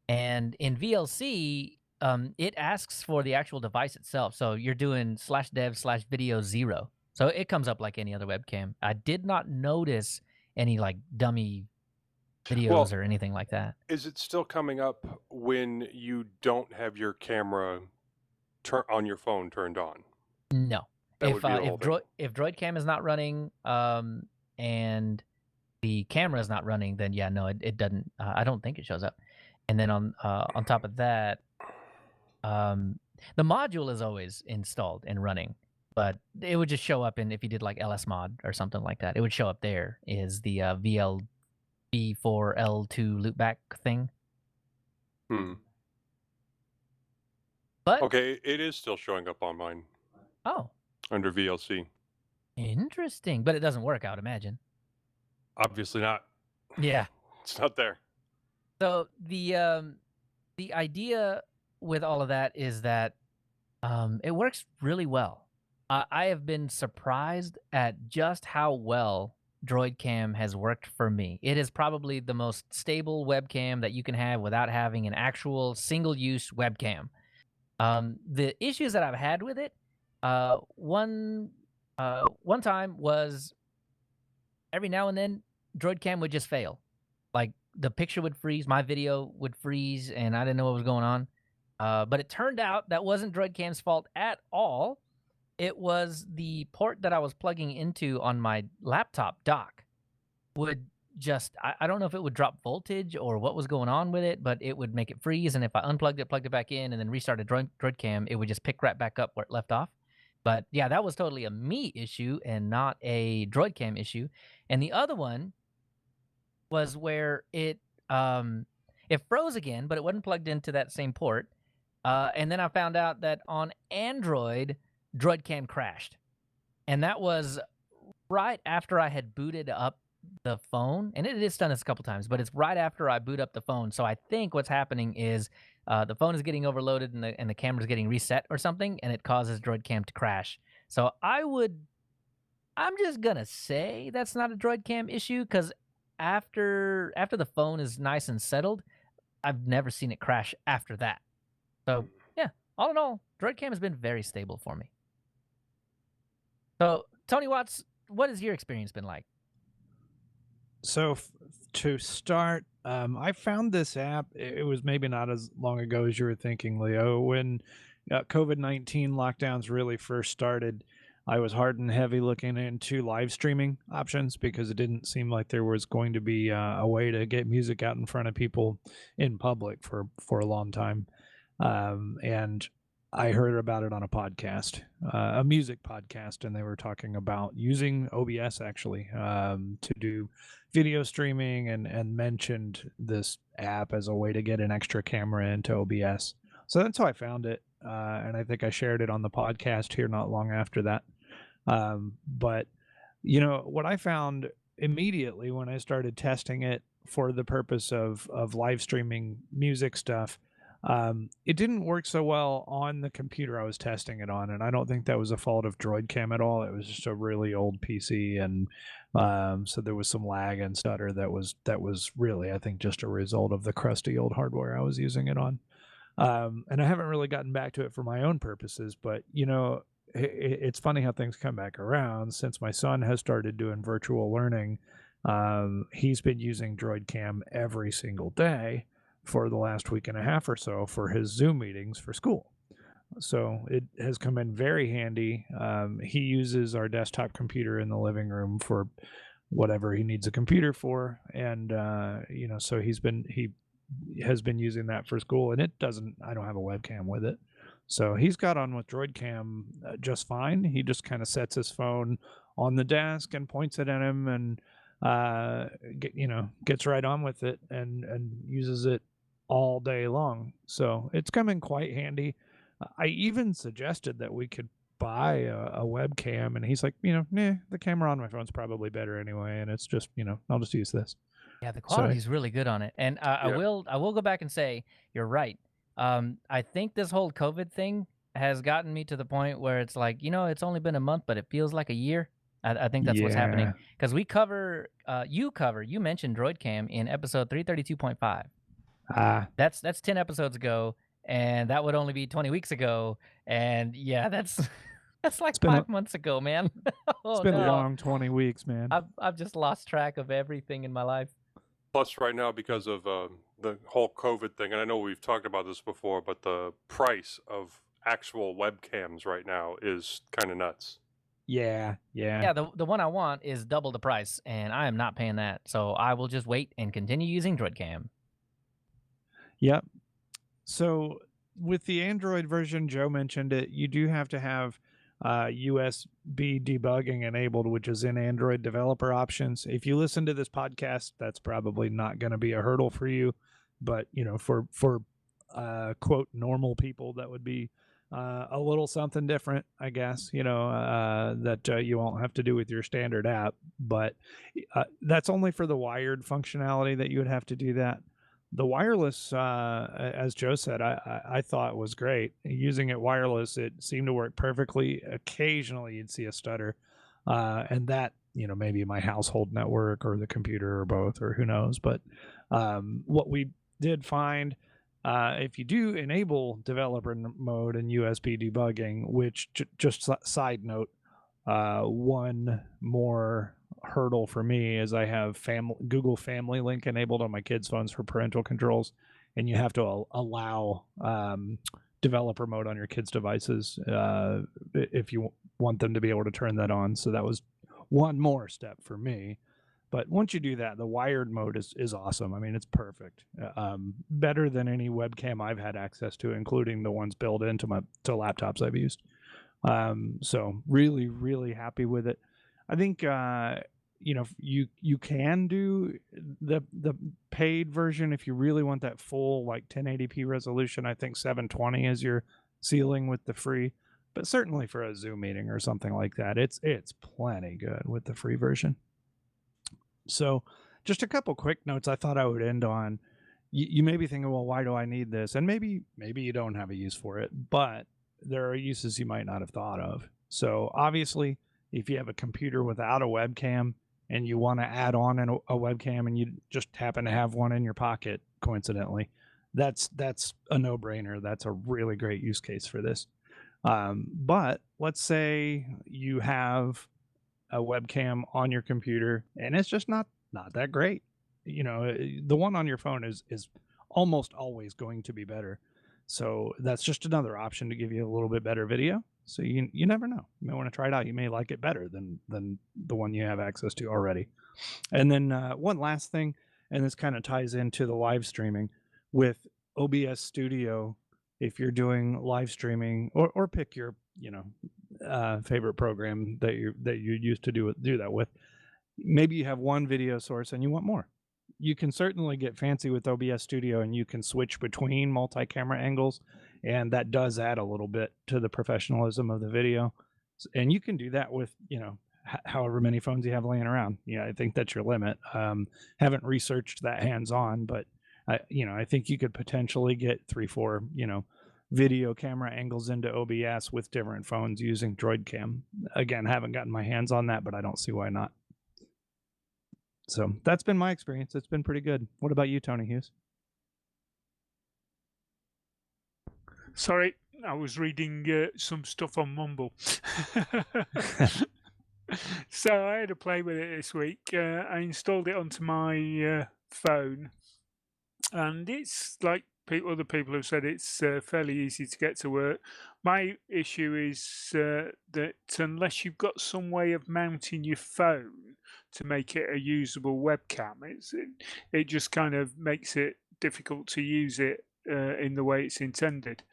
and in VLC, it asks for the actual device itself. So you're doing /dev/video 0, so it comes up like any other webcam. I did not notice any like dummy videos or anything like that. Is it still coming up when you don't have your camera on your phone turned on? No. That If DroidCam is not running and the camera is not running, then yeah, no, it doesn't. I don't think it shows up. And then on top of that, the module is always installed and running, but it would just show up if you did like LS mod or something like that. It would show up there is the VLB4L2 loopback thing. But okay, it is still showing up on mine. Oh. Under VLC. Interesting, but it doesn't work, I would imagine. Obviously not. Yeah. It's not there. So the idea with all of that is that it works really well. I have been surprised at just how well DroidCam has worked for me. It is probably the most stable webcam that you can have without having an actual single-use webcam. The issues that I've had with it, one time was every now and then DroidCam would just fail. Like the picture would freeze, my video would freeze, and I didn't know what was going on. But it turned out that wasn't DroidCam's fault at all. It was the port that I was plugging into on my laptop dock would just, I don't know if it would drop voltage or what was going on with it, but it would make it freeze. And if I unplugged it, plugged it back in, and then restarted DroidCam, it would just pick right back up where it left off. But yeah, that was totally a me issue and not a DroidCam issue. And the other one was where it froze again, but it wasn't plugged into that same port. And then I found out that on Android, DroidCam crashed. And that was right after I had booted up the phone. And it has done this a couple times, but it's right after I boot up the phone. So I think what's happening is the phone is getting overloaded and the camera's getting reset or something, and it causes DroidCam to crash. So I'm just going to say that's not a DroidCam issue, because after the phone is nice and settled, I've never seen it crash after that. So yeah, all in all, DroidCam has been very stable for me. So Tony Watts, what has your experience been like? So to start, I found this app. It was maybe not as long ago as you were thinking, Leo. When COVID-19 lockdowns really first started, I was hard and heavy looking into live streaming options because it didn't seem like there was going to be a way to get music out in front of people in public for a long time. And I heard about it on a podcast, a music podcast, and they were talking about using OBS actually to do video streaming, and mentioned this app as a way to get an extra camera into OBS. So that's how I found it, and I think I shared it on the podcast here not long after that. But what I found immediately when I started testing it for the purpose of live streaming music stuff, it didn't work so well on the computer I was testing it on, and I don't think that was a fault of DroidCam at all. It was just a really old PC, and so there was some lag and stutter that was really, I think, just a result of the crusty old hardware I was using it on. And I haven't really gotten back to it for my own purposes, but it's funny how things come back around. Since my son has started doing virtual learning, he's been using DroidCam every single day for the last week and a half or so for his Zoom meetings for school. So it has come in very handy. He uses our desktop computer in the living room for whatever he needs a computer for, and so he has been using that for school, and I don't have a webcam with it. So he's got on with DroidCam just fine. He just kind of sets his phone on the desk and points it at him, and gets right on with it and uses it all day long. So it's come in quite handy. I even suggested that we could buy a webcam, and he's like, the camera on my phone's probably better anyway, and it's just, I'll just use this. Yeah, the quality is really good on it, and I Yeah. will go back and say you're right. I think this whole COVID thing has gotten me to the point where it's like, it's only been a month, but it feels like a year. I think that's what's happening, because you mentioned DroidCam in episode 332.5. That's 10 episodes ago, and that would only be 20 weeks ago, and yeah, that's like 5 months ago, man. It's been a long 20 weeks, man. I've just lost track of everything in my life. Plus, right now, because of the whole COVID thing, and I know we've talked about this before, but the price of actual webcams right now is kind of nuts. Yeah. The one I want is double the price, and I am not paying that. So I will just wait and continue using DroidCam. Yep. So with the Android version, Joe mentioned it, you do have to have USB debugging enabled, which is in Android developer options. If you listen to this podcast, that's probably not going to be a hurdle for you, but for quote normal people, that would be a little something different, I guess, that you won't have to do with your standard app. But that's only for the wired functionality that you would have to do that. The wireless, as Joe said, I thought was great. Using it wireless, it seemed to work perfectly. Occasionally, you'd see a stutter, and that, maybe my household network or the computer or both, or who knows. But what we did find, if you do enable developer mode and USB debugging, which just side note, one more hurdle for me is I have Google Family Link enabled on my kids' phones for parental controls, and you have to allow developer mode on your kids' devices if you want them to be able to turn that on. So that was one more step for me. But once you do that, the wired mode is awesome. I mean, it's perfect. Better than any webcam I've had access to, including the ones built into laptops I've used. So really, really happy with it. I think you can do the paid version if you really want that full 1080p resolution. I think 720 is your ceiling with the free, but certainly for a Zoom meeting or something like that, it's plenty good with the free version. So just a couple quick notes I thought I would end on. You may be thinking, well, why do I need this? And maybe you don't have a use for it, but there are uses you might not have thought of. So obviously, if you have a computer without a webcam and you want to add on a webcam and you just happen to have one in your pocket, coincidentally, that's a no-brainer. That's a really great use case for this. But let's say you have a webcam on your computer and it's just not that great. The one on your phone is almost always going to be better. So that's just another option to give you a little bit better video. So you never know. You may want to try it out. You may like it better than the one you have access to already. And then one last thing, and this kind of ties into the live streaming with OBS Studio. if you're doing live streaming, or pick your favorite program that you used to do that with. Maybe you have one video source and you want more. You can certainly get fancy with OBS Studio, and you can switch between multi-camera angles, and that does add a little bit to the professionalism of the video. And you can do that with however many phones you have laying around. Yeah, I think that's your limit. Haven't researched that hands-on, but I think you could potentially get 3-4 video camera angles into OBS with different phones using Droid Cam. Again, haven't gotten my hands on that, but I don't see why not. So that's been my experience. It's been pretty good. What about you, Tony Hughes? Sorry, I was reading some stuff on Mumble. So I had a play with it this week. I installed it onto my phone, and it's like other people have said, it's fairly easy to get to work. My issue is that unless you've got some way of mounting your phone to make it a usable webcam, it just kind of makes it difficult to use it in the way it's intended.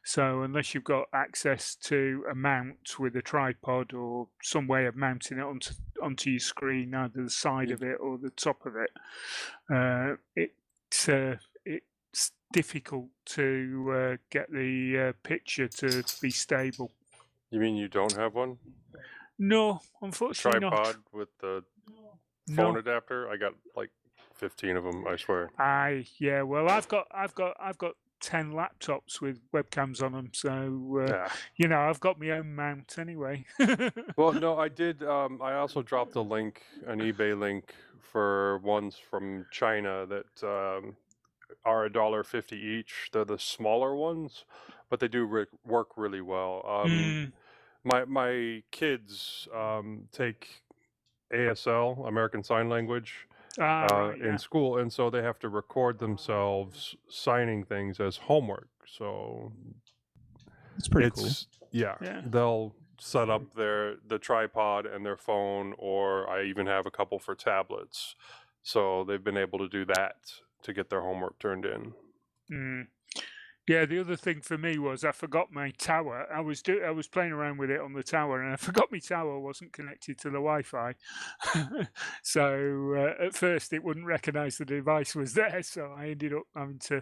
So unless you've got access to a mount with a tripod or some way of mounting it onto your screen, either the side of it or the top of it, it's difficult to get the picture to be stable. You mean you don't have one? No, unfortunately Tripod with the phone adapter? I got like 15 of them, I swear. Yeah. Well, I've got 10 laptops with webcams on them, so I've got my own mount anyway. Well, no, I did. I also dropped an eBay link for ones from China that are $1.50 each. They're the smaller ones, but they do work really well. My kids take ASL, American Sign Language, in school, and so they have to record themselves signing things as homework. So it's pretty cool. Yeah, they'll set up the tripod and their phone, or I even have a couple for tablets. So they've been able to do that to get their homework turned in. Yeah, the other thing for me was I forgot my tower. I was playing around with it on the tower, and I forgot my tower wasn't connected to the Wi-Fi. So at first it wouldn't recognise the device was there, so I ended up having to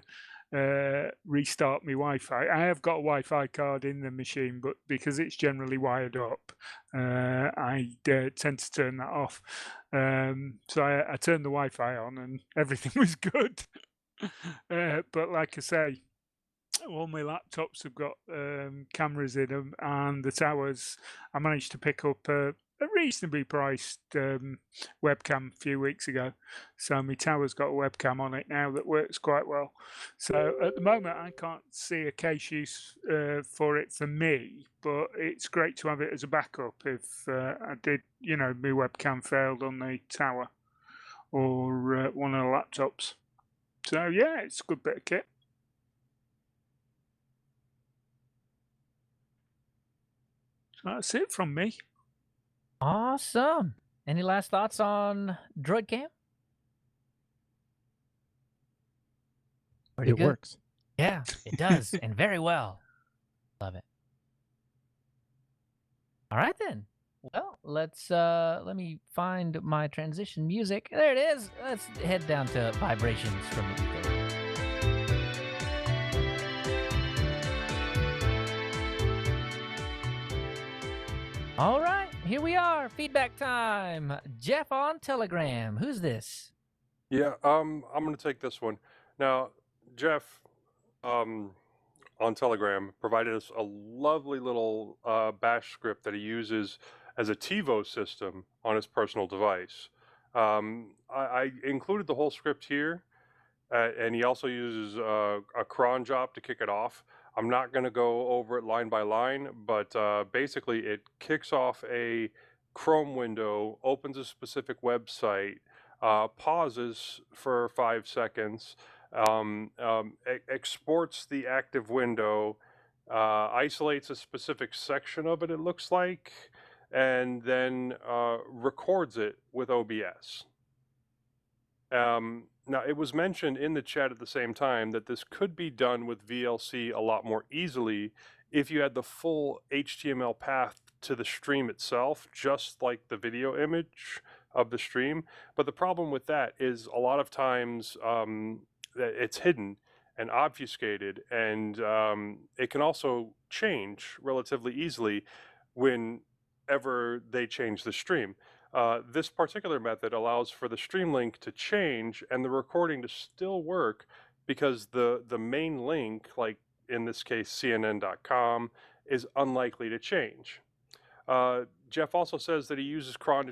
restart my Wi-Fi. I have got a Wi-Fi card in the machine, but because it's generally wired up, I tend to turn that off. So I turned the Wi-Fi on, and everything was good. But like I say, all my laptops have got cameras in them, and the towers, I managed to pick up a reasonably priced webcam a few weeks ago. So my tower's got a webcam on it now that works quite well. So at the moment, I can't see a case use for it for me, but it's great to have it as a backup if I did, my webcam failed on the tower or one of the laptops. So yeah, it's a good bit of kit. That's it from me. Awesome. Any last thoughts on Droid Cam? Pretty it good. Works. Yeah, it does, and very well. Love it. All right then. Well, let me find my transition music. There it is. Let's head down to vibrations from the ether. All right, here we are. Feedback time. Jeff on Telegram. Who's this? Yeah, I'm going to take this one. Now, Jeff on Telegram provided us a lovely little bash script that he uses as a TiVo system on his personal device. I included the whole script here, and he also uses a cron job to kick it off. I'm not going to go over it line by line, but basically it kicks off a Chrome window, opens a specific website, pauses for 5 seconds, exports the active window, isolates a specific section of it, it looks like, and then records it with OBS. Now, it was mentioned in the chat at the same time that this could be done with VLC a lot more easily if you had the full HTML path to the stream itself, just like the video image of the stream. But the problem with that is a lot of times that it's hidden and obfuscated, and it can also change relatively easily whenever they change the stream. This particular method allows for the stream link to change and the recording to still work, because the main link, like in this case CNN.com, is unlikely to change. Jeff also says that he uses cron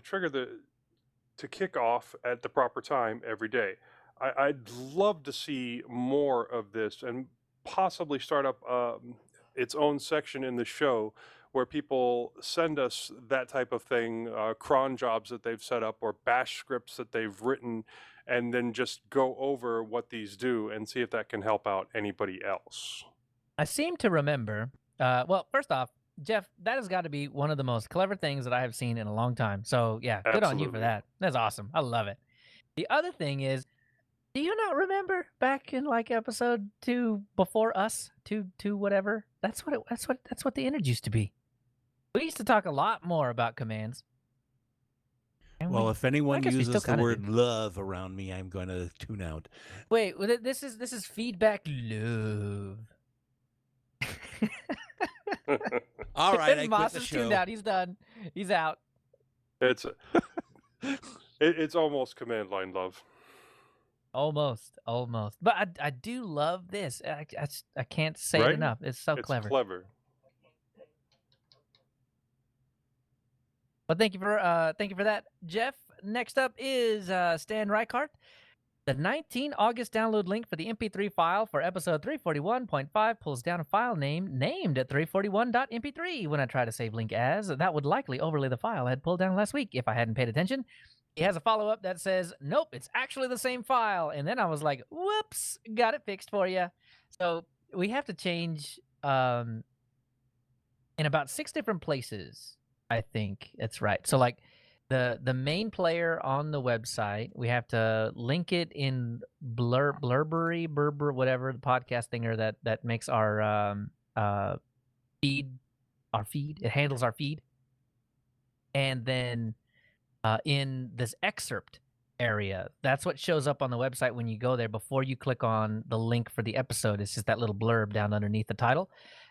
to kick off at the proper time every day. I'd love to see more of this, and possibly start up its own section in the show where people send us that type of thing, cron jobs that they've set up or bash scripts that they've written, and then just go over what these do and see if that can help out anybody else. I seem to remember, well, first off, Jeff, that has got to be one of the most clever things that I have seen in a long time. So yeah, good on you for Absolutely. that. That's awesome. I love it. The other thing is, do you not remember back in like episode 2 before us, 2 whatever? That's what the image used to be. We used to talk a lot more about commands. And Well, we- if anyone guess we still uses the kinda word do. love around me, I'm going to tune out. Wait, this is feedback love. All right, I Moss quit the is tuned show. out. He's done. He's out. It's almost command line love. Almost. But I do love this. I can't say it Right? enough. It's so It's clever. clever. Well, thank you for that, Jeff. Next up is Stan Reichart. The 19 August download link for the MP3 file for episode 341.5 pulls down a file name named at 341.mp3 when I try to save link as. That would likely overlay the file I had pulled down last week if I hadn't paid attention. He has a follow-up that says, nope, it's actually the same file. And then I was like, whoops, got it fixed for you. So we have to change in about 6 different places, I think it's right. So like the main player on the website, we have to link it in Blurber, whatever the podcast thinger that makes our feed. It handles our feed. And then in this excerpt area, that's what shows up on the website when you go there before you click on the link for the episode. It's just that little blurb down underneath the title.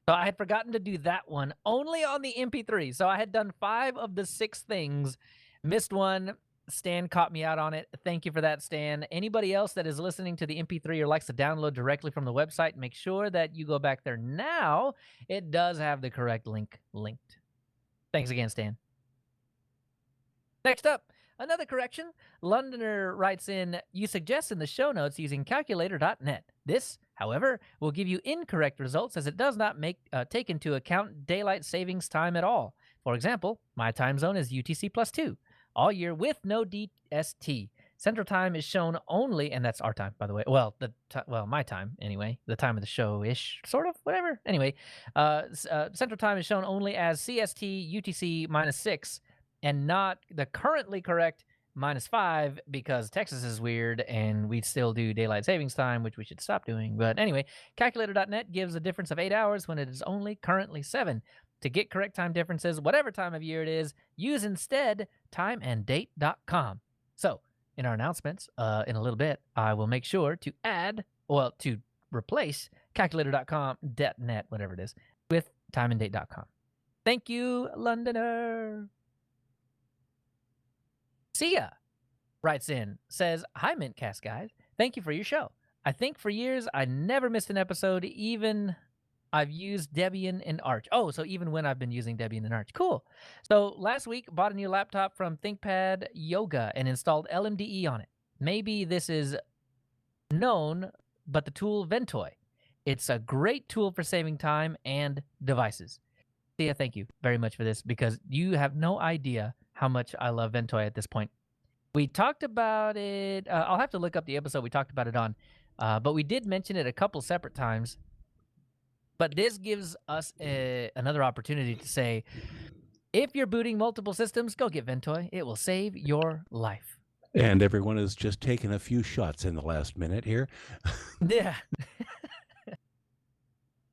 So I had forgotten to do that one only on the MP3. So I had done 5 of the 6 things, missed one. Stan caught me out on it. Thank you for that, Stan. Anybody else that is listening to the MP3 or likes to download directly from the website, make sure that you go back there now. It does have the correct link linked. Thanks again, Stan. Next up, another correction. Londoner writes in, you suggest in the show notes using calculator.net. This, however, will give you incorrect results as it does not take into account daylight savings time at all. For example, my time zone is UTC +2 all year with no DST. Central time is shown only, and that's our time, by the way. Well, my time anyway. The time of the show-ish, sort of, whatever. Anyway, Central time is shown only as CST UTC -6, and not the currently correct -5 because Texas is weird and we still do daylight savings time, which we should stop doing. But anyway, calculator.net gives a difference of 8 hours when it is only currently 7. To get correct time differences, whatever time of year it is, use instead timeanddate.com. So, in our announcements, in a little bit, I will make sure to replace calculator.com.net, whatever it is, with timeanddate.com. Thank you, Londoner. Sia writes in, says, hi, mintCast guys. Thank you for your show. I think for years I never missed an episode, even I've used Debian and Arch. Oh, so even when I've been using Debian and Arch. Cool. So last week, bought a new laptop from ThinkPad Yoga and installed LMDE on it. Maybe this is known, but the tool Ventoy. It's a great tool for saving time and devices. Sia, thank you very much for this because you have no idea how much I love Ventoy at this point. We talked about it. I'll have to look up the episode we talked about it on, but we did mention it a couple separate times. But this gives us another opportunity to say, if you're booting multiple systems, go get Ventoy. It will save your life. And everyone has just taken a few shots in the last minute here. Yeah.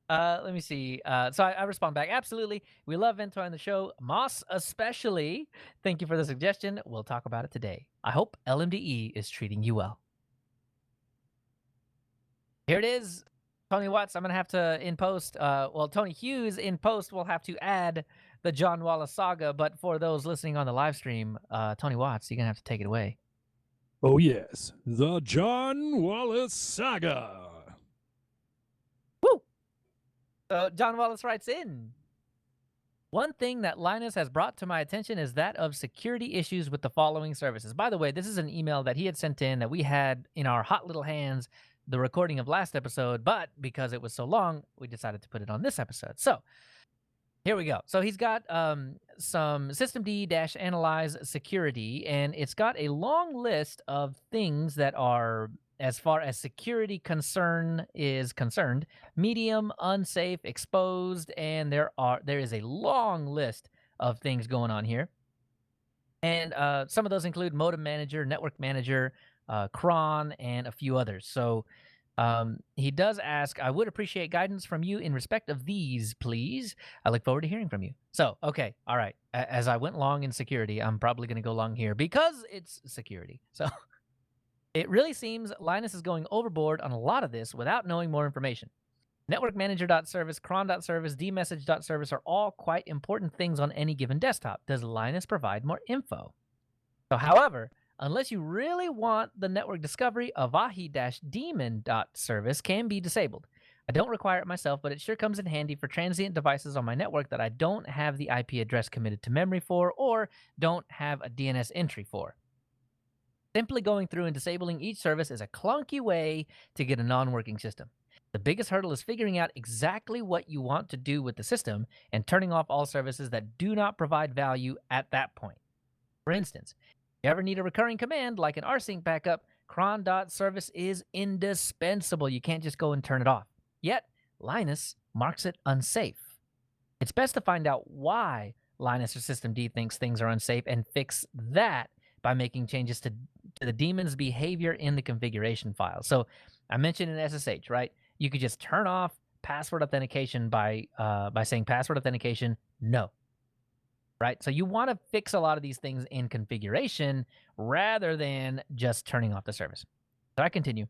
Let me see. So I respond back. Absolutely. We love Ventor on the show. Moss especially. Thank you for the suggestion. We'll talk about it today. I hope LMDE is treating you well. Here it is. Tony Watts, I'm going to have to, in post, Tony Hughes in post will have to add the John Wallace saga, but for those listening on the live stream, Tony Watts, you're going to have to take it away. Oh, yes. The John Wallace saga. Woo! So John Wallace writes in, one thing that Linus has brought to my attention is that of security issues with the following services. By the way, this is an email that he had sent in that we had in our hot little hands, the recording of last episode, but because it was so long, we decided to put it on this episode. So here we go. So he's got some systemd-analyze security, and it's got a long list of things that are, as far as security concern is concerned, medium, unsafe, exposed, and there is a long list of things going on here. And some of those include modem manager, network manager, cron, and a few others. So he does ask, I would appreciate guidance from you in respect of these, please. I look forward to hearing from you. So, okay, all right. As I went long in security, I'm probably going to go long here because it's security. So it really seems Linus is going overboard on a lot of this without knowing more information. Network manager.service, cron.service, dmessage.service are all quite important things on any given desktop. Does Linus provide more info? So, however, unless you really want the network discovery, avahi-daemon.service can be disabled. I don't require it myself, but it sure comes in handy for transient devices on my network that I don't have the IP address committed to memory for or don't have a DNS entry for. Simply going through and disabling each service is a clunky way to get a non-working system. The biggest hurdle is figuring out exactly what you want to do with the system and turning off all services that do not provide value at that point. For instance, if you ever need a recurring command like an rsync backup, cron.service is indispensable. You can't just go and turn it off. Yet, Linus marks it unsafe. It's best to find out why Linus or systemd thinks things are unsafe and fix that by making changes to the daemon's behavior in the configuration file. So I mentioned in SSH, right? You could just turn off password authentication by saying password authentication, no. Right? So you want to fix a lot of these things in configuration rather than just turning off the service. So I continue.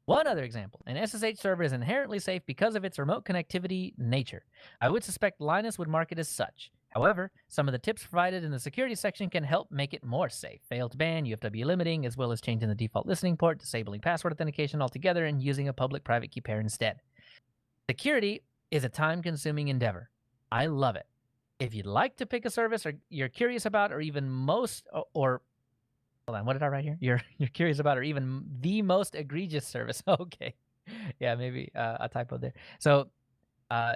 One other example, an SSH server is inherently safe because of its remote connectivity nature. I would suspect Linus would mark it as such. However, some of the tips provided in the security section can help make it more safe. Fail to ban, UFW limiting, as well as changing the default listening port, disabling password authentication altogether, and using a public-private key pair instead. Security is a time-consuming endeavor. I love it. If you'd like to pick a service or you're curious about, or even most, or hold on, what did I write here? You're curious about, or even the most egregious service. Okay, yeah, maybe a typo there. So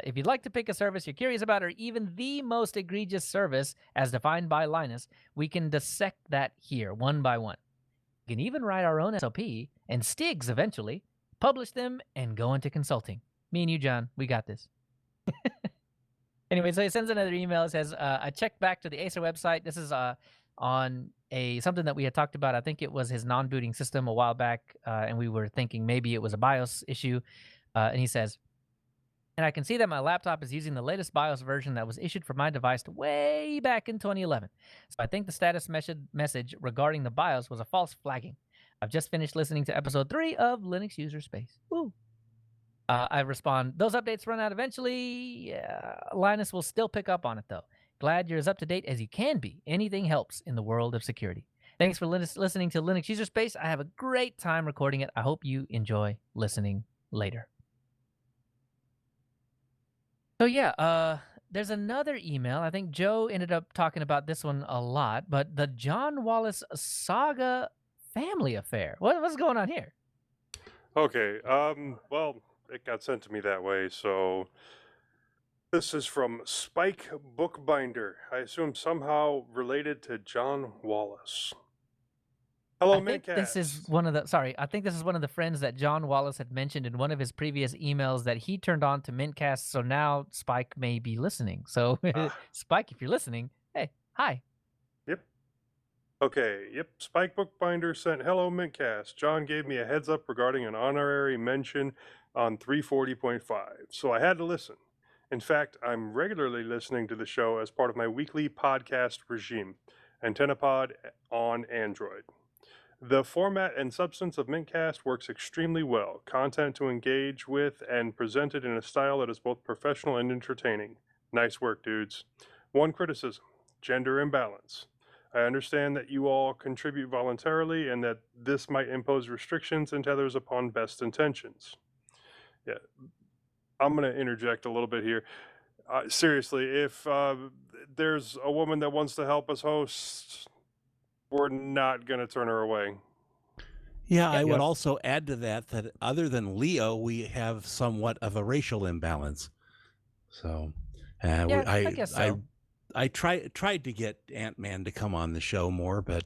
if you'd like to pick a service you're curious about, or even the most egregious service as defined by Linus, we can dissect that here one by one. We can even write our own SOP and STIGs eventually, publish them, and go into consulting. Me and you, John, we got this. Anyway, so he sends another email. It says, I checked back to the Acer website. This is on something that we had talked about. I think it was his non-booting system a while back, and we were thinking maybe it was a BIOS issue. And he says, and I can see that my laptop is using the latest BIOS version that was issued for my device way back in 2011. So I think the status message regarding the BIOS was a false flagging. I've just finished listening to episode 3 of Linux User Space. Woo. I respond, those updates run out eventually. Linus will still pick up on it, though. Glad you're as up to date as you can be. Anything helps in the world of security. Thanks for listening to Linux User Space. I have a great time recording it. I hope you enjoy listening later. So yeah, there's another email. I think Joe ended up talking about this one a lot, but the John Wallace saga family affair. What's going on here? Okay, well, it got sent to me that way, so this is from Spike Bookbinder. I assume somehow related to John Wallace. Hello, I think mintCast. this is one of the I think this is one of the friends that John Wallace had mentioned in one of his previous emails that he turned on to mintCast, so now Spike may be listening. So Spike, if you're listening, hey, hi. Yep. Okay, yep. Spike Bookbinder sent hello mintcast. John gave me a heads up regarding an honorary mention on 340.5, so I had to listen. In fact, I'm regularly listening to the show as part of my weekly podcast regime, AntennaPod on Android. The format and substance of mintcast works extremely well. Content to engage with and presented in a style that is both professional and entertaining. Nice work, dudes. One criticism: gender imbalance. I understand that you all contribute voluntarily and that this might impose restrictions and tethers upon best intentions. Yeah, I'm going to interject a little bit here. Seriously, if there's a woman that wants to help us host, we're not going to turn her away. Yeah, I would also add to that other than Leo, we have somewhat of a racial imbalance. So, I guess so. I tried to get Ant-Man to come on the show more, but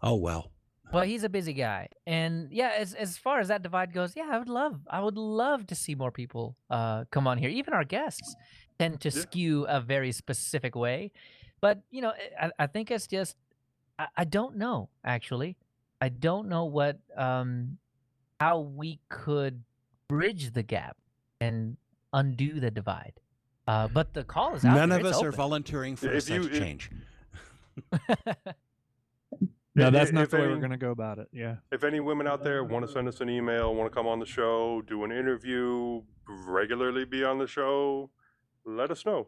oh well. Well, he's a busy guy, and yeah, as far as that divide goes, yeah, I would love to see more people come on here. Even our guests tend to skew a very specific way, but you know, I think it's just I don't know actually. I don't know what how we could bridge the gap and undo the divide. But the call is out. None there. of It's us are open. volunteering for such change. No, that's not the way we're going to go about it. Yeah. If any women out there want to send us an email, want to come on the show, do an interview, regularly be on the show, let us know.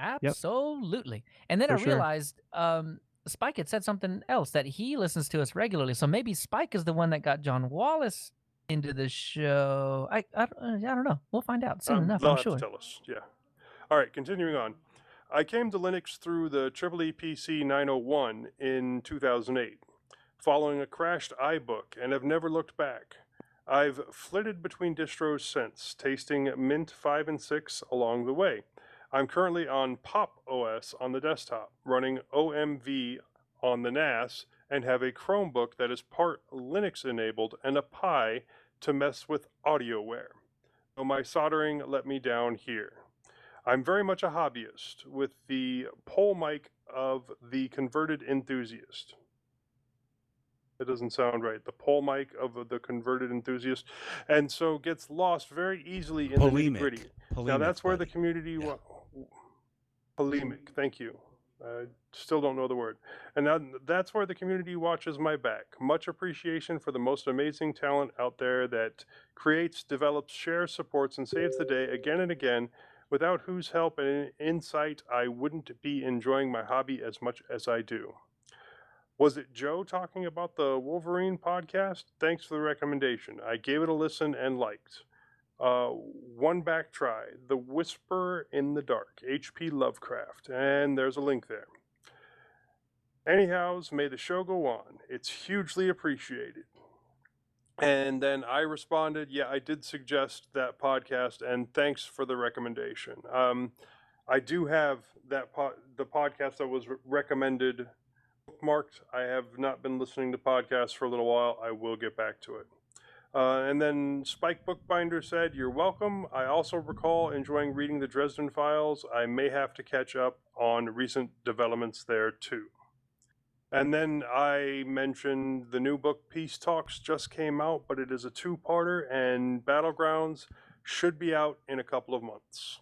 Absolutely. And then For I sure. realized Spike had said something else, that he listens to us regularly. So maybe Spike is the one that got John Wallace into the show. I don't know. We'll find out soon enough, They'll I'm have sure. to tell us. Yeah. All right, continuing on. I came to Linux through the EEE PC 901 in 2008, following a crashed iBook, and have never looked back. I've flitted between distros since, tasting Mint 5 and 6 along the way. I'm currently on Pop OS on the desktop, running OMV on the NAS, and have a Chromebook that is part Linux enabled and a Pi to mess with AudioWare. So my soldering let me down here. I'm very much a hobbyist with the pole mic of the converted enthusiast. It doesn't sound right. The pole mic of the converted enthusiast, and so gets lost very easily in the nitty-gritty. Now that's where the community polemic. Thank you. Still don't know the word. And now that's where the community watches my back. Much appreciation for the most amazing talent out there that creates, develops, shares, supports, and saves the day again and again, without whose help and insight I wouldn't be enjoying my hobby as much as I do. Was it Joe talking about the Wolverine podcast? Thanks for the recommendation. I gave it a listen and liked. One back try, The Whisper in the Dark, H.P. Lovecraft, and there's a link there. Anyhows, may the show go on. It's hugely appreciated. And then I responded, yeah, I did suggest that podcast, and thanks for the recommendation. I do have that the podcast that was recommended bookmarked. I have not been listening to podcasts for a little while. I will get back to it. And then Spike Bookbinder said, you're welcome. I also recall enjoying reading the Dresden Files. I may have to catch up on recent developments there too. And then I mentioned the new book Peace Talks just came out, but it is a two-parter, and Battlegrounds should be out in a couple of months.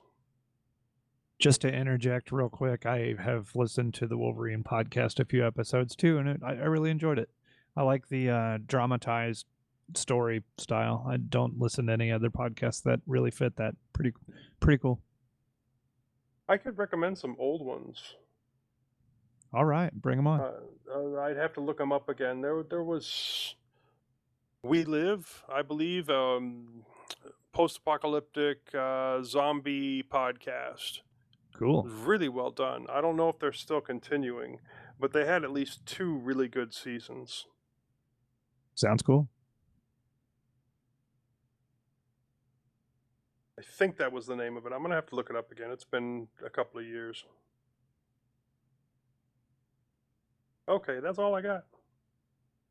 Just to interject real quick, I have listened to the Wolverine podcast a few episodes too, and I really enjoyed it. I like the dramatized story style. I don't listen to any other podcasts that really fit that. Pretty cool. I could recommend some old ones. All right, bring them on. I'd have to look them up again. There was We Live, I believe, post-apocalyptic zombie podcast. Cool. Really well done. I don't know if they're still continuing, but they had at least 2 really good seasons. Sounds cool. I think that was the name of it. I'm going to have to look it up again. It's been a couple of years. Okay, that's all I got.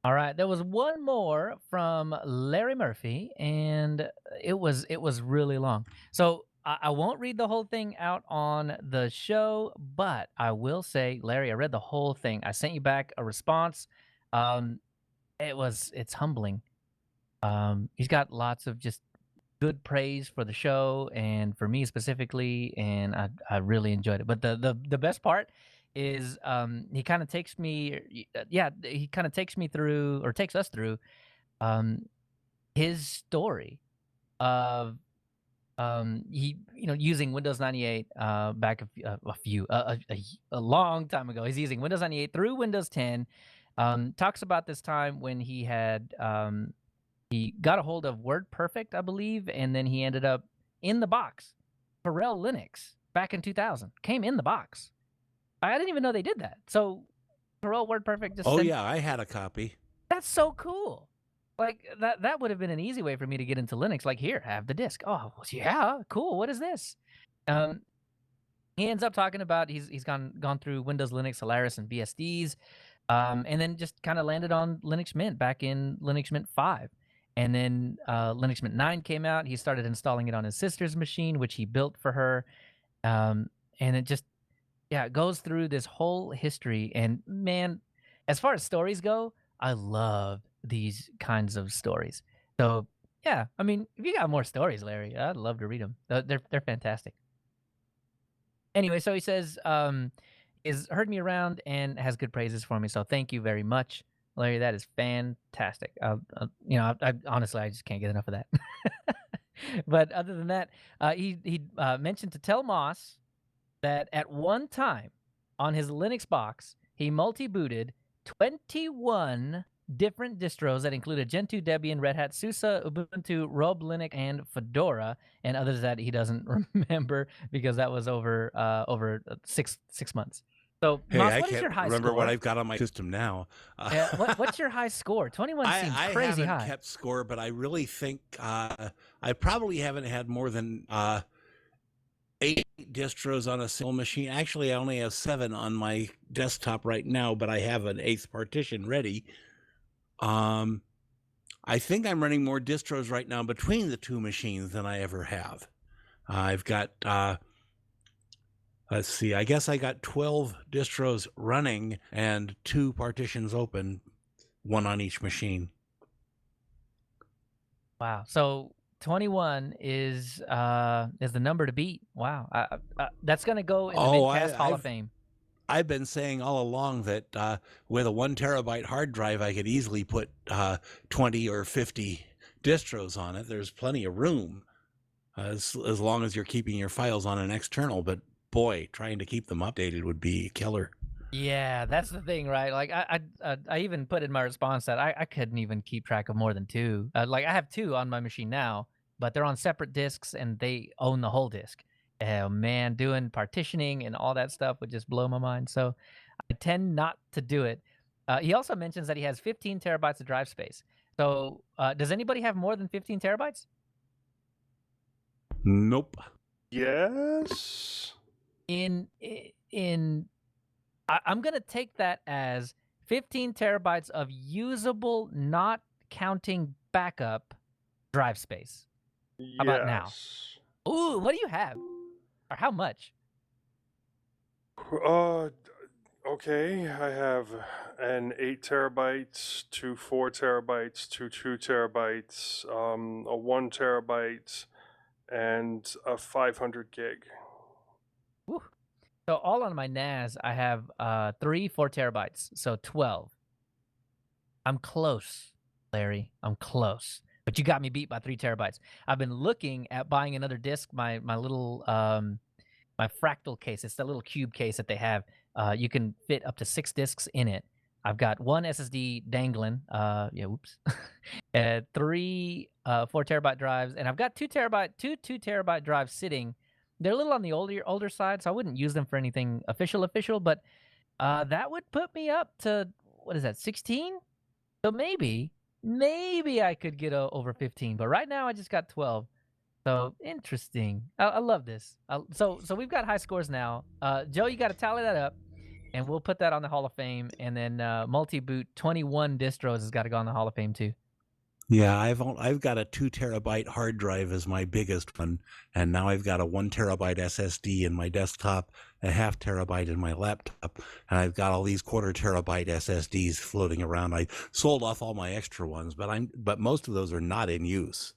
All right, there was one more from Larry Murphy, and it was really long. So I won't read the whole thing out on the show, but I will say, Larry, I read the whole thing. I sent you back a response. It's humbling. He's got lots of just good praise for the show and for me specifically, and I really enjoyed it. But the best part is he kind of takes me, he kind of takes me through, or takes us through, his story of he using Windows 98 back a long time ago. He's using Windows 98 through Windows 10. Talks about this time when he had he got a hold of WordPerfect, I believe, and then he ended up in the box. Pharrell Linux back in 2000 came in the box. I didn't even know they did that. So Pharrell WordPerfect just sent, yeah, I had a copy. that's so cool. Like that would have been an easy way for me to get into Linux. Like, here, have the disk. Oh, yeah, cool. What is this? He ends up talking about he's gone through Windows, Linux, Solaris, and BSDs, and then just kind of landed on Linux Mint back in Linux Mint 5. And then Linux Mint 9 came out. He started installing it on his sister's machine, which he built for her. And it just, it goes through this whole history. And man, as far as stories go, I love these kinds of stories. So yeah, I mean, if you got more stories, Larry, I'd love to read them. They're fantastic. Anyway, so he says, is heard me around and has good praises for me. So thank you very much, Larry. That is fantastic. I honestly, I just can't get enough of that. But other than that, he mentioned to tell Moss that at one time on his Linux box, he multi-booted 21 different distros that included Gentoo, Debian, Red Hat, SUSE, Ubuntu, Robe Linux, and Fedora, and others that he doesn't remember because that was over 6 months. So, Hey, Moss, I what is can't your high remember score? what I've got on my system now. What's your high score? 21 seems I crazy haven't high. kept score, but I really think I probably haven't had more than 8 distros on a single machine. Actually, I only have 7 on my desktop right now, but I have an 8th partition ready. I think I'm running more distros right now between the 2 machines than I ever have. I've got, let's see, I guess I got 12 distros running and 2 partitions open, 1 on each machine. Wow. So 21 is the number to beat. Wow. That's going to go in the mintCast Hall of Fame. I've been saying all along that with a 1 terabyte hard drive, I could easily put 20 or 50 distros on it. There's plenty of room as long as you're keeping your files on an external. But boy, trying to keep them updated would be killer. Yeah, that's the thing, right? Like I even put in my response that I couldn't even keep track of more than 2. Like I have 2 on my machine now, but they're on separate disks and they own the whole disk. Oh man, doing partitioning and all that stuff would just blow my mind. So I tend not to do it. He also mentions that he has 15 terabytes of drive space. So does anybody have more than 15 terabytes? Nope. Yes. I'm going to take that as 15 terabytes of usable, not counting backup drive space. How about now? Ooh, what do you have? Or how much? Okay, I have an 8 terabytes, 2 4 terabytes, 2 2 terabytes, a 1 terabyte, and a 500 gig. Woo. So all on my NAS, I have 3 4 terabytes, so 12. I'm close, Larry. I'm close. But you got me beat by 3 terabytes. I've been looking at buying another disk. My little my fractal case. It's the little cube case that they have. You can fit up to 6 disks in it. I've got 1 SSD dangling. 3 4 terabyte drives, and I've got 2 terabyte drives sitting. They're a little on the older side, so I wouldn't use them for anything official. But that would put me up to, what is that, 16? So maybe I could get over 15. But right now I just got 12. So interesting. I love this. So we've got high scores now. Joe, you got to tally that up, and we'll put that on the Hall of Fame. And then multi-boot 21 distros has got to go on the Hall of Fame too. Yeah, I've got a 2 terabyte hard drive as my biggest one, and now I've got a 1 terabyte SSD in my desktop, a 0.5 terabyte in my laptop, and I've got all these 1/4 terabyte SSDs floating around. I sold off all my extra ones, but most of those are not in use.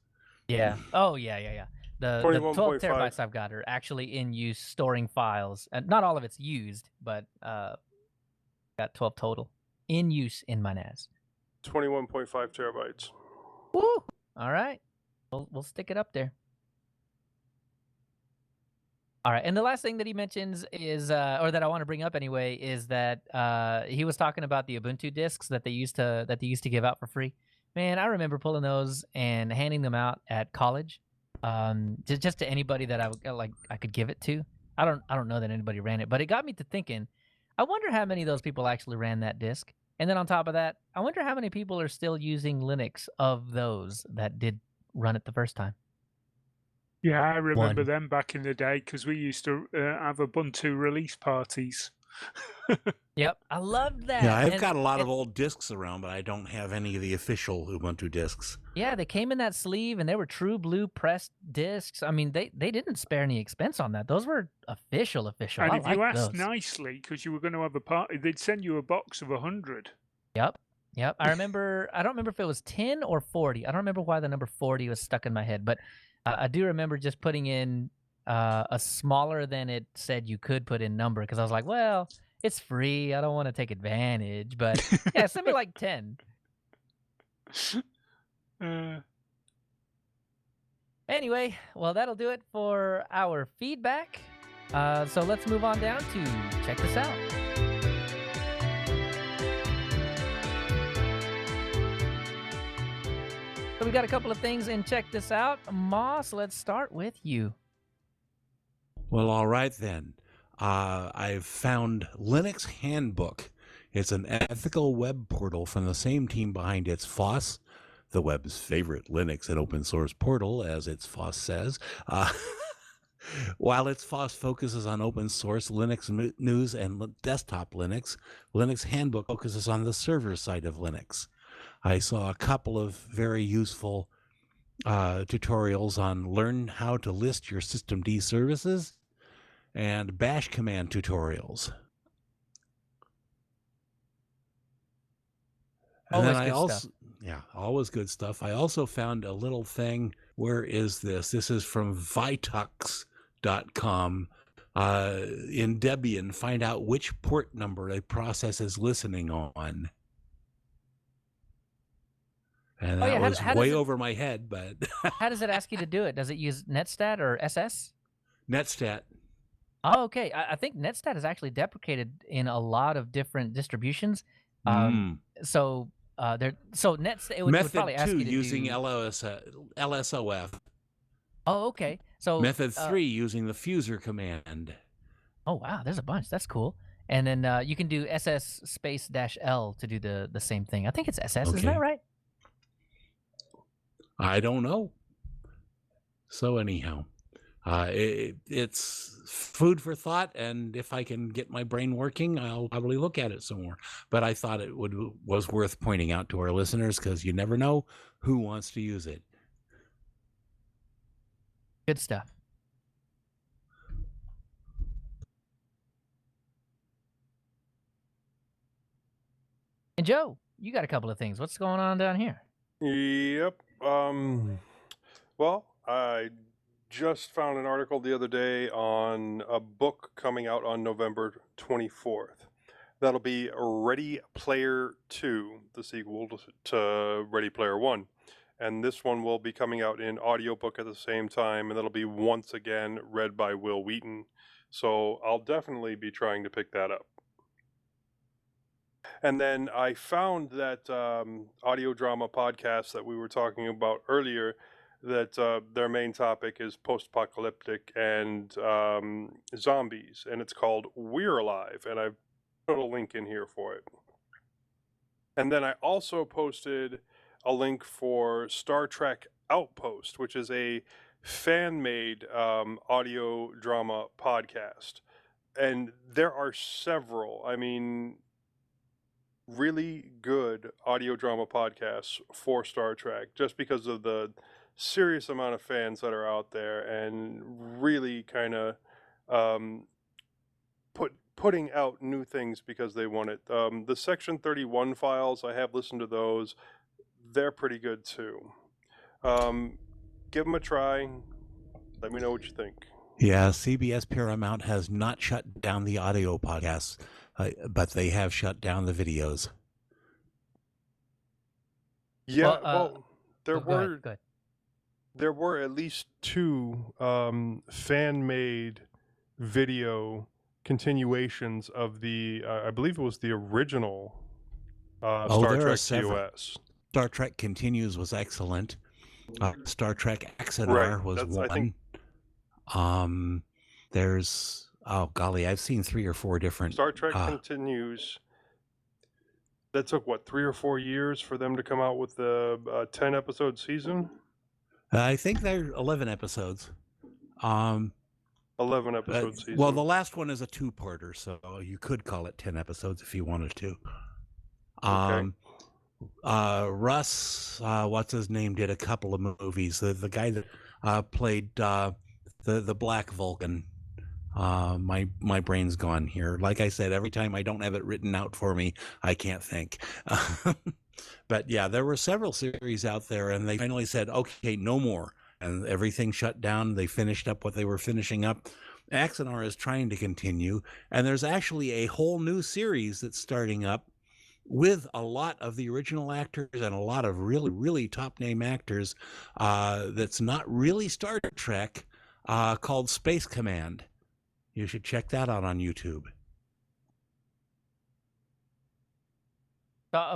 Yeah. Oh, yeah. The 12 21.5. terabytes I've got are actually in use storing files. And not all of it's used, but got 12 total in use in my NAS. 21.5 terabytes. Woo! All right. We'll stick it up there. All right. And the last thing that he mentions is, or that I want to bring up anyway, is that he was talking about the Ubuntu discs that they used to give out for free. Man, I remember pulling those and handing them out at college, just to anybody that I could give it to. I don't know that anybody ran it, but it got me to thinking. I wonder how many of those people actually ran that disc. And then on top of that, I wonder how many people are still using Linux of those that did run it the first time. Yeah, I remember One. them back in the day because we used to have Ubuntu release parties. Yep, I loved that. Yeah, I've And got a lot of old discs around, but I don't have any of the official Ubuntu discs. yeah, they came in that sleeve, and they were true blue pressed discs. I mean, they didn't spare any expense on that. Those were official. And I if you liked asked those. nicely, because you were going to have a party, they'd send you a box of 100. Yep. I remember. I don't remember if it was 10 or 40. I don't remember why the number 40 was stuck in my head, but I do remember just putting in a smaller than it said you could put in number because I was like, well, it's free. I don't want to take advantage, but yeah, send me like 10. Anyway, well, that'll do it for our feedback. So let's move on down to check this out. So we got a couple of things in check this out. Moss, let's start with you. Well, all right then. I've found Linux Handbook. It's an ethical web portal from the same team behind its FOSS, the web's favorite Linux and open source portal, as its FOSS says. While its FOSS focuses on open source Linux news and desktop Linux, Linux Handbook focuses on the server side of Linux. I saw a couple of very useful tutorials on learn how to list your systemd services and bash command tutorials. And Always then I good also, stuff. yeah, always good stuff. I also found a little thing. Where is this? This is from Vitux.com. In Debian, find out which port number a process is listening on. And that was way over my head, but how does it ask you to do it? Does it use Netstat or SS? Netstat. Oh, okay. I think Netstat is actually deprecated in a lot of different distributions. So Netstat it would probably ask you to using do... LSOF. Oh, okay. So Method 3 using the fuser command. Oh wow, there's a bunch. That's cool. And then you can do SS space -L to do the same thing. I think it's SS. Okay. Isn't that right? I don't know. So anyhow, it's food for thought, and if I can get my brain working, I'll probably look at it some more. But I thought it was worth pointing out to our listeners because you never know who wants to use it. Good stuff. And Joe, you got a couple of things. What's going on down here? Yep. Well, I just found an article the other day on a book coming out on November 24th. That'll be Ready Player 2, the sequel to Ready Player 1. And this one will be coming out in audiobook at the same time, and that'll be once again read by Will Wheaton. So I'll definitely be trying to pick that up. And then I found that audio drama podcast that we were talking about earlier, that their main topic is post-apocalyptic and zombies, and it's called We're Alive, and I've put a link in here for it. And then I also posted a link for Star Trek Outpost, which is a fan-made audio drama podcast. And there are several. I mean, really good audio drama podcasts for Star Trek, just because of the serious amount of fans that are out there, and really kind of putting out new things because they want it. The Section 31 files, I have listened to those. They're pretty good too. Give them a try. Let me know what you think. Yeah, CBS Paramount has not shut down the audio podcasts, but they have shut down the videos. Yeah, Well, there go ahead, go ahead. there were at least 2 fan-made video continuations of the I believe it was the original Star Trek TOS. Star Trek Continues was excellent. Star Trek Axanar was one. I think there's, oh golly, I've seen 3 or 4 different. Star Trek Continues. That took, what, 3 or 4 years for them to come out with the 10-episode season? I think they're 11 episodes. 11-episode season. Well, the last one is a 2-parter, so you could call it 10 episodes if you wanted to. Okay. Russ, what's his name, did a couple of movies. The guy that played the Black Vulcan. My brain's gone here. Like I said, every time I don't have it written out for me, I can't think. But yeah, there were several series out there, and they finally said, okay, no more. And everything shut down. They finished up what they were finishing up. Axanar is trying to continue, and there's actually a whole new series that's starting up with a lot of the original actors and a lot of really, really top-name actors that's not really Star Trek, called Space Command. You should check that out on YouTube.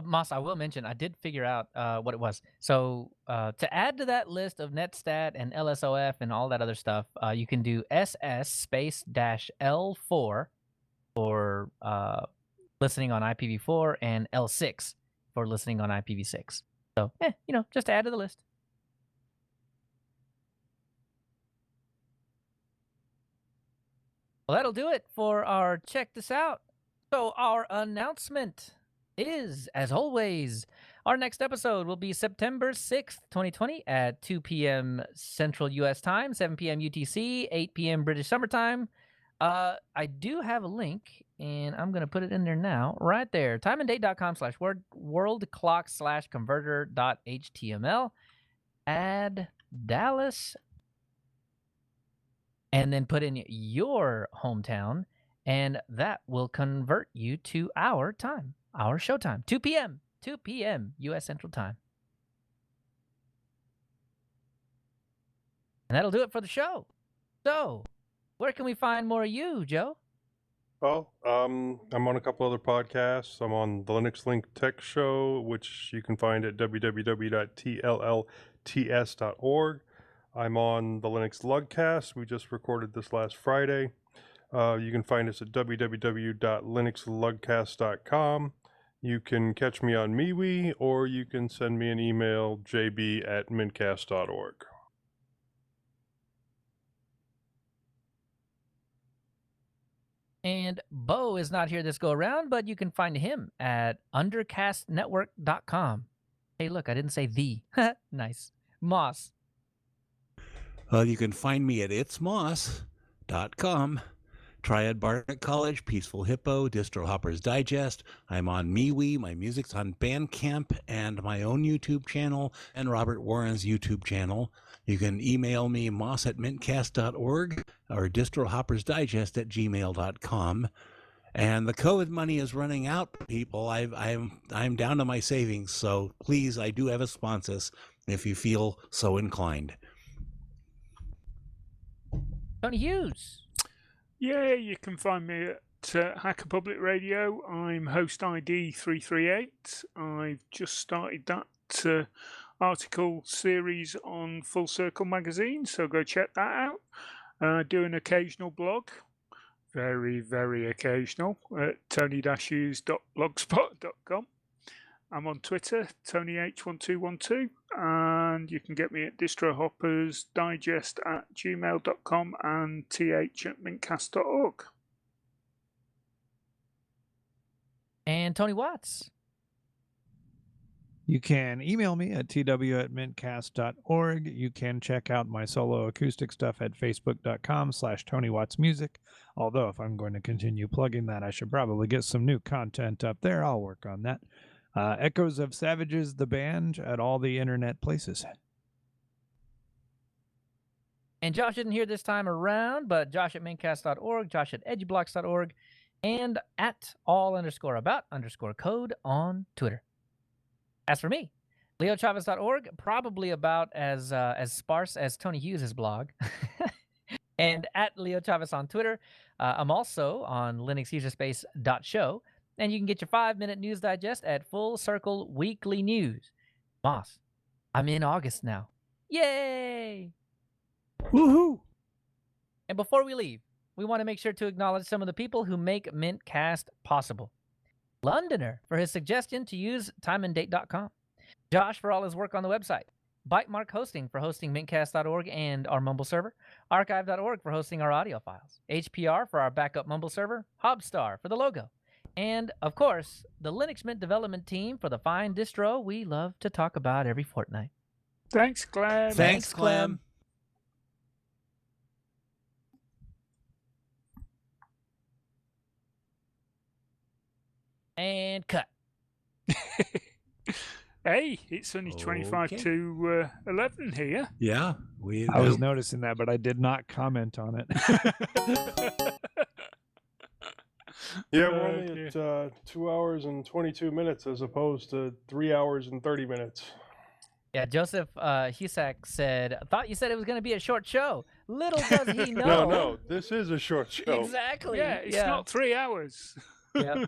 Moss, I will mention, I did figure out what it was. So to add to that list of NetStat and LSOF and all that other stuff, you can do SS space dash L4 for listening on IPv4 and L6 for listening on IPv6. So, just to add to the list. Well, that'll do it for our Check This Out. So our announcement is, as always, our next episode will be September 6th, 2020 at 2 p.m. Central U.S. time, 7 p.m. UTC, 8 p.m. British Summer Time. I do have a link, and I'm going to put it in there now, right there, timeandDate.com/world/converter.html. Add Dallas, and then put in your hometown, and that will convert you to our time, our show time, 2 p.m. U.S. Central Time. And that'll do it for the show. So, where can we find more of you, Joe? Well, I'm on a couple other podcasts. I'm on the Linux Link Tech Show, which you can find at www.tllts.org. I'm on the Linux Lugcast. We just recorded this last Friday. You can find us at www.linuxlugcast.com. You can catch me on MeWe, or you can send me an email, jb@mintcast.org. And Bo is not here this go around, but you can find him at undercastnetwork.com. Hey, look, I didn't say the. Nice. Moss. Well, you can find me at itsmoss.com. Triad Barnet College, Peaceful Hippo, Distro Hoppers Digest. I'm on MeWe. My music's on Bandcamp and my own YouTube channel and Robert Warren's YouTube channel. You can email me, moss@mintcast.org, or distrofoppersdigest@gmail.com. And the COVID money is running out, people. I'm down to my savings, so please, I do have a sponsor if you feel so inclined. Tony Hughes. Yeah, you can find me at Hacker Public Radio. I'm host ID 338. I've just started that article series on Full Circle magazine, so go check that out. Do an occasional blog, very, very occasional, at tony-hughes.blogspot.com. I'm on Twitter, TonyH1212, and you can get me at distrohoppersdigest@gmail.com and th@mintcast.org. And Tony Watts. You can email me at tw@mintcast.org. You can check out my solo acoustic stuff at facebook.com/TonyWattsMusic. Although if I'm going to continue plugging that, I should probably get some new content up there. I'll work on that. Echoes of Savages, the band, at all the internet places. And Josh isn't here this time around, but Josh at mintcast.org, Josh at edgyblocks.org, and at all_about_code on Twitter. As for me, leochavez.org, probably about as sparse as Tony Hughes' blog. And at Leo Chavez on Twitter. I'm also on linuxuserspace.show. And you can get your 5-minute news digest at Full Circle Weekly News. Moss, I'm in August now. Yay! Woohoo! And before we leave, we want to make sure to acknowledge some of the people who make mintCast possible. Londoner for his suggestion to use timeanddate.com. Josh for all his work on the website. Bytemark Hosting for hosting mintcast.org and our Mumble server. Archive.org for hosting our audio files. HPR for our backup Mumble server. Hobstar for the logo. And, of course, the Linux Mint development team for the fine distro we love to talk about every fortnight. Thanks, Clem. Thanks, Clem. And cut. Hey, it's only 25 to 11 here. Yeah, I was noticing that, but I did not comment on it. Yeah, we're only at 2 hours and 22 minutes as opposed to 3 hours and 30 minutes. Yeah, Joseph Husak said, I thought you said it was going to be a short show. Little does he know. No, this is a short show. Exactly. Yeah, it's not 3 hours. Yeah.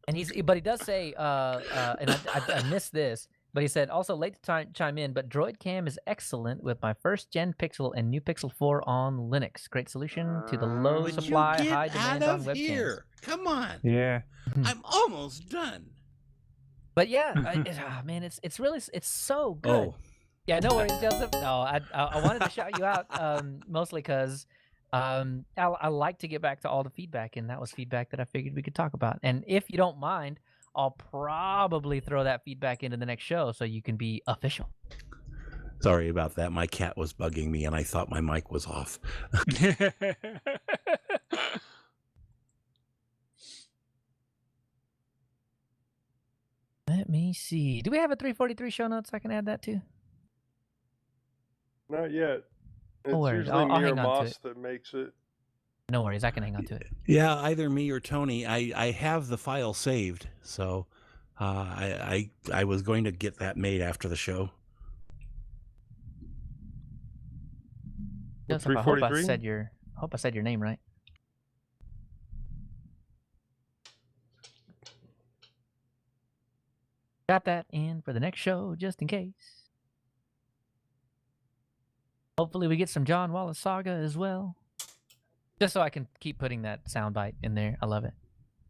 And but he does say, and I missed this, but he said, also late to chime in, but DroidCam is excellent with my first gen Pixel and new Pixel 4 on Linux. Great solution to the low Would supply, you get high demand out on of webcams. here? Come on. Yeah. I'm almost done. But yeah, man, it's really, it's so good. Oh. Yeah, no worries, Joseph. No, I wanted to shout you out mostly because I like to get back to all the feedback, and that was feedback that I figured we could talk about. And if you don't mind, I'll probably throw that feedback into the next show so you can be official. Sorry about that. My cat was bugging me, and I thought my mic was off. Let me see. Do we have a 343 show notes I can add that to? Not yet. It's No worries. usually I'll me or hang on to Moss it. that makes it. No worries. I can hang on to it. Yeah, either me or Tony. I have the file saved, so I was going to get that made after the show. Joseph, I hope I 343? said your name right. Got that in for the next show, just in case. Hopefully we get some John Wallace Saga as well. Just so I can keep putting that soundbite in there. I love it.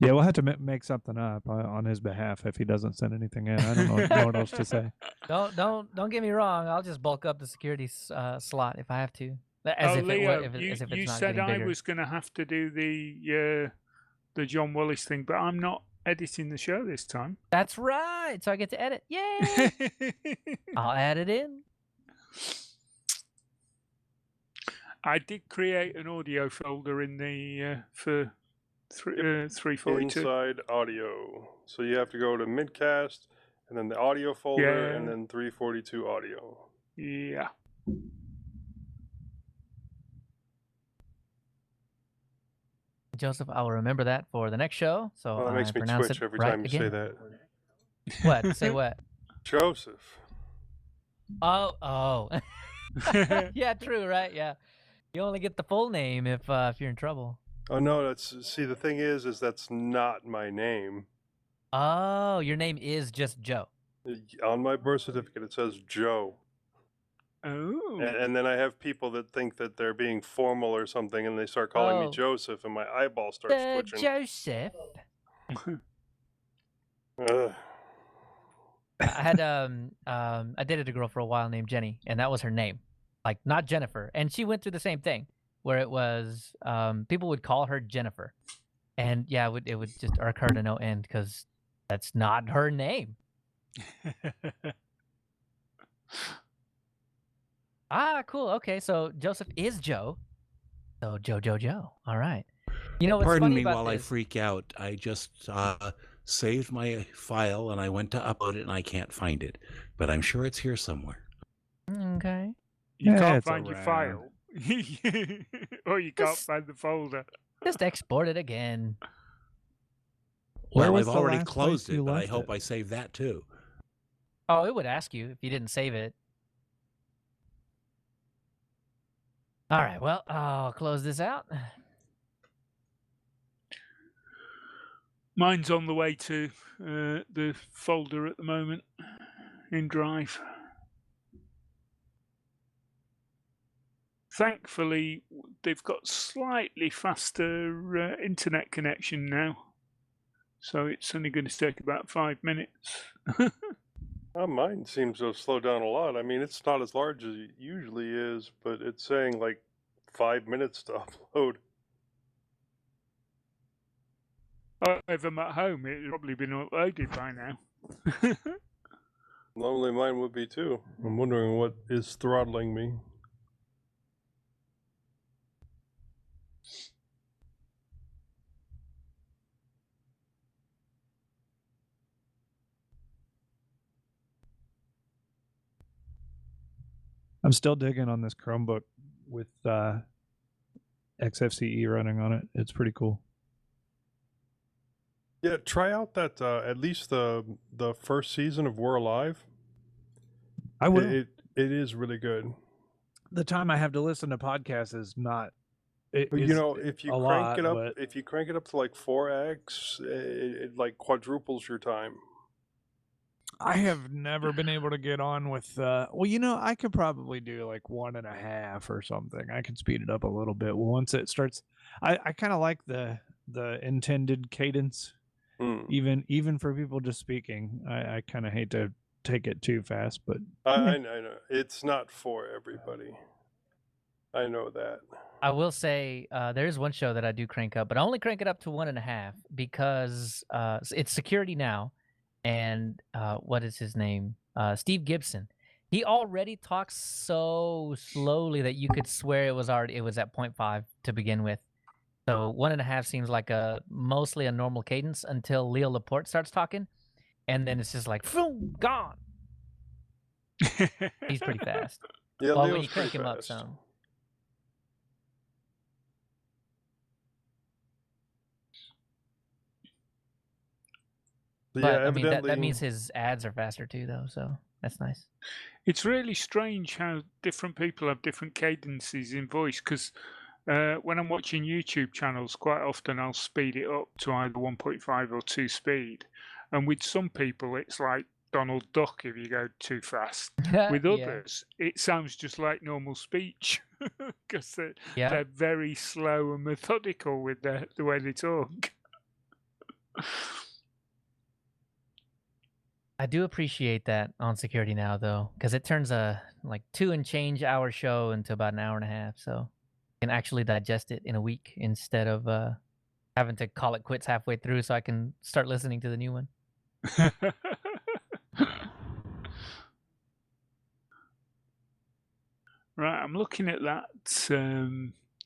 Yeah, we'll have to make something up on his behalf if he doesn't send anything in. I don't know what else to say. Don't get me wrong. I'll just bulk up the security slot if I have to. Leo, you said I was going to have to do the John Wallace thing, but I'm not editing the show this time. That's right. So I get to edit. Yay! I'll add it in. I did create an audio folder in the for 342. Inside audio. So you have to go to mintCast and then the audio folder and then 342 audio. Yeah. Joseph, I will remember that for the next show. So That makes me pronounce twitch it every right time you again. say that. What? Say what? Joseph. Oh. Yeah, true, right? Yeah. You only get the full name if you're in trouble. Oh no, the thing is that's not my name. Oh, your name is just Joe. On my birth certificate it says Joe. Oh. And then I have people that think that they're being formal or something and they start calling me Joseph and my eyeball starts twitching. Joseph. Ugh. I had I dated a girl for a while named Jenny, and that was her name. Like, not Jennifer. And she went through the same thing where it was people would call her Jennifer. And yeah, it would just irk her to no end because that's not her name. Ah, cool. Okay, so Joseph is Joe. So Joe. All right. You know what's Pardon funny me about while I this? freak out. I just saved my file and I went to upload it and I can't find it. But I'm sure it's here somewhere. Okay. You Yeah, can't it's find your around. file. Or you can't Just- find the folder. Just export it again. Where Well, was I've the already last place closed you it, but I left hope it? I saved that too. Oh, it would ask you if you didn't save it. All right. Well, I'll close this out. Mine's on the way to the folder at the moment in Drive. Thankfully, they've got slightly faster internet connection now, so it's only going to take about 5 minutes. Mine seems to have slowed down a lot. I mean, it's not as large as it usually is, but it's saying like 5 minutes to upload. If I'm at home, it's probably been uploaded by now. Normally mine would be too. I'm wondering what is throttling me. I'm still digging on this Chromebook with XFCE running on it. It's pretty cool. Yeah, try out that at least the first season of We're Alive. I will. It is really good. The time I have to listen to podcasts is not. But you know, if you a crank lot, it up, but if you crank it up to like 4x, it like quadruples your time. I have never been able to get on with. Well, you know, I could probably do like 1.5 or something. I could speed it up a little bit once it starts. I kind of like the intended cadence, even for people just speaking. I kind of hate to take it too fast, but I know it's not for everybody. I know that. I will say there is one show that I do crank up, but I only crank it up to 1.5 because it's Security Now, and what is his name? Steve Gibson. He already talks so slowly that you could swear it was at 0.5 to begin with. So 1.5 seems like mostly a normal cadence until Leo Laporte starts talking, and then it's just like boom, gone. He's pretty fast. Yeah, well, when Leo's you crank pretty him up fast. some. But But yeah, I mean evidently that means his ads are faster too, though. So that's nice. It's really strange how different people have different cadences in voice, because when I'm watching YouTube channels, quite often I'll speed it up to either 1.5 or 2 speed. And with some people, it's like Donald Duck if you go too fast. With Yeah. others, it sounds just like normal speech, because they're very slow and methodical with the way they talk. I do appreciate that on Security Now, though, because it turns a like 2 and change hour show into about an hour and a half, so I can actually digest it in a week instead of having to call it quits halfway through, so I can start listening to the new one. Right, I'm looking at that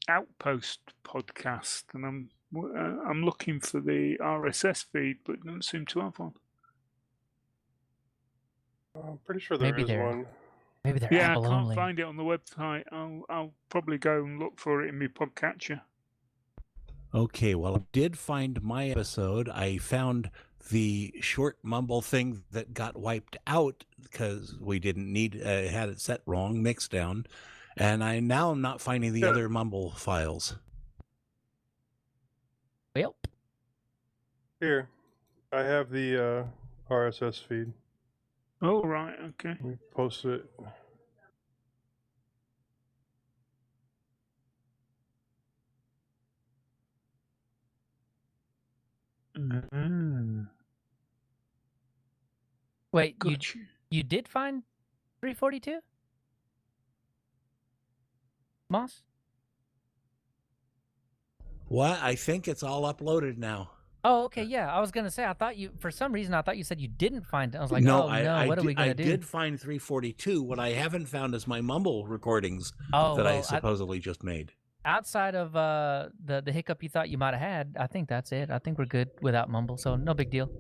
Outpost podcast, and I'm looking for the RSS feed, but don't seem to have one. I'm pretty sure there is one. Maybe they're Yeah, Apple I can't only. find it on the website. I'll probably go and look for it in my podcatcher. Okay, well, I did find my episode. I found the short mumble thing that got wiped out because we didn't need had it set wrong, mixed down, and I'm not finding the other mumble files. Well, here, I have the RSS feed. Oh, right, okay. We posted it. wait, Gotcha. you did find 342? Moss? What? I think it's all uploaded now. Oh, okay, yeah. I was gonna say I thought you for some reason I thought you said you didn't find it. I was like, No, oh no, what are we gonna I do? did find 342. What I haven't found is my Mumble recordings Oh that I well, supposedly just made. outside of the hiccup you thought you might have had, I think that's it. I think we're good without Mumble, so no big deal.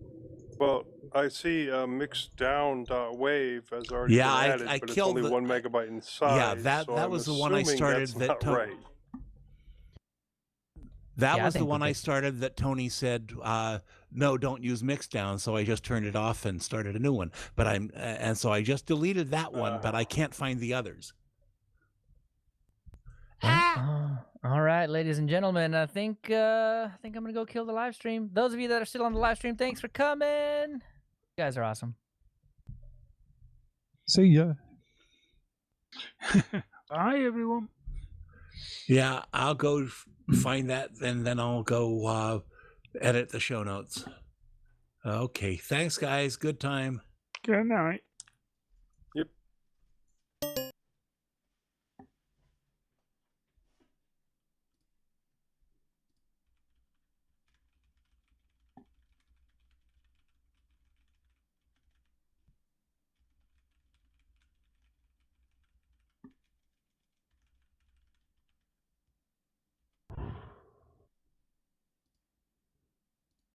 Well, I see mixdown.wave has already Yeah, been added, I but it's killed only the- 1 megabyte in size. Yeah, that so that I'm was the one I assuming started that's that not right. That Yeah, I was the think we're one I good. started that Tony said, no, don't use Mixdown. So I just turned it off and started a new one. But and so I just deleted that one, but I can't find the others. All right, ladies and gentlemen, I think I'm gonna go kill the live stream. Those of you that are still on the live stream, thanks for coming. You guys are awesome. See ya. Bye, everyone. Yeah, I'll go find that, and then I'll go edit the show notes. Okay, thanks, guys. Good time. Good night.